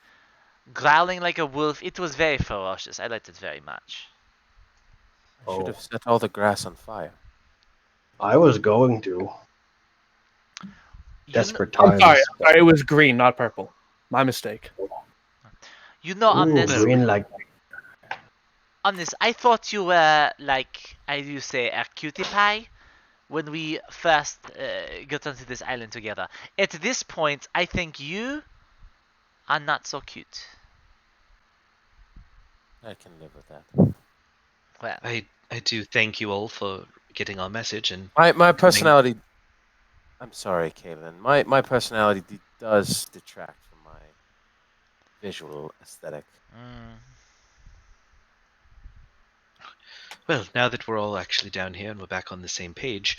growling like a wolf. It was very ferocious. I liked it very much. I should Oh. have set all the grass on fire. I was going to. You Desperate I'm times. sorry. It was green, not purple. My mistake. You know, on Ooh, this, green like I thought you were like, I do say, a cutie pie when we first got onto this island together. At this point, I think you are not so cute. I can live with that. Well, I do thank you all for getting our message and My personality. I'm sorry, Kaylin. My personality does detract from my visual aesthetic. well, now that we're all actually down here and we're back on the same page,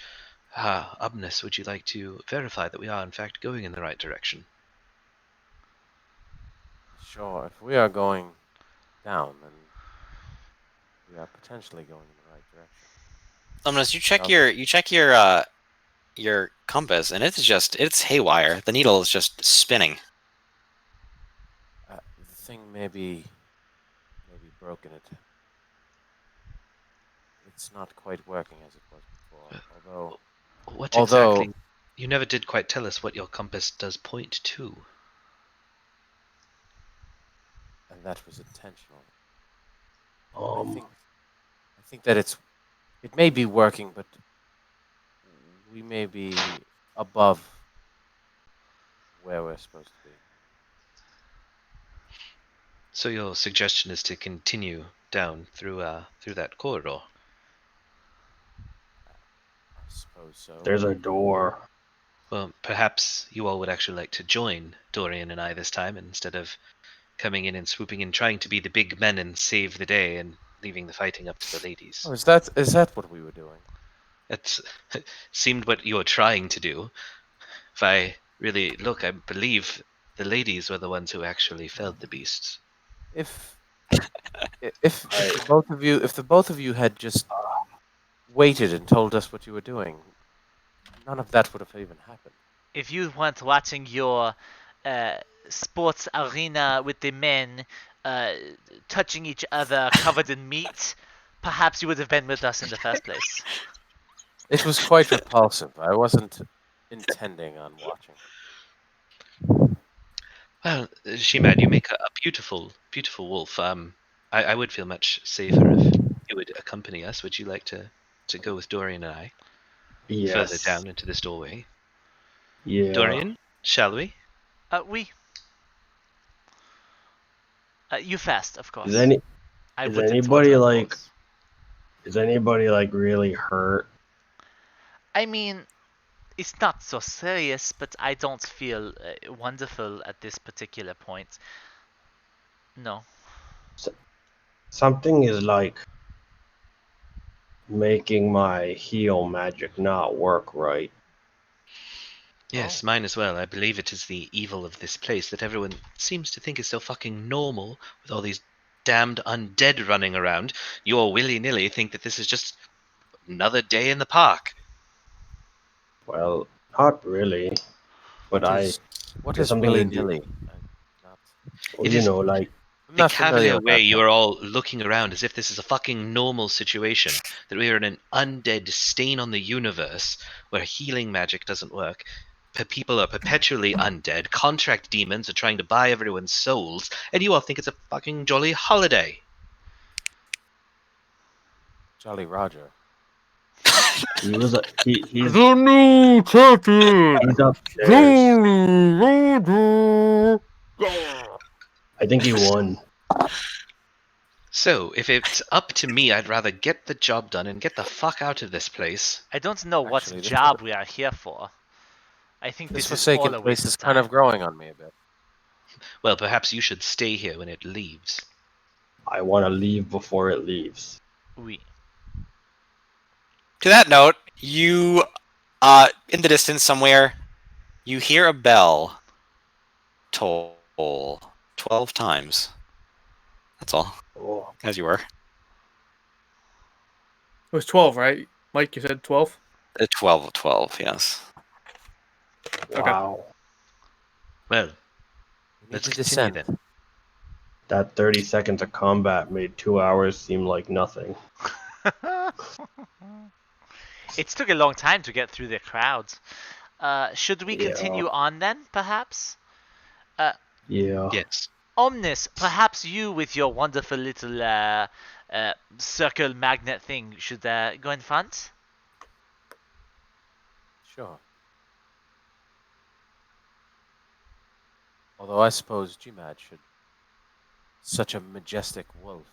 Ubnus, would you like to verify that we are in fact going in the right direction? Sure, if we are going down, then we are potentially going in the right direction. Unless you check Okay. your compass, and it's haywire. The needle is just spinning. The thing may be broken. It's not quite working as it was before. Although What Although- exactly? You never did quite tell us what your compass does point to. And that was intentional. Um, I think that it may be working, but we may be above where we're supposed to be. So your suggestion is to continue down through that corridor. I suppose so. there's a door. Well, perhaps you all would actually like to join Dorian and I this time instead of coming in and swooping in, trying to be the big men and save the day, and leaving the fighting up to the ladies. Oh, is that what we were doing? That seemed what you were trying to do. If I really look, I believe the ladies were the ones who actually felled the beasts. If the both of you had just waited and told us what you were doing, none of that would have even happened. If you weren't watching your sports arena with the men touching each other covered in meat, perhaps you would have been with us in the first place. It was quite repulsive. I wasn't intending on watching. Well, Shimad, you make a beautiful, beautiful wolf. I would feel much safer if you would accompany us. Would you like to go with Dorian and I further Yes. down into this doorway? Yeah. Dorian, shall we? We. You first, of course. Is any I is wouldn't anybody, order, of like- course. is anybody like really hurt? I mean, it's not so serious, but I don't feel wonderful at this particular point. No. Something is like making my heal magic not work right. Yes, mine as well. I believe it is the evil of this place that everyone seems to think is so fucking normal with all these damned undead running around. You all willy-nilly think that this is just another day in the park. Well, not really. But What I, is there's something willy to do. nilly? well, It you is- know, like I'm The not familiar cavalier with way that you term. are all looking around as if this is a fucking normal situation, that we are in an undead stain on the universe where healing magic doesn't work. People are perpetually undead, contract demons are trying to buy everyone's souls, and you all think it's a fucking jolly holiday. Jolly Roger. he was he's The new champion! he's upstairs. Jolly Roger! I think he won. So, if it's up to me, I'd rather get the job done and get the fuck out of this place. I don't know what Actually, this job we are here for. I think This this is all forsaken a place waste is of kind of time. growing on me a bit. Well, perhaps you should stay here when it leaves. I want to leave before it leaves. Oui. To that note, you, in the distance somewhere, you hear a bell toll 12 times. That's all, Oh, as you were. It was 12, right? Mike, you said 12? 12 of 12, yes. wow. Well, We need let's to continue descend. then. That 30 seconds of combat made 2 hours seem like nothing. It took a long time to get through the crowds. Should we Yeah. continue on then, perhaps? Yeah. Yes. Omnis, perhaps you with your wonderful little circle magnet thing should go in front? Sure. Although I suppose Gmad should. Such a majestic wolf.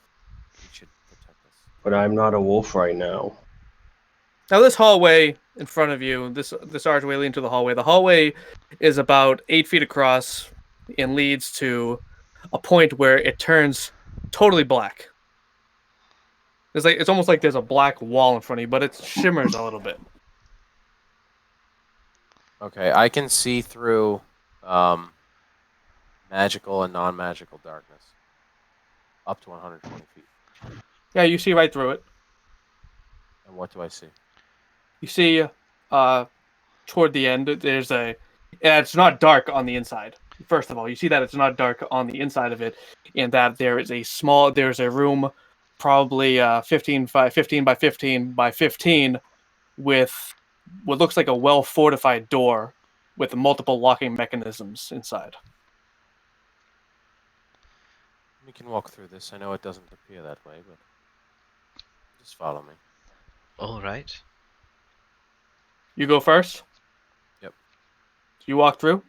He should protect us. But I'm not a wolf right now. Now, this hallway in front of you, this archway leading to the hallway. The hallway is about 8 feet across and leads to a point where it turns totally black. It's almost like there's a black wall in front of you, but it shimmers a little bit. Okay, I can see through magical and non-magical darkness. Up to 120 feet. Yeah, you see right through it. And what do I see? You see, toward the end, there's it's not dark on the inside. First of all, you see that it's not dark on the inside of it, and that there's a room, probably 15 by 15 by 15 by 15, with what looks like a well-fortified door with multiple locking mechanisms inside. We can walk through this. I know it doesn't appear that way, but just follow me. All right. You go first. Yep. You walk through.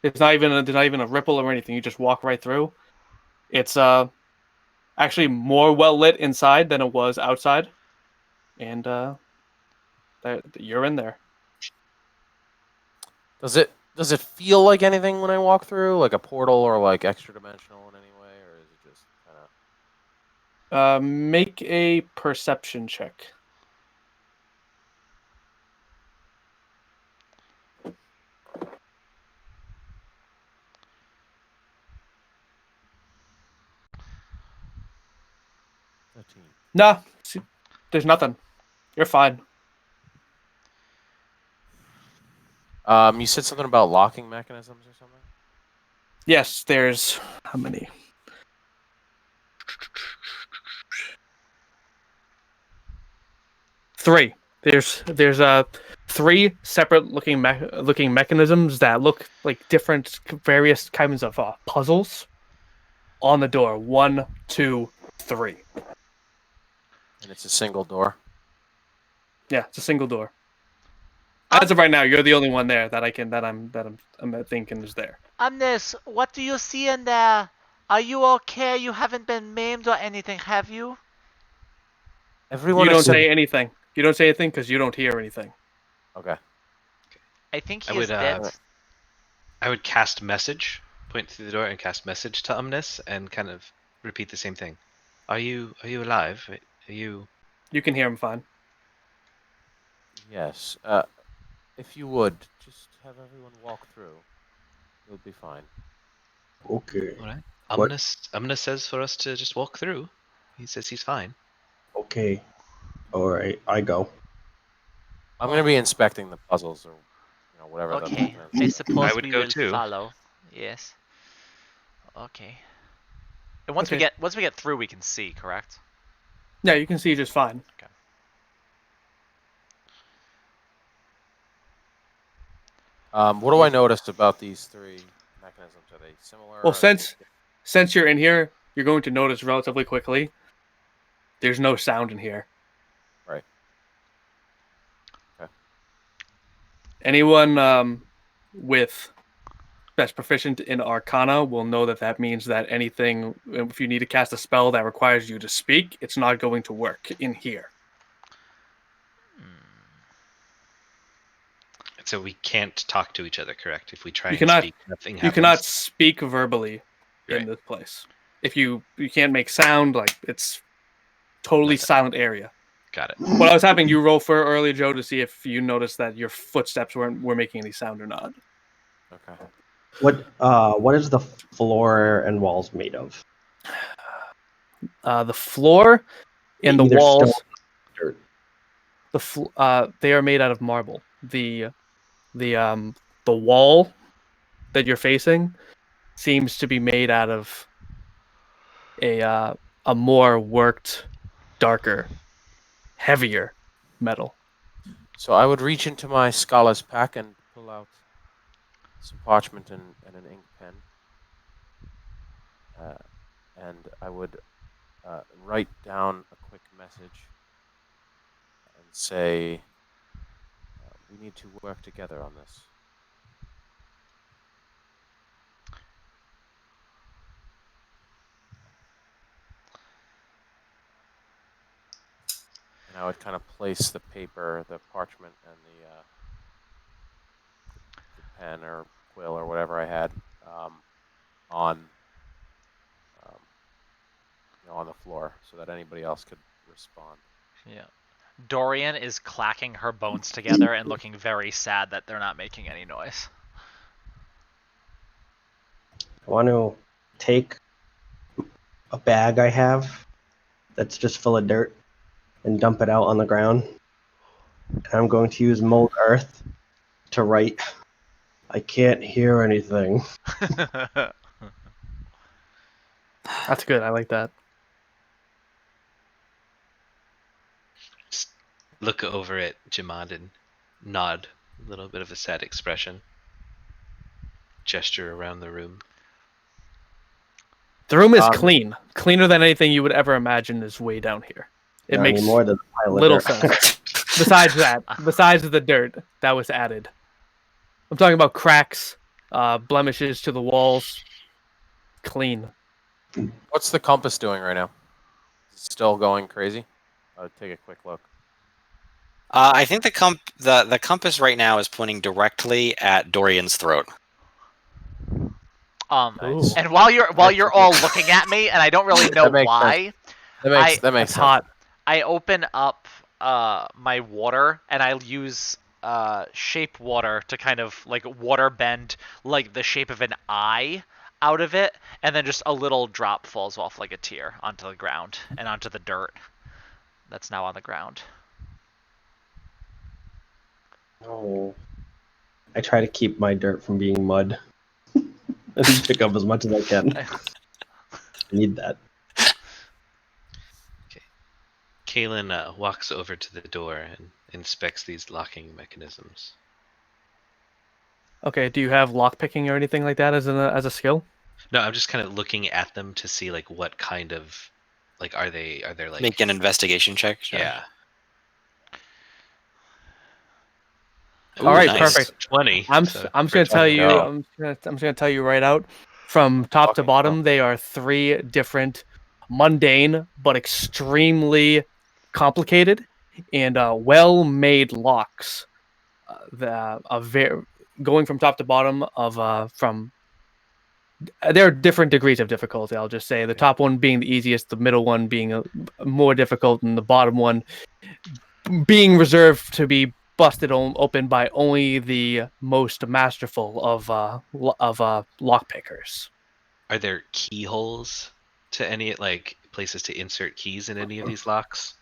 It's not even there's not even a ripple or anything. You just walk right through. It's actually more well lit inside than it was outside, and you're in there. Does it feel like anything when I walk through, like a portal or like extra dimensional in any way, or is it just kind of? Make a perception check. Nah, there's nothing. You're fine. You said something about locking mechanisms or something. Yes, there's how many? Three. There's three separate looking mechanisms that look like different various kinds of puzzles on the door. 1, 2, 3. And it's a single door. Yeah, it's a single door. As of right now, you're the only one there that I'm thinking is there. Amnes, what do you see in there? Are you okay? You haven't been maimed or anything, have you? Everyone You don't except... say anything. You don't say anything because you don't hear anything. Okay. I think I he is would, dead. I would cast message, point through the door, and cast message to Omnis, and kind of repeat the same thing. Are you alive? Are you? You can hear him fine. Yes. If you would just have everyone walk through, it'll be fine. Okay. All right. What? Omnis says for us to just walk through. He says he's fine. Okay. All right. I go. I'm gonna be inspecting the puzzles or whatever. Okay, The I suppose would we go will too. follow. Yes. Okay. And once Okay. we get through, we can see, correct? Yeah, you can see just fine. What do I notice about these three mechanisms? Are they similar? Well, Are they... since you're in here, you're going to notice relatively quickly. There's no sound in here. Right. Okay. Anyone that's proficient in Arcana will know that means that anything, if you need to cast a spell that requires you to speak, it's not going to work in here. So we can't talk to each other, correct? If we try You and cannot. speak, nothing You happens. cannot speak verbally in Right. this place. If you can't make sound, like it's totally Nothing. silent area. Got it. What I was having you roll for earlier, Joe, to see if you noticed that your footsteps were making any sound or not. Okay. What is the floor and walls made of? The floor and the Either walls, stone or dirt. they are made out of marble. The wall that you're facing seems to be made out of a more worked, darker, heavier metal. So I would reach into my scholar's pack and pull out some parchment and an ink pen, and I would write down a quick message and say, "We need to work together on this." And I would kind of place the paper, the parchment, and the pen or quill or whatever I had on on the floor so that anybody else could respond. Yeah. Dorian is clacking her bones together and looking very sad that they're not making any noise. I want to take a bag I have that's just full of dirt and dump it out on the ground. And I'm going to use mold earth to write, I can't hear anything. That's good. I like that. look over at Jemad and nod, a little bit of a sad expression. Gesture around the room. The room is Um, clean, cleaner than anything you would ever imagine is way down here. It not makes anymore. There's a pile of little dirt. sense. Besides that, besides the dirt that was added, I'm talking about cracks, blemishes to the walls. Clean. What's the compass doing right now? Is it still going crazy? I'll take a quick look. I think the compass right now is pointing directly at Dorian's throat. Nice. And while you're all looking at me, and I don't really know That makes why, That makes It's sense. hot. I open up my water and I'll use shape water to kind of like water bend like the shape of an eye out of it, and then just a little drop falls off like a tear onto the ground and onto the dirt that's now on the ground. Oh. I try to keep my dirt from being mud. I just pick up as much as I can. I need that. Kalen walks over to the door and inspects these locking mechanisms. Okay, do you have lockpicking or anything like that as a skill? No, I'm just kind of looking at them to see like what kind of like are they like Make an investigation check. Sure. yeah. All right, nice. perfect. 20. I'm so just gonna tell you. go. I'm just gonna tell you right out. From top to Fucking bottom, they are 3 different, mundane but extremely complicated and well-made locks. Going from top to bottom of from. There are different degrees of difficulty. I'll just say the top one being the easiest, the middle one being more difficult, and the bottom one being reserved to be busted open by only the most masterful of lockpickers. are there keyholes to any like places to insert keys in any of these locks?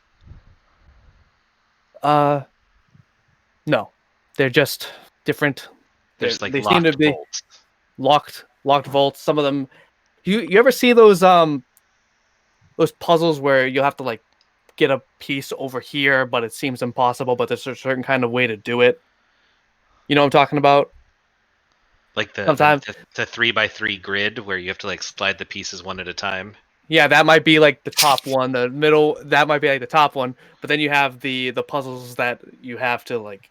No, they're just different. There's like They locked seem to be bolts. locked vaults. Some of them, you ever see those puzzles where you'll have to like get a piece over here, but it seems impossible, but there's a certain kind of way to do it. You know what I'm talking about? Like the Sometimes- the 3x3 grid where you have to like slide the pieces one at a time. Yeah, that might be like the top one. The middle, that might be like the top one. But then you have the puzzles that you have to like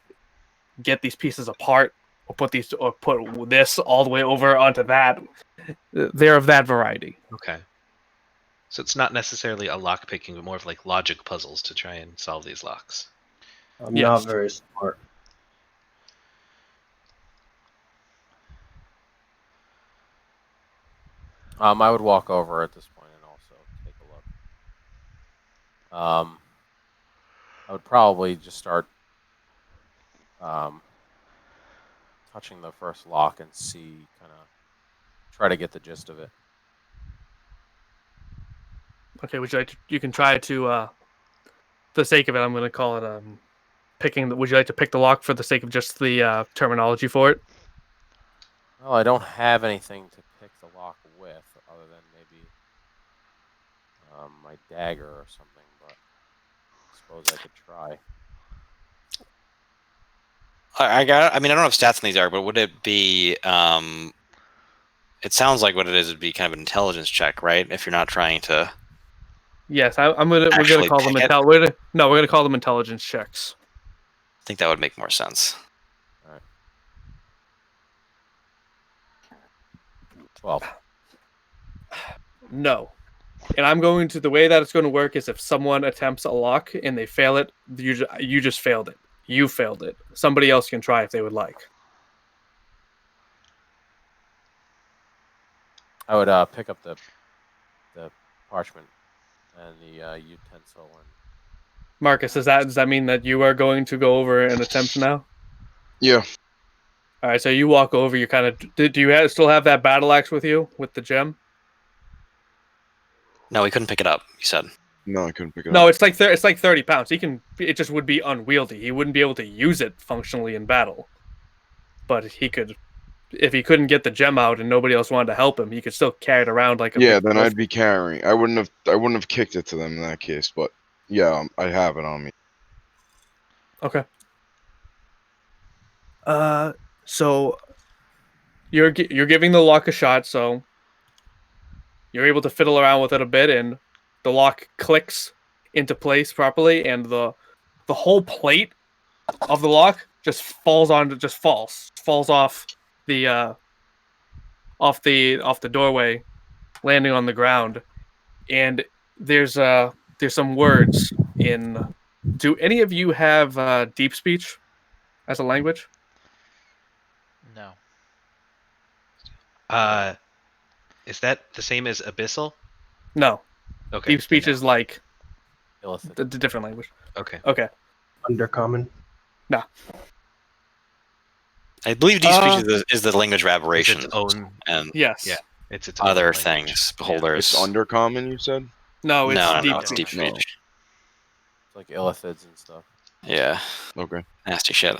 get these pieces apart, or put this all the way over onto that. They're of that variety. Okay. So it's not necessarily a lock picking, but more of like logic puzzles to try and solve these locks. I'm Yes. not very smart. I would walk over at this point and also take a look. I would probably just start touching the first lock and see, kind of try to get the gist of it. Okay, would you like to, you can try to for the sake of it, I'm going to call it picking. Would you like to pick the lock for the sake of just the terminology for it? Well, I don't have anything to pick the lock with, other than maybe my dagger or something. But I suppose I could try. I mean, I don't have stats on these, but would it be? It sounds like what it is would be kind of an intelligence check, right? If you're not trying to. Yes, we're gonna Actually call them pick it? we're gonna call them intelligence checks. I think that would make more sense. 12. No. And I'm going to, the way that it's going to work is if someone attempts a lock and they fail it, you just failed it. You failed it. Somebody else can try if they would like. I would pick up the parchment and the utensil and. Marcus, does that mean that you are going to go over and attempt now? Yeah. All right, so you walk over. You kind of do you still have that battle axe with you with the gem? No, we couldn't pick it up. You said. No, I couldn't pick it No, up. it's like 30 pounds. He can. It just would be unwieldy. He wouldn't be able to use it functionally in battle. But he could, if he couldn't get the gem out and nobody else wanted to help him, he could still carry it around like a. Yeah, big then wolf. I'd be carrying. I wouldn't have kicked it to them in that case, but yeah, I have it on me. Okay. So you're giving the lock a shot, so you're able to fiddle around with it a bit, and the lock clicks into place properly, and the whole plate of the lock just falls off the off the doorway, landing on the ground. And there's some words in. Do any of you have deep speech as a language? No. Is that the same as abyssal? No. Okay. Deep speech then is like Illithid. the different language. no. Okay. Okay. Undercommon. I believe deep speech is the language of It's aberration its own. and Yes. Yeah. It's its own other language. things. Yeah. Beholders. It's undercommon, you said? No, it's no, deep no, it's speech. deep speech. It's like illithids and stuff. Yeah, Okay. nasty shit.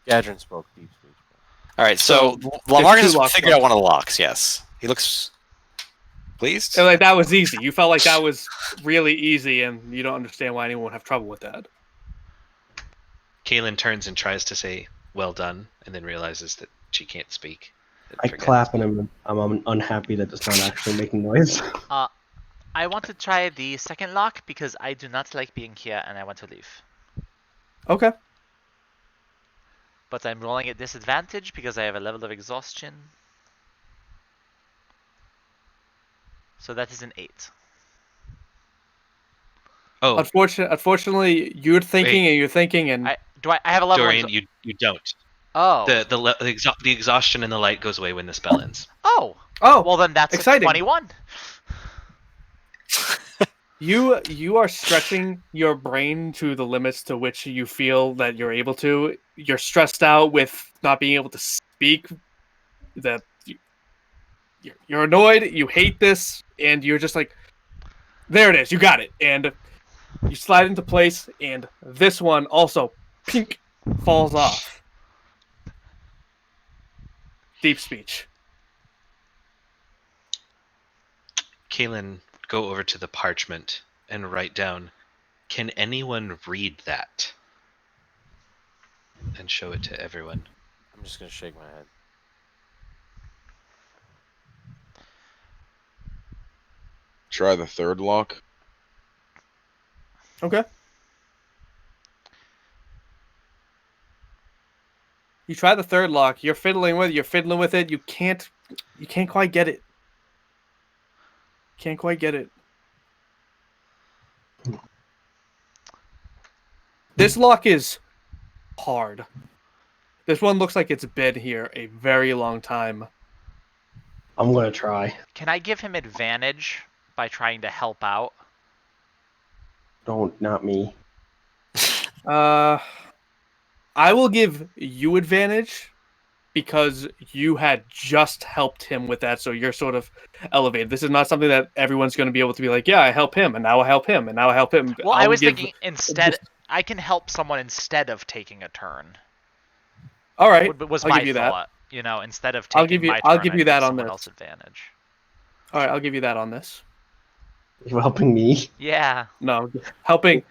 Gadrin spoke deep speech. All right, so So, Lamarcus there's two has locks figured out left. one of the locks. Yes, he looks pleased. And like that was easy. You felt like that was really easy, and you don't understand why anyone would have trouble with that. Kaylin turns and tries to say "well done," and then realizes that she can't speak. and I forgets. clap and I'm unhappy that it's not actually making noise. I want to try the second lock because I do not like being here and I want to leave. Okay. But I'm rolling at disadvantage because I have a level of exhaustion. So that is an 8. Oh, Unfortunately, you're thinking and you're thinking, and I have a level Dorian, of you don't. Oh. The exhaustion and the light goes away when the spell ends. Oh. oh, Well then that's exciting. a 21. you are stretching your brain to the limits to which you feel that you're able to. You're stressed out with not being able to speak. That you're annoyed. You hate this, and you're just like, there it is. You got it, and you slide into place, and this one also pink falls off. Deep speech. Kaylin, go over to the parchment and write down, "Can anyone read that?" And show it to everyone. I'm just gonna shake my head. Try the third lock. Okay. You try the third lock. You're fiddling with it. You can't quite get it. Can't quite get it. This lock is hard. This one looks like it's been here a very long time. I'm gonna try. Can I give him advantage by trying to help out? Don't, not me. I will give you advantage because you had just helped him with that, so you're sort of elevated. This is not something that everyone's going to be able to be like, yeah, I help him, and now I help him, and now I help him. Well, I was thinking instead, I can help someone instead of taking a turn. All right, Was I'll my give you that. thought. You know, instead of I'll taking give you- my I'll turn, give I'd you that on someone this. else advantage. All right, I'll give you that on this. You helping me? Yeah. No, helping.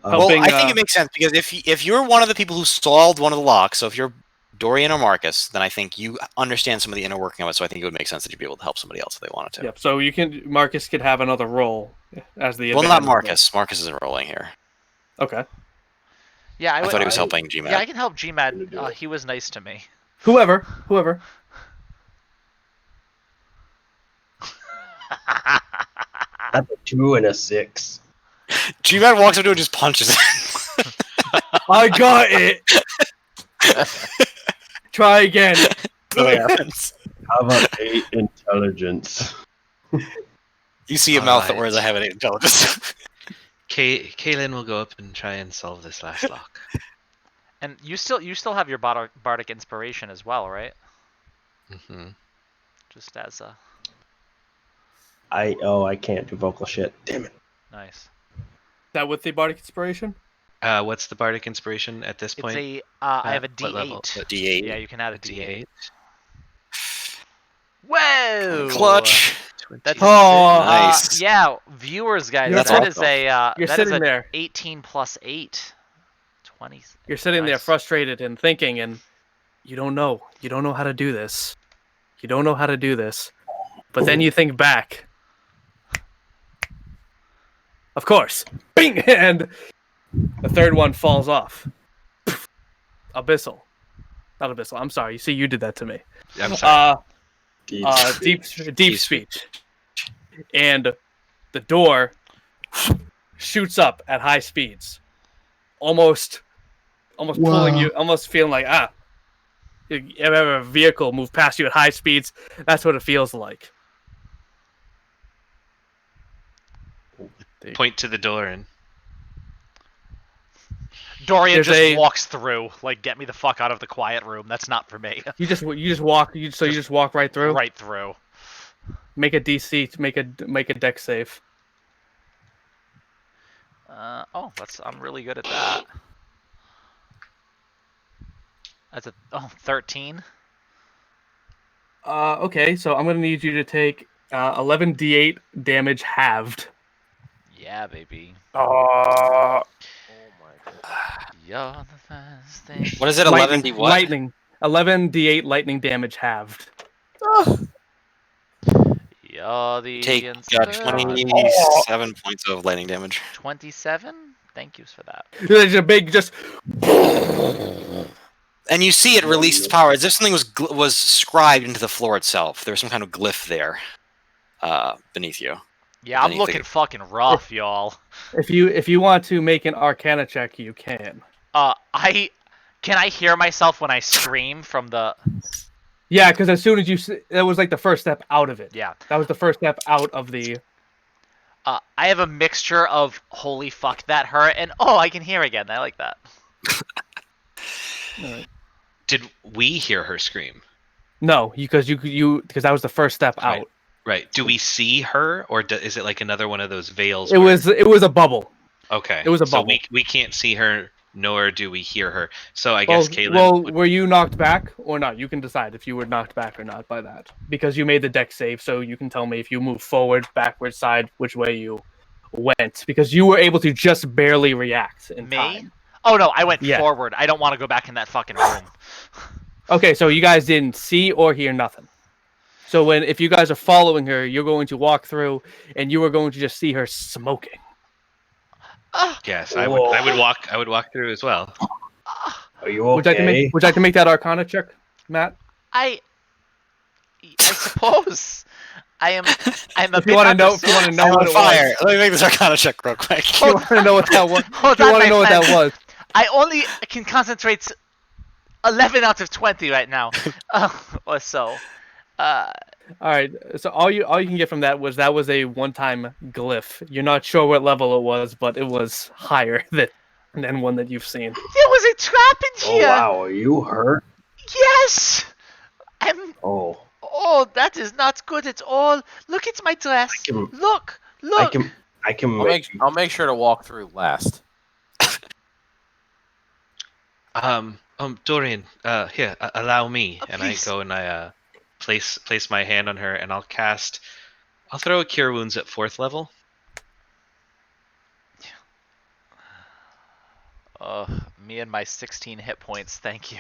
Well, Helping, I think it makes sense because if you're one of the people who solved one of the locks, so if you're Dorian or Marcus, then I think you understand some of the inner working of it. So I think it would make sense that you'd be able to help somebody else if they wanted to. Yep. So Marcus could have another role as the. Well, not advantage. Marcus. Marcus isn't rolling here. Okay. Yeah, I thought he was helping GMAT. Yeah, I can help GMAT. Gonna do it. He was nice to me. Whoever. That's a 2 and a 6. GMAT walks up to him and just punches it. I got it. Try again. How about 8 intelligence? You see a mouth that Alright. wears I have an intelligence. Kaylin will go up and try and solve this last lock. And you still have your bardic inspiration as well, right? hmm Just as a I can't do vocal shit. Damn it. nice. That with the bardic inspiration? What's the bardic inspiration at this It's point? a I have a What level? D8. D8. Yeah, you can add a A D8. D8. Whoa! Clutch. That's Nice. yeah, viewers, guys. That's That is awesome. You're You're that is sitting a there. 18 plus 8. 20. You're sitting there Nice. frustrated and thinking, and you don't know. You don't know how to do this. You don't know how to do this. But then you think back. Of course. Bing! And the third one falls off. Abyssal. Not abyssal. I'm sorry. You see, you did that to me. I'm sorry. Deep speech. And the door shoots up at high speeds. Almost pulling you, almost feeling like, you ever have a vehicle move past you at high speeds? That's what it feels like. Point to the door and Dorian There's just a- walks through, like, get me the fuck out of the quiet room. That's not for me. You just walk. You just walk right through. Right through. Make a DC to make a deck save. I'm really good at that. That's 13. Okay, so I'm gonna need you to take 11d8 damage halved. Yeah, baby. Oh my god. You're the first thing. What is it? 11d what? Lightning. 11d8 lightning damage halved. You're the Take inspiration. 27 points of lightning damage. 27? Thank you for that. There's a big just. And you see it release its power as if something was scribed into the floor itself. There was some kind of glyph there beneath you. Yeah, I'm Anything. looking fucking rough, y'all. If you want to make an Arcana check, you can. Can I hear myself when I scream from the? Yeah, because as soon as that was like the first step out of it. Yeah. That was the first step out of the. I have a mixture of holy fuck that hurt and I can hear again. I like that. Alright. did we hear her scream? No, because that was the first step Right. out. Right. Do we see her, or is it like another one of those veils? It was a bubble. Okay. it was a so bubble. we can't see her, nor do we hear her. So I guess Kaylin. Well, would- were you knocked back or not? You can decide if you were knocked back or not by that, because you made the deck save. So you can tell me if you move forward, backwards, side, which way you went, because you were able to just barely react in Me? time. Oh no, I went Yeah. forward. I don't want to go back in that fucking room. Okay, so you guys didn't see or hear nothing. So if you guys are following her, you're going to walk through, and you are going to just see her smoking. yes, I would walk through as well. Are you Would you okay? like to make that Arcana check, Matt? I suppose I'm a If bit you want to know, I'm what on it fire. was, Let me make this Arcana check real quick. if you want to know what that was, Hold if you on, want to my know what that friend. was. I only can concentrate 11 out of 20 right now. Or so. All right. So all you can get from that was a one-time glyph. You're not sure what level it was, but it was higher than one that you've seen. There was a trap in Oh here. wow, are you hurt? Yes. Oh, Oh, that is not good at all. Look at my dress. Look. I can I'll make sure to walk through last. Dorian, here, allow me, and I Please. go and I place my hand on her, and I'll throw a cure wounds at 4th level. Me and my 16 hit points. Thank you.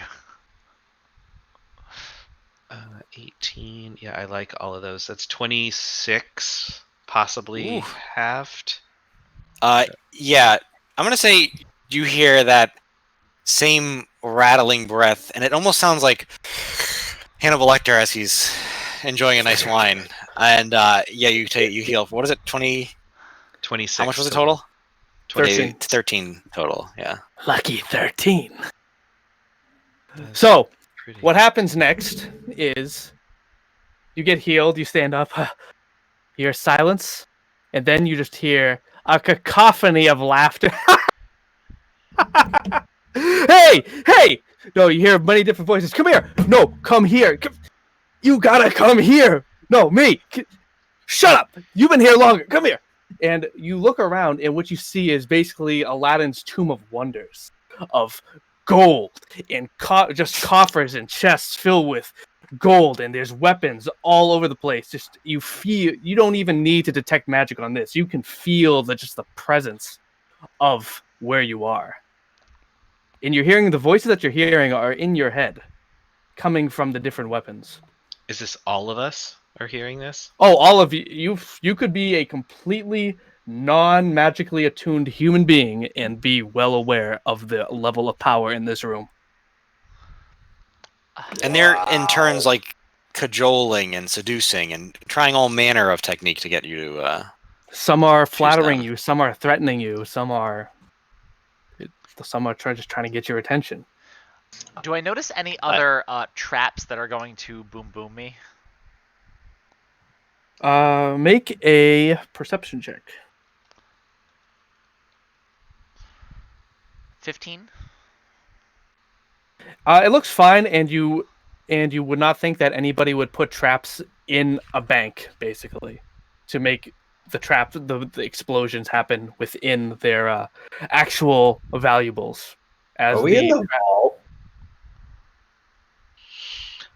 18. Yeah, I like all of those. That's 26, possibly Ooh. halved. Yeah, I'm gonna say you hear that same rattling breath, and it almost sounds like Hannibal Lecter as he's enjoying a nice wine. And you heal. What is it? 20. 26. How much was it total? 13. 13 total. Yeah. Lucky 13. So Pretty. what happens next is you get healed, you stand up, you hear silence, and then you just hear a cacophony of laughter. Hey! No, you hear many different voices. Come here! No, come here! You gotta come here! No, me! Shut up! You've been here longer! Come here! And you look around, and what you see is basically Aladdin's Tomb of Wonders of gold and just coffers and chests filled with gold, and there's weapons all over the place. Just you don't even need to detect magic on this. You can feel just the presence of where you are. And you're hearing the voices that you're hearing are in your head, coming from the different weapons. Is this all of us are hearing this? Oh, all of you, you could be a completely non-magically attuned human being and be well aware of the level of power in this room. And they're in turns like cajoling and seducing and trying all manner of technique to get you to. Some are flattering them. you, some are threatening you, some are just trying to get your attention. Do I notice any other traps that are going to boom me? Make a perception check. 15. It looks fine, and you would not think that anybody would put traps in a bank, basically, to make the explosions happen within their actual valuables. Are we in the vault?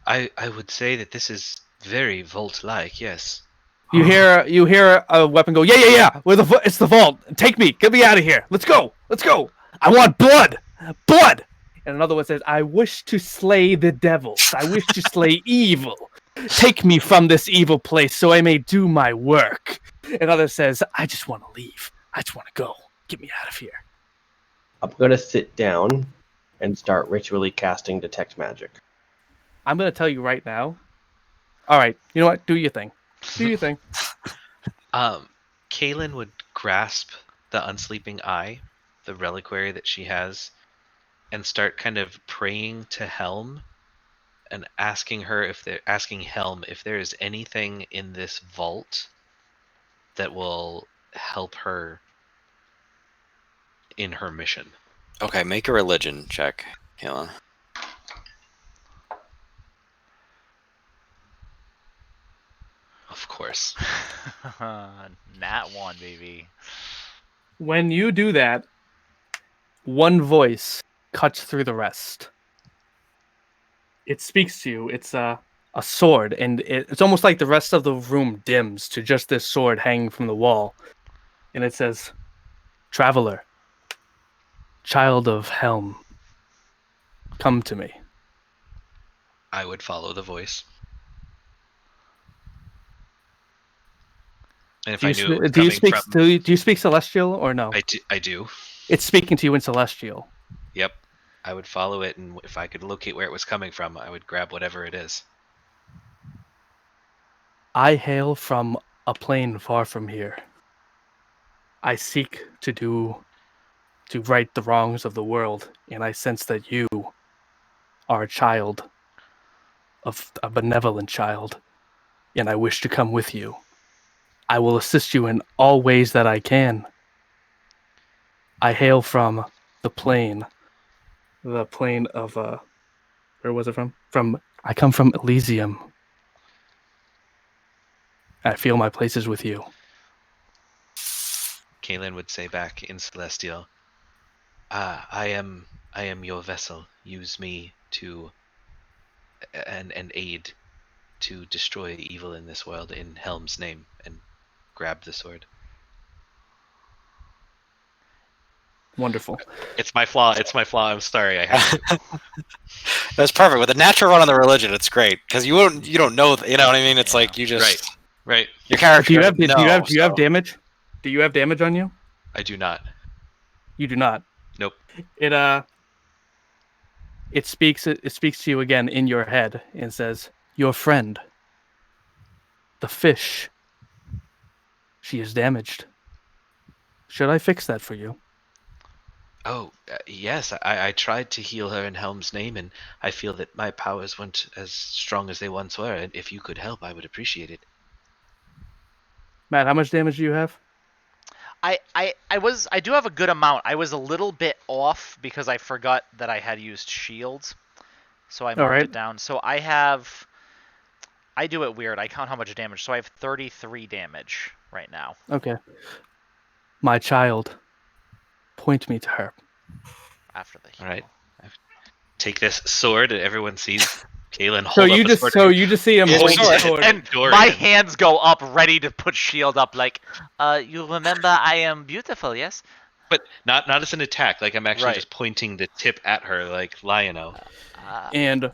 I would say that this is very vault-like. Yes. You hear a weapon go, yeah. It's the vault. Take me, get me out of here. Let's go. I want blood. And another one says, I wish to slay the devils. I wish to slay evil. Take me from this evil place so I may do my work. Another says, I just want to leave. I just want to go. Get me out of here. I'm gonna sit down and start ritually casting detect magic. I'm going to tell you right now. All right, you know what? Do your thing. Kaylin would grasp the unsleeping eye, the reliquary that she has, and start kind of praying to Helm and asking Helm if there is anything in this vault that will help her in her mission. Okay, make a religion check, Kayla. Of course. Nat 1, baby. When you do that, one voice cuts through the rest. It speaks to you. It's a sword, and it's almost like the rest of the room dims to just this sword hanging from the wall. And it says, Traveler, child of Helm, come to me. I would follow the voice. And if I knew it was coming from... Do you speak Celestial or no? I do. It's speaking to you in Celestial. Yep. I would follow it, and if I could locate where it was coming from, I would grab whatever it is. I hail from a plane far from here. I seek to right the wrongs of the world, and I sense that you are a benevolent child, and I wish to come with you. I will assist you in all ways that I can. I hail from the plane of where was it from? I come from Elysium. I feel my place is with you. Kaylin would say back in Celestial, I am your vessel. Use me to and aid to destroy evil in this world in Helm's name, and grab the sword. Wonderful. It's my flaw. I'm sorry. I have to. That's perfect. With a natural run on the religion, it's great because you don't know. You know what I mean? It's like you just right. Your character. Do you have damage? Do you have damage on you? I do not. You do not. Nope. It speaks to you again in your head and says, "Your friend, the fish. She is damaged. Should I fix that for you?" Oh, yes. I tried to heal her in Helm's name, and I feel that my powers weren't as strong as they once were. And if you could help, I would appreciate it. Matt, how much damage do you have? I do have a good amount. I was a little bit off because I forgot that I had used shields, so I marked it down. So I do it weird. I count how much damage. So I have 33 damage right now. Okay. My child, point me to her. After the heal. All right. Take this sword, and everyone sees Kaylin hold So up you a just sword. see him point the sword. And my hands go up, ready to put shield up. Like, you remember I am beautiful, yes? But not as an attack. Like I'm actually Right. just pointing the tip at her, like Lionel. And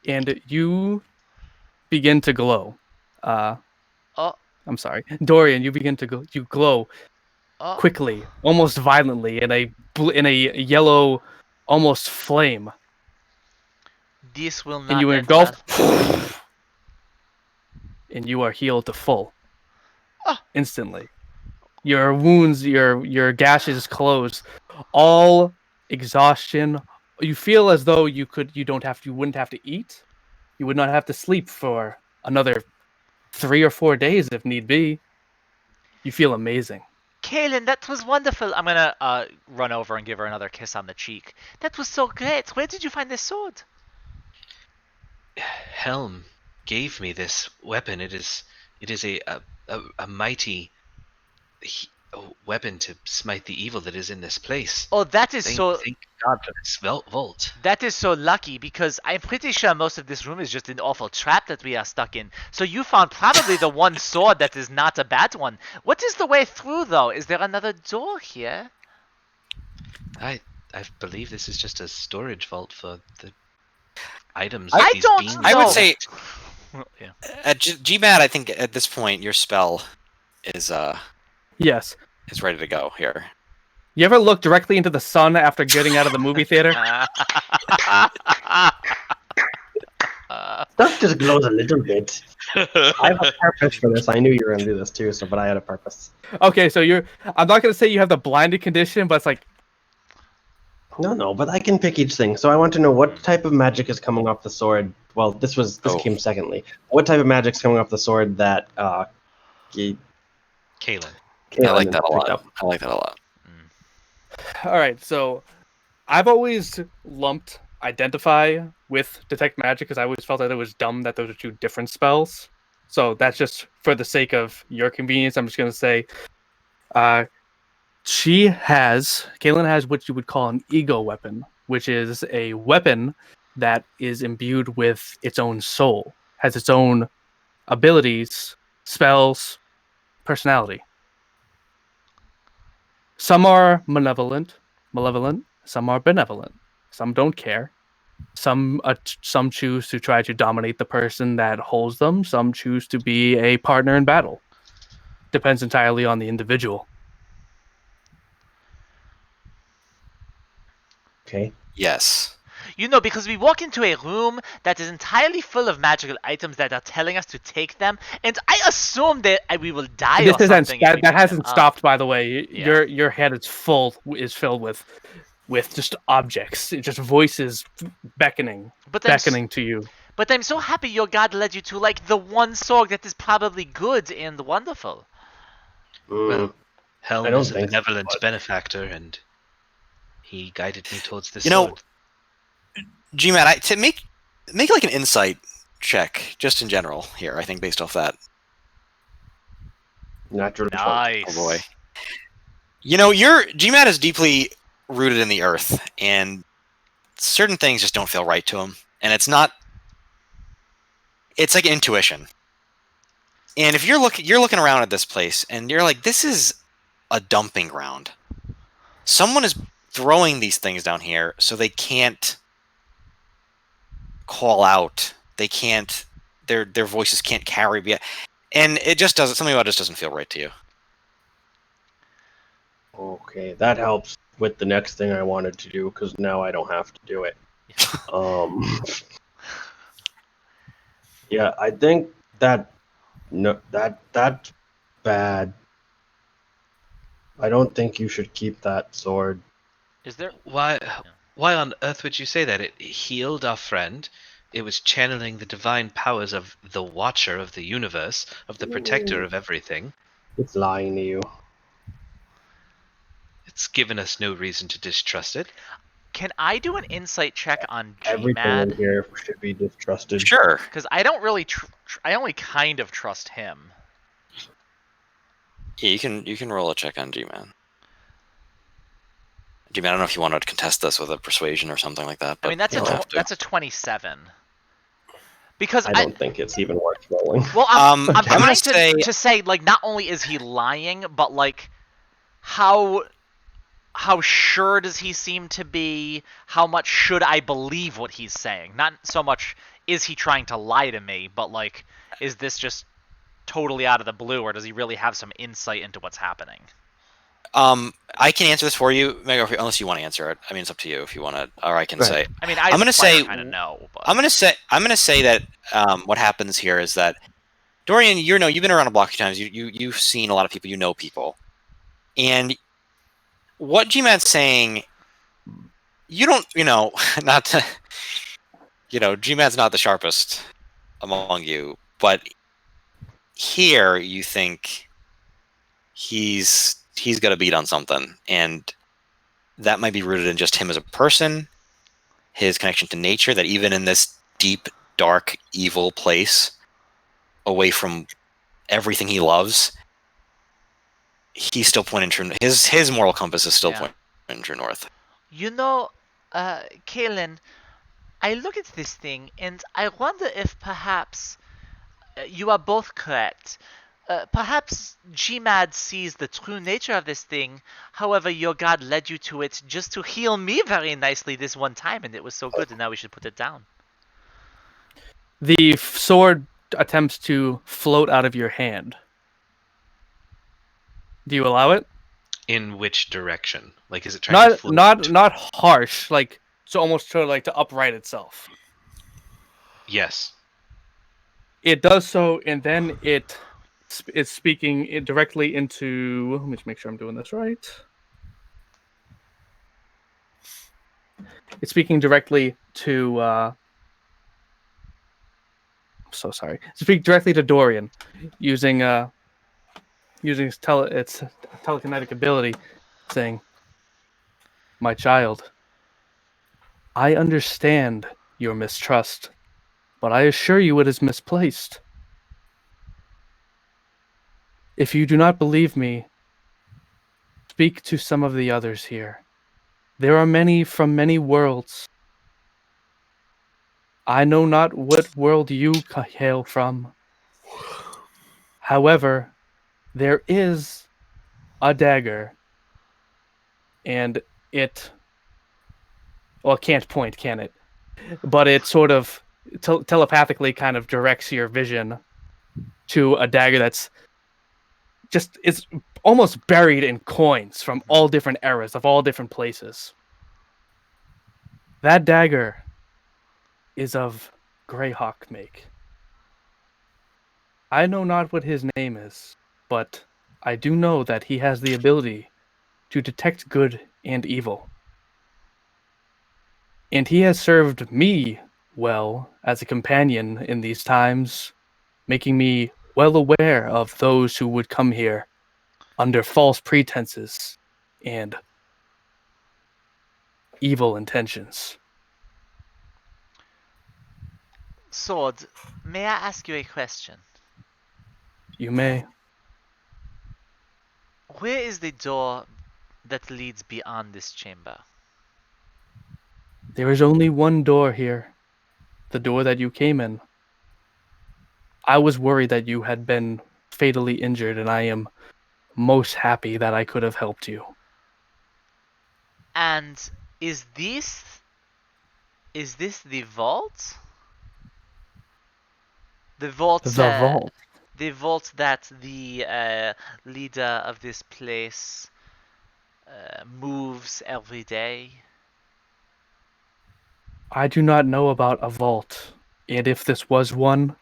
and you begin to glow. Oh, I'm sorry, Dorian. You begin to glow. You glow oh. quickly, almost violently, in a yellow, almost flame, This will and not you end engulf, well. and you are healed to full Ah. instantly. Your wounds, your gashes close. All exhaustion. You feel as though you wouldn't have to eat. You would not have to sleep for another 3 or 4 days if need be. You feel amazing. Kaylin, that was wonderful. I'm gonna run over and give her another kiss on the cheek. That was so great. Where did you find this sword? Helm gave me this weapon. It is a mighty weapon to smite the evil that is in this place. Oh, that is Thank God for this vault. That is so lucky because I'm pretty sure most of this room is just an awful trap that we are stuck in. So you found probably the one sword that is not a bad one. What is the way through though? Is there another door here? I believe this is just a storage vault for the items. I these don't beings I would know. say Yeah. at GMAT, I think at this point your spell is Yes. ready to go here. You ever look directly into the sun after getting out of the movie theater? Stuff just glows a little bit. I have a purpose for this. I knew you were gonna do this too, but I had a purpose. Okay, so I'm not gonna say you have the blinded condition, but it's like No, but I can pick each thing. So I want to know what type of magic is coming off the sword. Well, this came secondly. What type of magic's coming off the sword that Kaylin. I like that a picked lot. up? I like that a lot. all right, so I've always lumped identify with detect magic because I always felt that it was dumb that those are two different spells. So that's just for the sake of your convenience. I'm just gonna say, Kaylin has what you would call an ego weapon, which is a weapon that is imbued with its own soul, has its own abilities, spells, personality. Some are malevolent, some are benevolent. Some don't care. Some choose to try to dominate the person that holds them. Some choose to be a partner in battle. Depends entirely on the individual. Okay. Yes. You know, because we walk into a room that is entirely full of magical items that are telling us to take them, and I assume that we will die This or isn't something. if we that pick hasn't them up. stopped, by the way. Yeah. Your head is filled with just objects, just voices beckoning to you. But I'm so happy your god led you to like the one sword that is probably good and wonderful. Well, Helm I don't is a think so, benevolent but- benefactor, and he guided me towards this You know, sword. GMAT, to make like an insight check, just in general here. I think based off that. Naturally. Nice. Oh boy. You know, your GMAT is deeply rooted in the earth, and certain things just don't feel right to him. And it's like intuition. And if you're looking around at this place, and you're like, this is a dumping ground. Someone is throwing these things down here, so they can't call out. They can't. Their voices can't carry. And it just doesn't. Something about it just doesn't feel right to you. Okay, that helps with the next thing I wanted to do because now I don't have to do it. Yeah, I think that's bad. I don't think you should keep that sword. Is there? Why on earth would you say that? It healed our friend. It was channeling the divine powers of the Watcher of the universe, of the protector of everything. It's lying to you. It's given us no reason to distrust it. Can I do an insight check on Everything in GMAD? here should be distrusted. Sure. Because I don't really. I only kind of trust him. Yeah, you can roll a check on G-Man. G-Man, I don't know if you want to contest this with a persuasion or something like that. But I mean, that's you don't have to. that's a 27. Because I don't think it's even worth rolling. Well, I'm I'm trying gonna to say like not only is he lying, but like how sure does he seem to be? How much should I believe what he's saying? Not so much is he trying to lie to me, but like, is this just totally out of the blue, or does he really have some insight into what's happening? I can answer this for you, Meg, unless you want to answer it. I mean, it's up to you if you want to, or I can Go say. ahead. I mean, I'm gonna say kind of know, but I'm gonna say that what happens here is that Dorian, you've been around a block a few times. You've seen a lot of people. You know people, and what GMAT's saying, you don't, not to, GMAT's not the sharpest among you, but here you think he's got a beat on something, and that might be rooted in just him as a person, his connection to nature, that even in this deep, dark, evil place, away from everything he loves, he's still pointing true. His moral compass is still pointing true north. you know, Kalen, I look at this thing and I wonder if perhaps you are both correct. Perhaps GMAD sees the true nature of this thing. However, your god led you to it just to heal me very nicely this one time, and it was so good, and now we should put it down. The sword attempts to float out of your hand. Do you allow it? In which direction? Like, is it trying to float? Not harsh, like so almost sort of like to upright itself. Yes. It does so, and then it's speaking it directly into. Let me just make sure I'm doing this right. It's speaking directly to. I'm so sorry. Speak directly to Dorian, using its telekinetic ability, saying, "My child, I understand your mistrust, but I assure you it is misplaced. If you do not believe me, speak to some of the others here. There are many from many worlds. I know not what world you hail from. However, there is a dagger, and it... Well, it can't point, can it? But it sort of telepathically kind of directs your vision to a dagger that's just... It's almost buried in coins from all different eras, of all different places. That dagger is of Greyhawk make. I know not what his name is, but I do know that he has the ability to detect good and evil. And he has served me well as a companion in these times, making me well aware of those who would come here under false pretenses and evil intentions." Sword, may I ask you a question? You may. Where is the door that leads beyond this chamber? There is only one door here. The door that you came in. I was worried that you had been fatally injured, and I am most happy that I could have helped you. And is this the vault? The vault. The vault. The vault that the leader of this place moves every day. I do not know about a vault, and if this was one,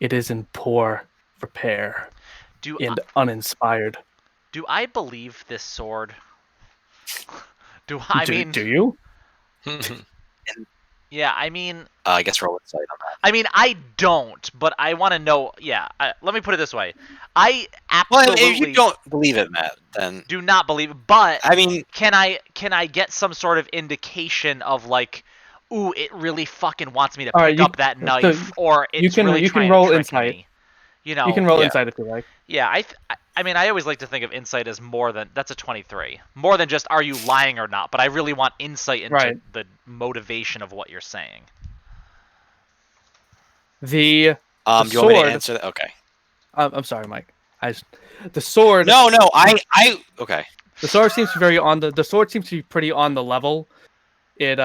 it is in poor repair and uninspired. Do I believe this sword? Do you? Yeah, I mean, I guess roll insight on that. I mean, I don't, but I want to know. Yeah, let me put it this way: I Well, absolutely if you don't believe it, Matt, then do not believe it. But I mean, can I get some sort of indication of like, ooh, it really fucking wants me to pick up that knife, or it's really trying roll to trick insight. me? You know, You can roll yeah. insight if you like. Yeah, I mean, I always like to think of insight as more than that's a 23, more than just are you lying or not. But I really want insight into the motivation of what you're saying. The do you want me sword. to answer that? Okay. I'm sorry, Mike. The sword. No, I okay. The sword seems to be the sword seems to be pretty on the level. It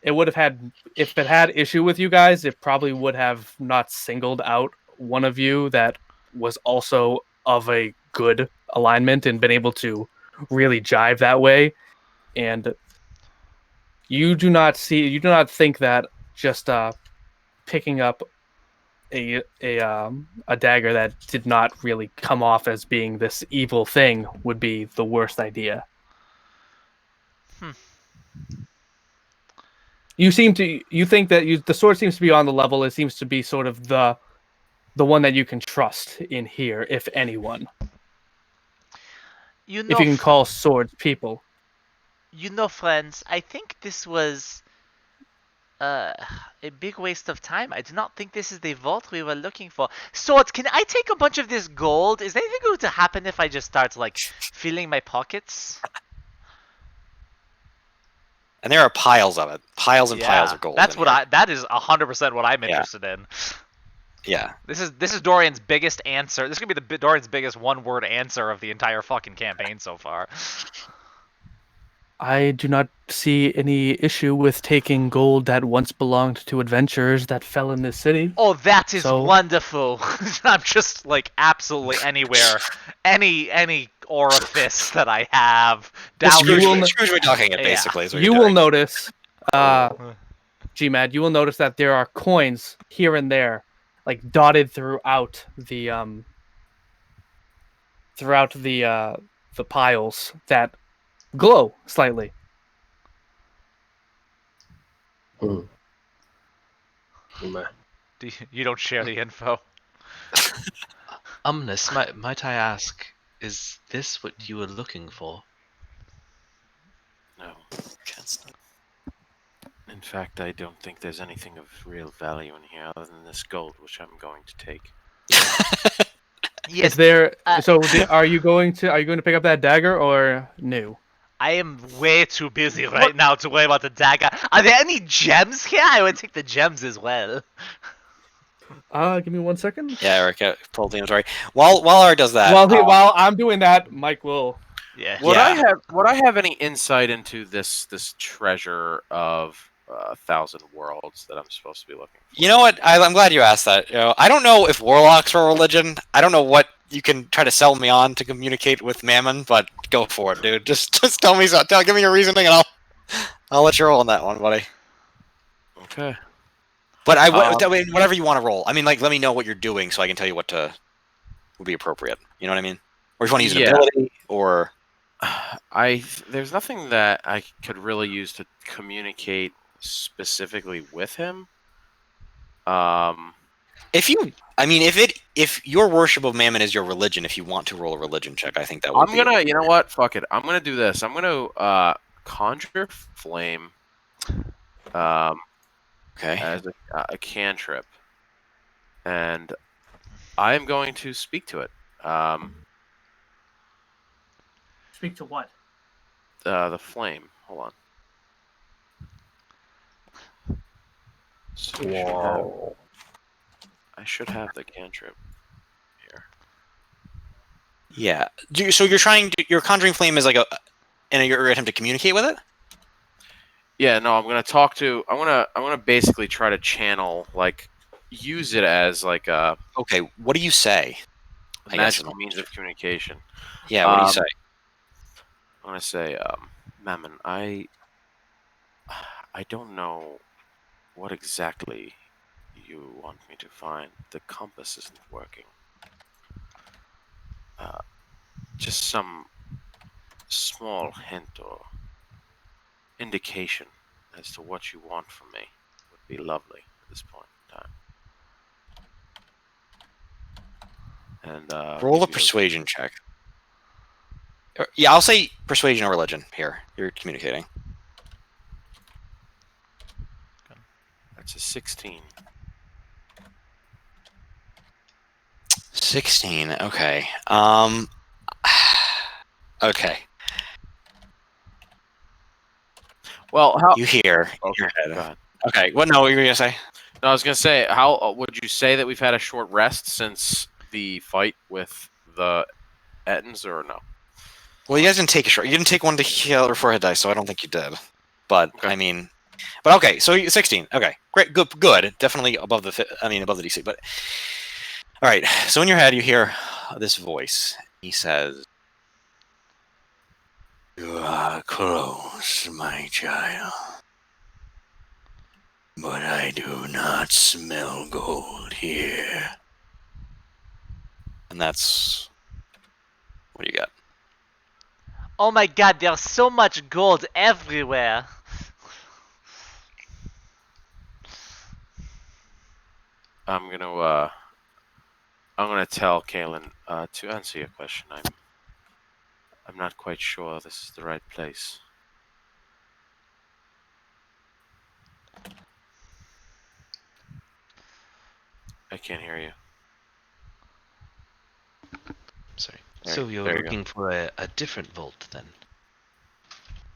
it would have had, if it had issue with you guys, it probably would have not singled out one of you that was also of a good alignment and been able to really jive that way. And you do not think that just picking up a dagger that did not really come off as being this evil thing would be the worst idea. Hmm. You think that the sword seems to be on the level. It seems to be sort of the one that you can trust in here, if anyone. You If know, you can call swords people. friends, I think this was a big waste of time. I do not think this is the vault we were looking for. Swords, can I take a bunch of this gold? Is anything going to happen if I just start like filling my pockets? And there are piles of it, piles and piles of gold. That's in what here. that is 100% what I'm Yeah. interested in. Yeah. This is Dorian's biggest answer. This is gonna be Dorian's biggest one-word answer of the entire fucking campaign so far. I do not see any issue with taking gold that once belonged to adventurers that fell in this city. Oh, that is So- wonderful. I'm just like absolutely anywhere, any orifice that I have down. Scrooge McDucking it, Yeah. basically. Is what You you're will doing. notice, GMAD, you will notice that there are coins here and there, like dotted throughout the piles that glow slightly. Meh. You don't share the info. Umnus, might I ask, is this what you were looking for? No. In fact, I don't think there's anything of real value in here other than this gold, which I'm going to take. Yes, Is there? uh, Are you going to pick up that dagger or no? I am way too busy right now to worry about the dagger. Are there any gems here? I would take the gems as well. Give me 1 second. Yeah, Eric, pull the inventory. While Eric does that, While I'm doing that, Mike will. Yeah. Would Yeah. I have any insight into this treasure of 1,000 worlds that I'm supposed to be looking for? you know what? I'm glad you asked that. You know, I don't know if warlocks are a religion. I don't know what you can try to sell me on to communicate with Mammon, but go for it, dude. Just tell me something. Give me your reasoning, and I'll let you roll on that one, buddy. Okay. But whatever you want to roll. I mean, like, let me know what you're doing so I can tell you what would be appropriate. You know what I mean? Or if you want to use an ability, or There's nothing that I could really use to communicate specifically with him. if your worship of Mammon is your religion, if you want to roll a religion check, I think that would. You know what? Fuck it. I'm gonna do this. I'm gonna conjure flame. Okay. As a cantrip, and I am going to speak to it. Speak to what? The flame. Hold on. So I should have the cantrip here. Yeah. So you're conjuring flame as like in your attempt to communicate with it. Yeah, no, I'm gonna talk to. I wanna basically try to channel, like, use it as like a Okay. What do you say? I guess. magical means of communication. Yeah. What do you say? I'm gonna say, Mammon, I don't know what exactly you want me to find. The compass isn't working. Just some small hint or indication as to what you want from me would be lovely at this point in time. And Roll a maybe persuasion check. Yeah, I'll say persuasion or religion. Here, you're communicating. that's a 16. 16. Okay. Okay. Well, how? You hear. Okay, go ahead. Okay. What? No, what were you gonna say? No, I was gonna say, how would you say that we've had a short rest since the fight with the Ettins, or no? Well, you guys didn't take a short. You didn't take one to heal or for a dice, so I don't think you did. But I mean, but okay. So 16. Okay, great, good, good. Definitely above the. Above the DC. But all right. So in your head, you hear this voice. He says, "You are close, my child, but I do not smell gold here." And that's what do you got? Oh my god, there's so much gold everywhere. I'm gonna tell Kalen to answer your question. I'm not quite sure this is the right place. I can't hear you. Sorry. There- So you're there you go. looking for a different vault then?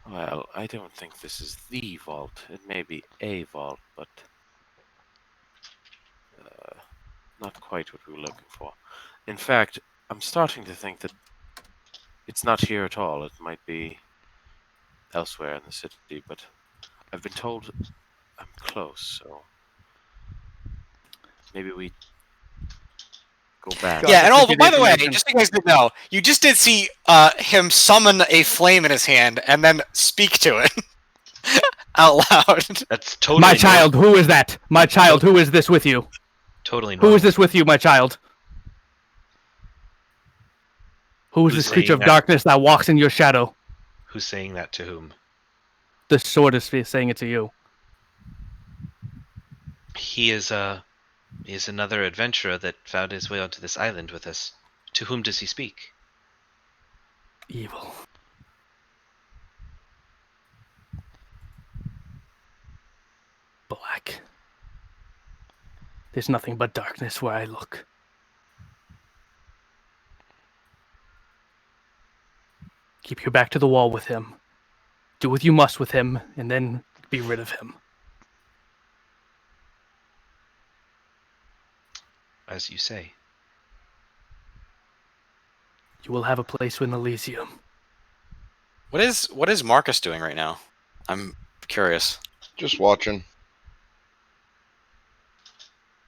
Well, I don't think this is the vault. It may be a vault, but not quite what we were looking for. In fact, I'm starting to think that it's not here at all. It might be elsewhere in the city, but I've been told I'm close, so maybe we go back. God, Yeah, and that's by the the way, information. just so you guys didn't know, you just did see him summon a flame in his hand and then speak to it out loud. That's totally My child, who is that? My child, who is this with you? Totally Who normal. is this with you, my child? Who is Who's this creature saying of that? darkness that walks in your shadow? Who's saying that to whom? The sword is saying it to you. He is another adventurer that found his way onto this island with us. To whom does he speak? Evil. Black. There's nothing but darkness where I look. Keep your back to the wall with him. Do what you must with him, and then be rid of him. As you say. You will have a place in Elysium. What is Marcus doing right now? I'm curious. Just watching.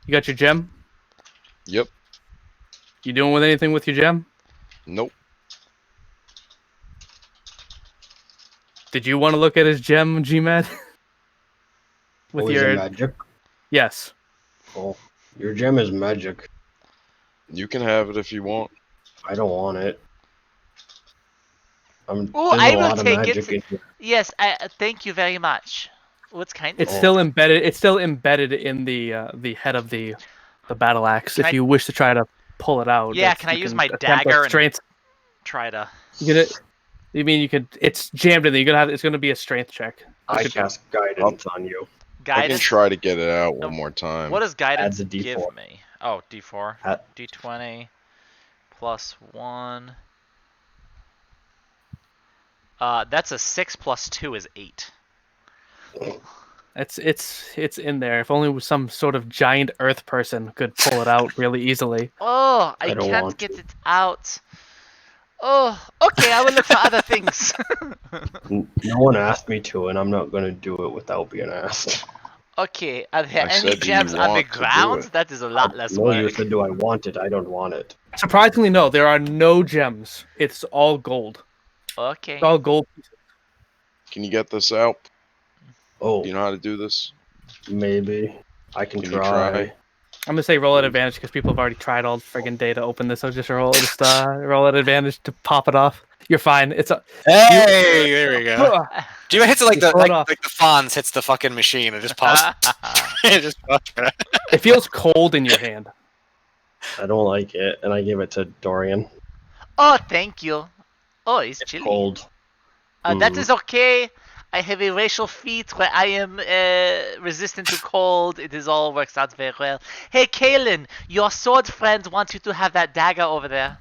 You got your gem? Yep. You doing with anything with your gem? Nope. Did you want to look at his gem, GMed? With Oh, is your it magic? yes. Oh, your gem is magic. You can have it if you want. I don't want it. Ooh, There's I a will lot of take magic it. in here. Yes, thank you very much. What's kind It's of still embedded. It's still embedded in the head of the battle axe. Can If I- you wish to try to pull it out, Yeah, that's- can I you use my attempt a dagger and strength? try to? You mean you could? It's jammed in there. You're gonna have. It's gonna be a strength check. I cast guidance on you. I can Guidance? try to get it out one more time. What does guidance Adds a give D4. me? Oh, D4. At- D20 plus 1. That's a 6 plus 2 is 8. It's in there. If only some sort of giant earth person could pull it out really easily. Oh, I I don't can't want get to. it out. Oh, okay, I will look for other things. No one asked me to, and I'm not going to do it without being asked. Okay, are there I any said, do you gems want to do underground? it? That is a lot less No, you work. said, do I want it? I don't want it. Surprisingly, no. There are no gems. It's all gold. Okay. It's all gold. Can you get this out? Oh, Do you know how to do this? maybe. I can Can you try. try? I'm gonna say roll at advantage because people have already tried all friggin' day to open this. So just roll at advantage to pop it off. You're fine. It's a. Hey, there we go. Jima hits it like You pull it off. like the Fonz hits the fucking machine. It just pops. It just pops. It feels cold in your hand. I don't like it, and I give it to Dorian. Oh, thank you. Oh, it's chilly. Cold. That is okay. I have a racial feat where I am resistant to cold. It is all works out very well. Hey, Kalen, your sword friend wants you to have that dagger over there.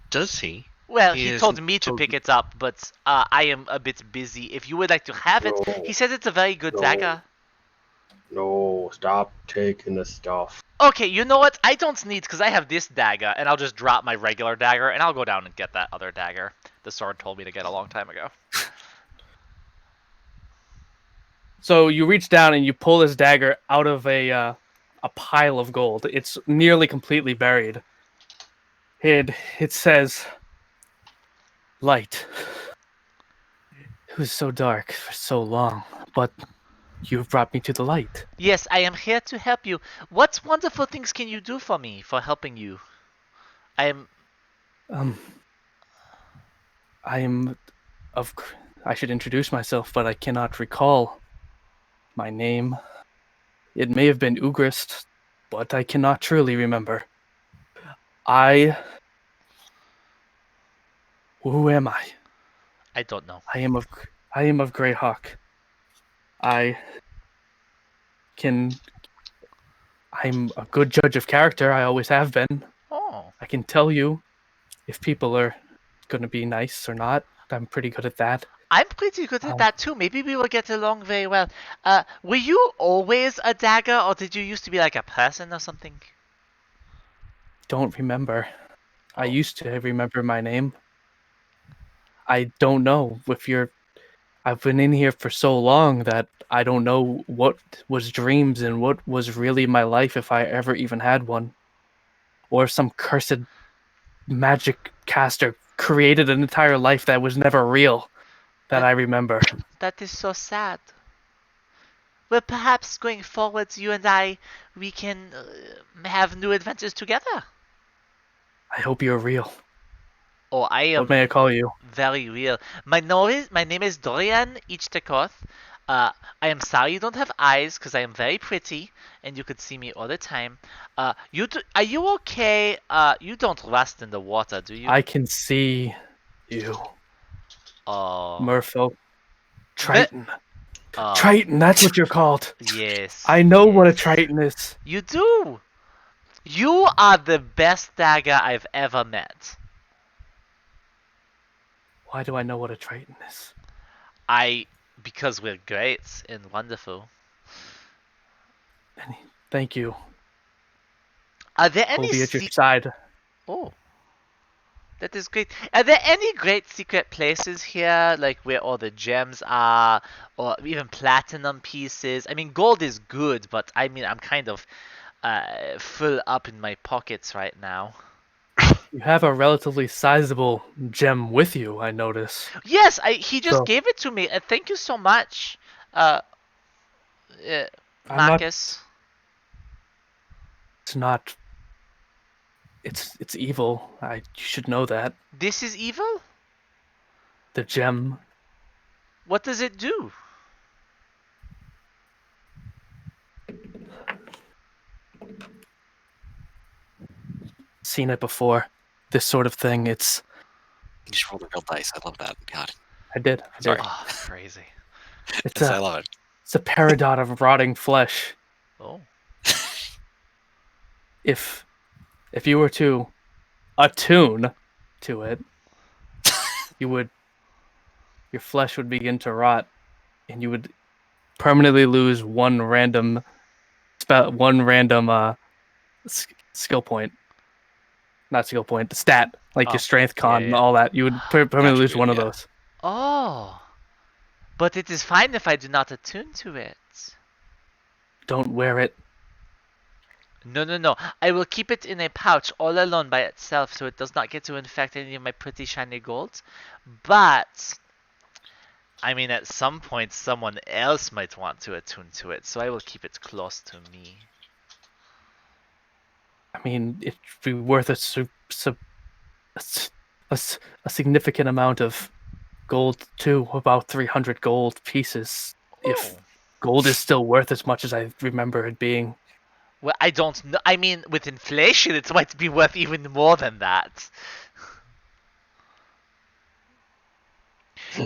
Does he? Well, He he told isn't me to told pick me. it up, but I am a bit busy. If you would like to have it, he says it's a very good No. dagger. No, stop taking the stuff. Okay, you know what? I don't need, because I have this dagger, and I'll just drop my regular dagger, and I'll go down and get that other dagger the sword told me to get a long time ago. So you reach down and you pull this dagger out of a pile of gold. It's nearly completely buried. It says, "Light. It was so dark for so long, but you've brought me to the light." Yes, I am here to help you. What wonderful things can you do for me for helping you? I am. Um, I am of. I should introduce myself, but I cannot recall my name. It may have been Ugrist, but I cannot truly remember. Who am I? I don't know. I am of Greyhawk. I can. I'm a good judge of character. I always have been. Oh. I can tell you if people are going to be nice or not. I'm pretty good at that. I'm pretty good at that too. Maybe we will get along very well. Were you always a dagger, or did you used to be like a person or something? Don't remember. I Oh. used to remember my name. I don't know if you're. I've been in here for so long that I don't know what was dreams and what was really my life, if I ever even had one. Or some cursed magic caster created an entire life that was never real that I remember. That is so sad. Well, perhaps going forwards, you and I, we can have new adventures together. I hope you're real. Oh, I am What may I call you? very real. My name is Dorian Ichtakoth. I am sorry you don't have eyes, because I am very pretty, and you could see me all the time. Are you okay? You don't rust in the water, do you? I can see you, Oh. Merfolk. Triton. Oh. Triton, that's what you're called. Yes. I know what a yes. Triton is. You do. You are the best dagger I've ever met. Why do I know what a Triton is? Because we're great and wonderful. Thank you. Are there I'll any be at your side. Oh, that is great. Are there any great secret places here, like where all the gems are, or even platinum pieces? I mean, gold is good, but I mean, I'm kind of full up in my pockets right now. You have a relatively sizable gem with you, I notice. Yes, he just So- gave it to me. Thank you so much, Marcus. It's not. It's evil. You should know that. This is evil? The gem. What does it do? Seen it before. This sort of thing. It's. You just rolled a real dice. I love that. God. I did. Sorry. Oh, crazy. It's Yes, I a. love it. It's a peridot of rotting flesh. Oh. If you were to attune to it, your flesh would begin to rot, and you would permanently lose one random skill point. Not skill point, stat, like Oh, your strength, con, yeah. and all that. You would permanently lose Attribute, one of yeah. those. Oh. But it is fine if I do not attune to it. Don't wear it. No. I will keep it in a pouch all alone by itself so it does not get to infect any of my pretty shiny gold. But, I mean, at some point someone else might want to attune to it, so I will keep it close to me. I mean, it'd be worth a significant amount of gold too, about 300 gold pieces. If Oh. gold is still worth as much as I remember it being. Well, I don't know. I mean, with inflation, it might be worth even more than that.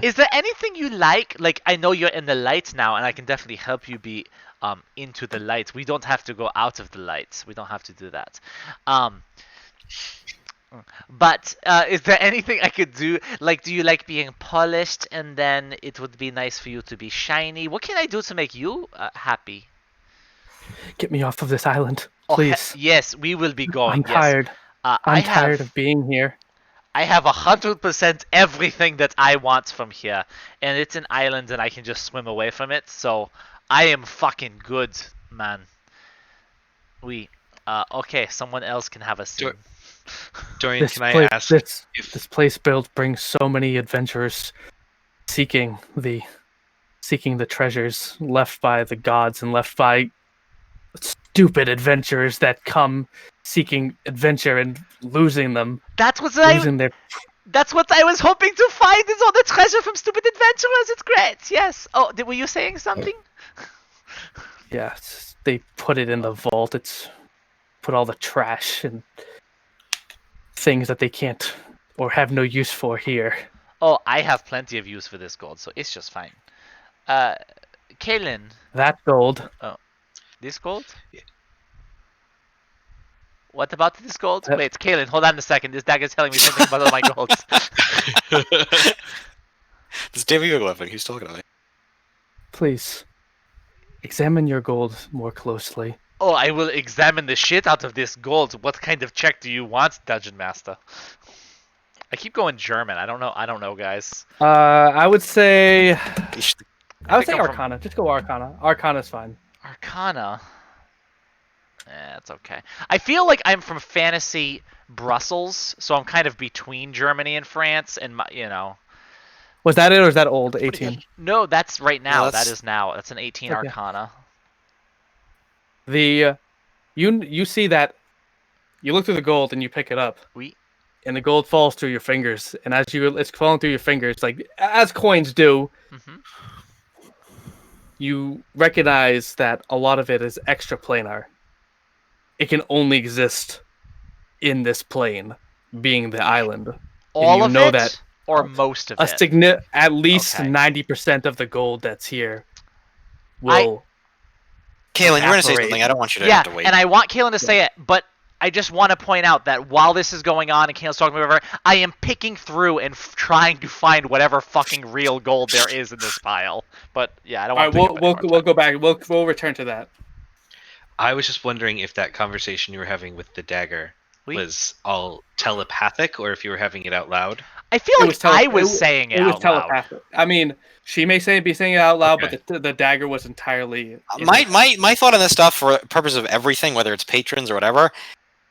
Is there anything you like? Like, I know you're in the light now, and I can definitely help you be into the light. We don't have to go out of the light. We don't have to do that. But is there anything I could do? Like, do you like being polished, and then it would be nice for you to be shiny? What can I do to make you happy? Get me off of this island. Please. Yes, we will be going. I'm tired. Yes. I'm tired of being here. I have 100% everything that I want from here, and it's an island, and I can just swim away from it. So I am fucking good, man. Okay, someone else can have a scene. Dorian, This can I place, ask if this place built brings so many adventurers seeking the treasures left by the gods and left by stupid adventurers that come seeking adventure and losing them, That's what losing their That's what I was hoping to find. Is all the treasure from stupid adventurers. It's great. Yes. Oh, were you saying something? they put it in the vault. It's put all the trash and things that they can't or have no use for here. Oh, I have plenty of use for this gold, so it's just fine. Kaylin. That gold. This gold? Yeah. What about this gold? Wait, Kaylin, hold on a second. This dagger's telling me something about all my golds. This David Glyphic, he's talking to me. Please, examine your gold more closely. Oh, I will examine the shit out of this gold. What kind of check do you want, Dungeon Master? I keep going German. I don't know, guys. I would say go Arcana. Just go Arcana. Arcana's fine. Arcana. That's okay. I feel like I'm from fantasy Brussels, so I'm kind of between Germany and France, and Was that it, or is that old? 18. No, that's right now. No, That is now. That's an 18 Okay. Arcana. You see that you look through the gold and you pick it up. Oui. And the gold falls through your fingers, and it's falling through your fingers, like as coins do. Mm-hmm. You recognize that a lot of it is extraplanar. It can only exist in this plane, being the island. All of it, that or most of it? at least Okay. 90% of the gold that's here will. Kaylin, you're going to say evaporate. something. I don't want you to Yeah, have to wait. and I want Kaylin to say it, but I just want to point out that while this is going on and Kaylin's talking about whatever, I am picking through and trying to find whatever fucking real gold there is in this pile. But yeah, I don't All want right, to. we'll go back. We'll return to that. I was just wondering if that conversation you were having with the dagger was all telepathic, or if you were having it out loud. I feel like I was saying it was out loud. telepathic. I mean, she may be saying it out loud, Okay. but the dagger was entirely. My thought on this stuff, for purpose of everything, whether it's patrons or whatever,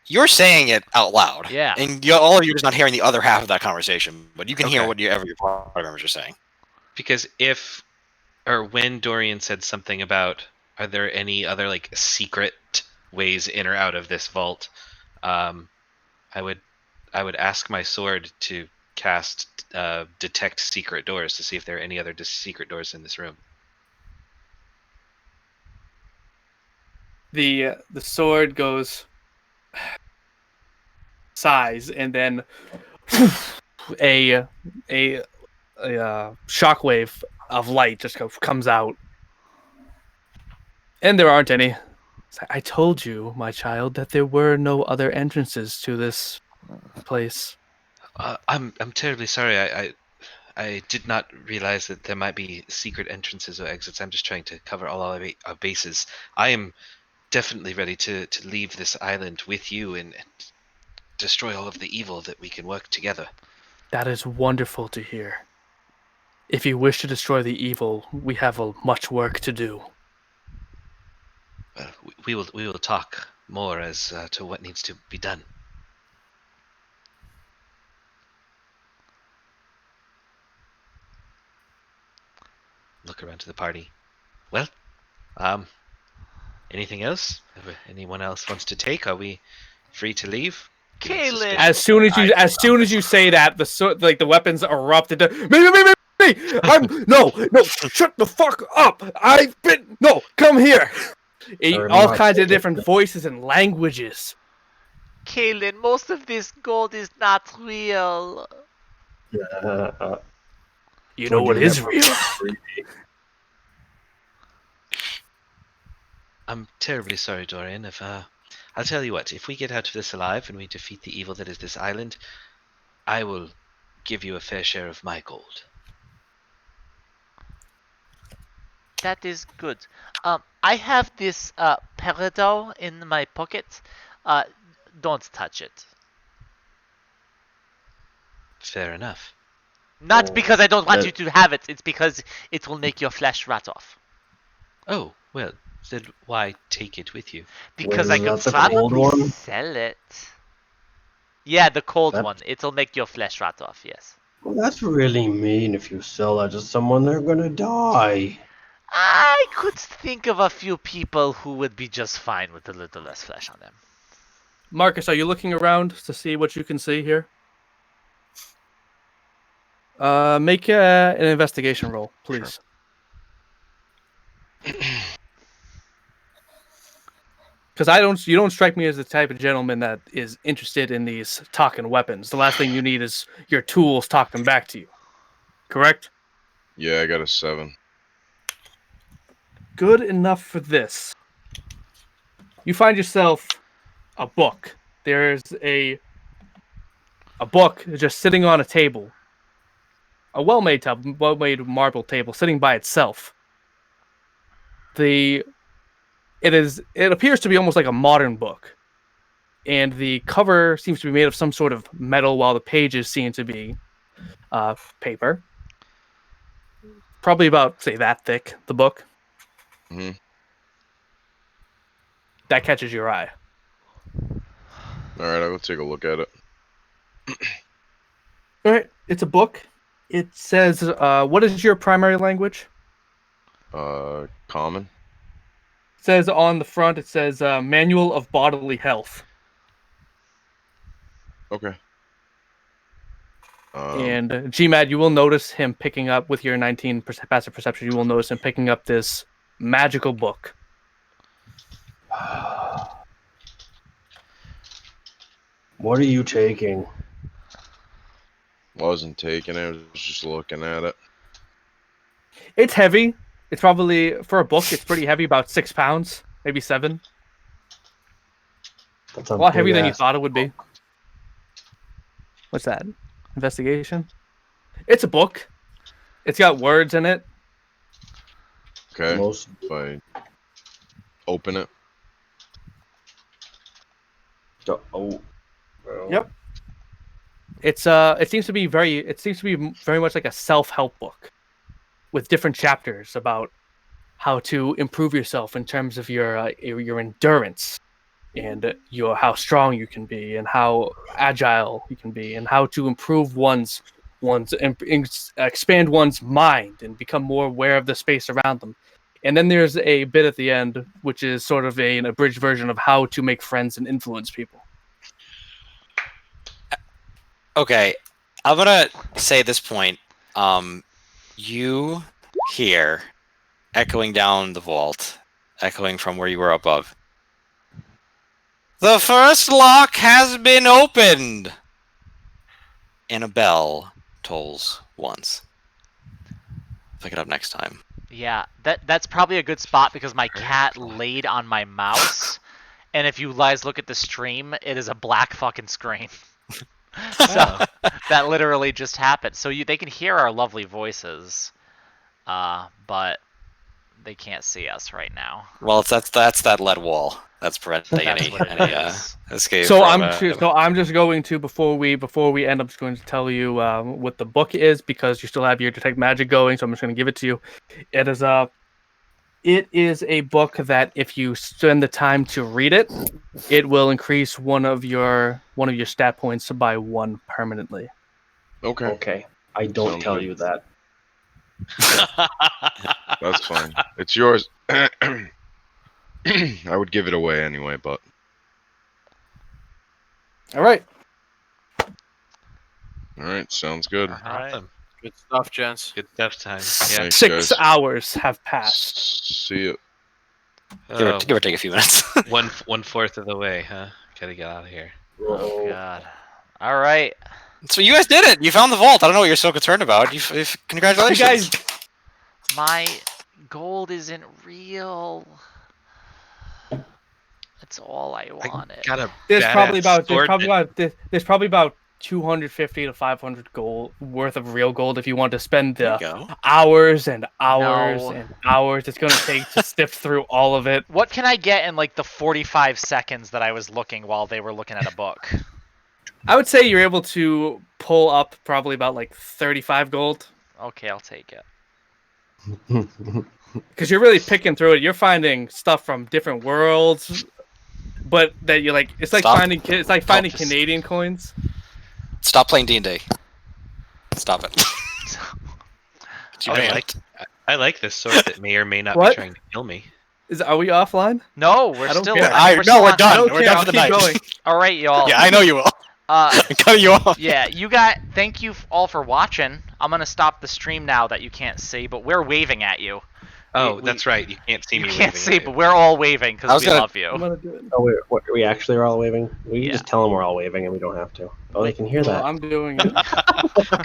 you're saying it out loud. Yeah. And all of you are just not hearing the other half of that conversation, but you can hear Okay. whatever your party members are saying. Because when Dorian said something about, are there any other like secret ways in or out of this vault, I would ask my sword to cast detect secret doors to see if there are any other secret doors in this room. The sword goes sighs, and then a shockwave of light just comes out, and there aren't any. I told you, my child, that there were no other entrances to this place. I'm terribly sorry. I did not realize that there might be secret entrances or exits. I'm just trying to cover all our bases. I am definitely ready to leave this island with you and destroy all of the evil, that we can work together. That is wonderful to hear. If you wish to destroy the evil, we have much work to do. We will talk more as to what needs to be done. Look around to the party. Well, anything else? Anyone else wants to take? Are we free to leave? Kaylin! As soon as you say that, the weapons erupted. Me! No! Shut the fuck up! Come here! All kinds of different voices and languages. Kaylin, most of this gold is not real. You know what is real? I'm terribly sorry, Dorian. I'll tell you what, if we get out of this alive and we defeat the evil that is this island, I will give you a fair share of my gold. That is good. I have this peridot in my pocket. Uh, don't touch it. Fair enough. Not Oh, because I don't want that- you to have it. It's because it will make your flesh rot off. Oh, well, then why take it with you? Because Wait, I is could that the cold probably one? sell it. Yeah, the cold That- one. It'll make your flesh rot off. Yes. Well, that's really mean. If you sell that to someone, they're gonna die. I could think of a few people who would be just fine with a little less flesh on them. Marcus, are you looking around to see what you can see here? Make an investigation roll, please. Because you don't strike me as the type of gentleman that is interested in these talking weapons. The last thing you need is your tools talking back to you. Correct? Yeah, I got a 7. Good enough for this. You find yourself a book. There's a book just sitting on a table. A well-made marble table sitting by itself. It appears to be almost like a modern book. And the cover seems to be made of some sort of metal, while the pages seem to be paper. Probably about, say, that thick, the book. hmm That catches your eye. All right, I will take a look at it. All right, it's a book. It says, what is your primary language? Common. It says on the front, it says, Manual of Bodily Health. Okay. And GMAD, you will notice him picking up, with your 19 passive perception, you will notice him picking up this magical book. What are you taking? Wasn't taking it. I was just looking at it. It's heavy. It's probably, for a book, it's pretty heavy, about 6 pounds, maybe 7. That's A lot heavier than you big-ass thought it would be. What's that? Investigation? It's a book. It's got words in it. Okay. Most If I open it. oh, well, Yep. It seems to be very much like a self-help book with different chapters about how to improve yourself in terms of your endurance and how strong you can be and how agile you can be and how to improve expand one's mind and become more aware of the space around them. And then there's a bit at the end which is sort of an abridged version of how to make friends and influence people. Okay, I'm gonna say at this point, you hear echoing down the vault, echoing from where you were above. The first lock has been opened! And a bell tolls once. Pick it up next time. Yeah, that's probably a good spot because my cat laid on my mouse, and if you guys look at the stream, it is a black fucking screen. So that literally just happened. So they can hear our lovely voices, but they can't see us right now. Well, that's that lead wall. That's preventing That's any what it is. escape. So from, I'm just going to before we end, I'm just going to tell you what the book is because you still have your detect magic going. So I'm just going to give it to you. It is a book that if you spend the time to read it, it will increase one of your stat points by 1 permanently. Okay. okay. I don't Sounds tell good. you that. That's fine. It's yours. I would give it away anyway, but All right. all right, sounds good. Awesome. Good stuff, gents. Good stuff time. Yeah. Thanks, 6 guys. hours have passed. See you. give or take a few minutes. One fourth of the way, huh? Gotta get out of here. Oh god. All right. So you guys did it. You found the vault. I don't know what you're so concerned about. Congratulations. You guys, My gold isn't real. That's all I wanted. Got a there's badass probably about sword that- there's probably about 250 to 500 gold worth of real gold if you want to spend There you the go. hours and hours No. and hours it's going to take to sift through all of it. What can I get in like the 45 seconds that I was looking while they were looking at a book? I would say you're able to pull up probably about like 35 gold Okay, I'll take it. because you're really picking through it. You're finding stuff from different worlds, but that you like. It's like Stop. finding Just- Canadian coins. Stop playing D&D. Stop it. Get you I banned. like this sword that may or may not What? be trying to kill me. Are we offline? No, we're I don't still. care. I think No, we're still done. I don't We're care, done I'll for the keep night. going. All right, y'all. Yeah, I know you will. I'm cutting you off. Yeah, thank you all for watching. I'm gonna stop the stream now that you can't see, but we're waving at you. Oh, that's right. You can't see You me. can't waving see, at you. but we're all waving I because was we gonna- love I'm you. gonna do it. Oh, we actually are all waving. We Yeah. just tell them we're all waving, and we don't have to. Oh, they can hear Well, that. I'm doing it.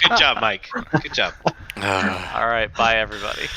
Good job, Mike. Good job. All right, bye everybody.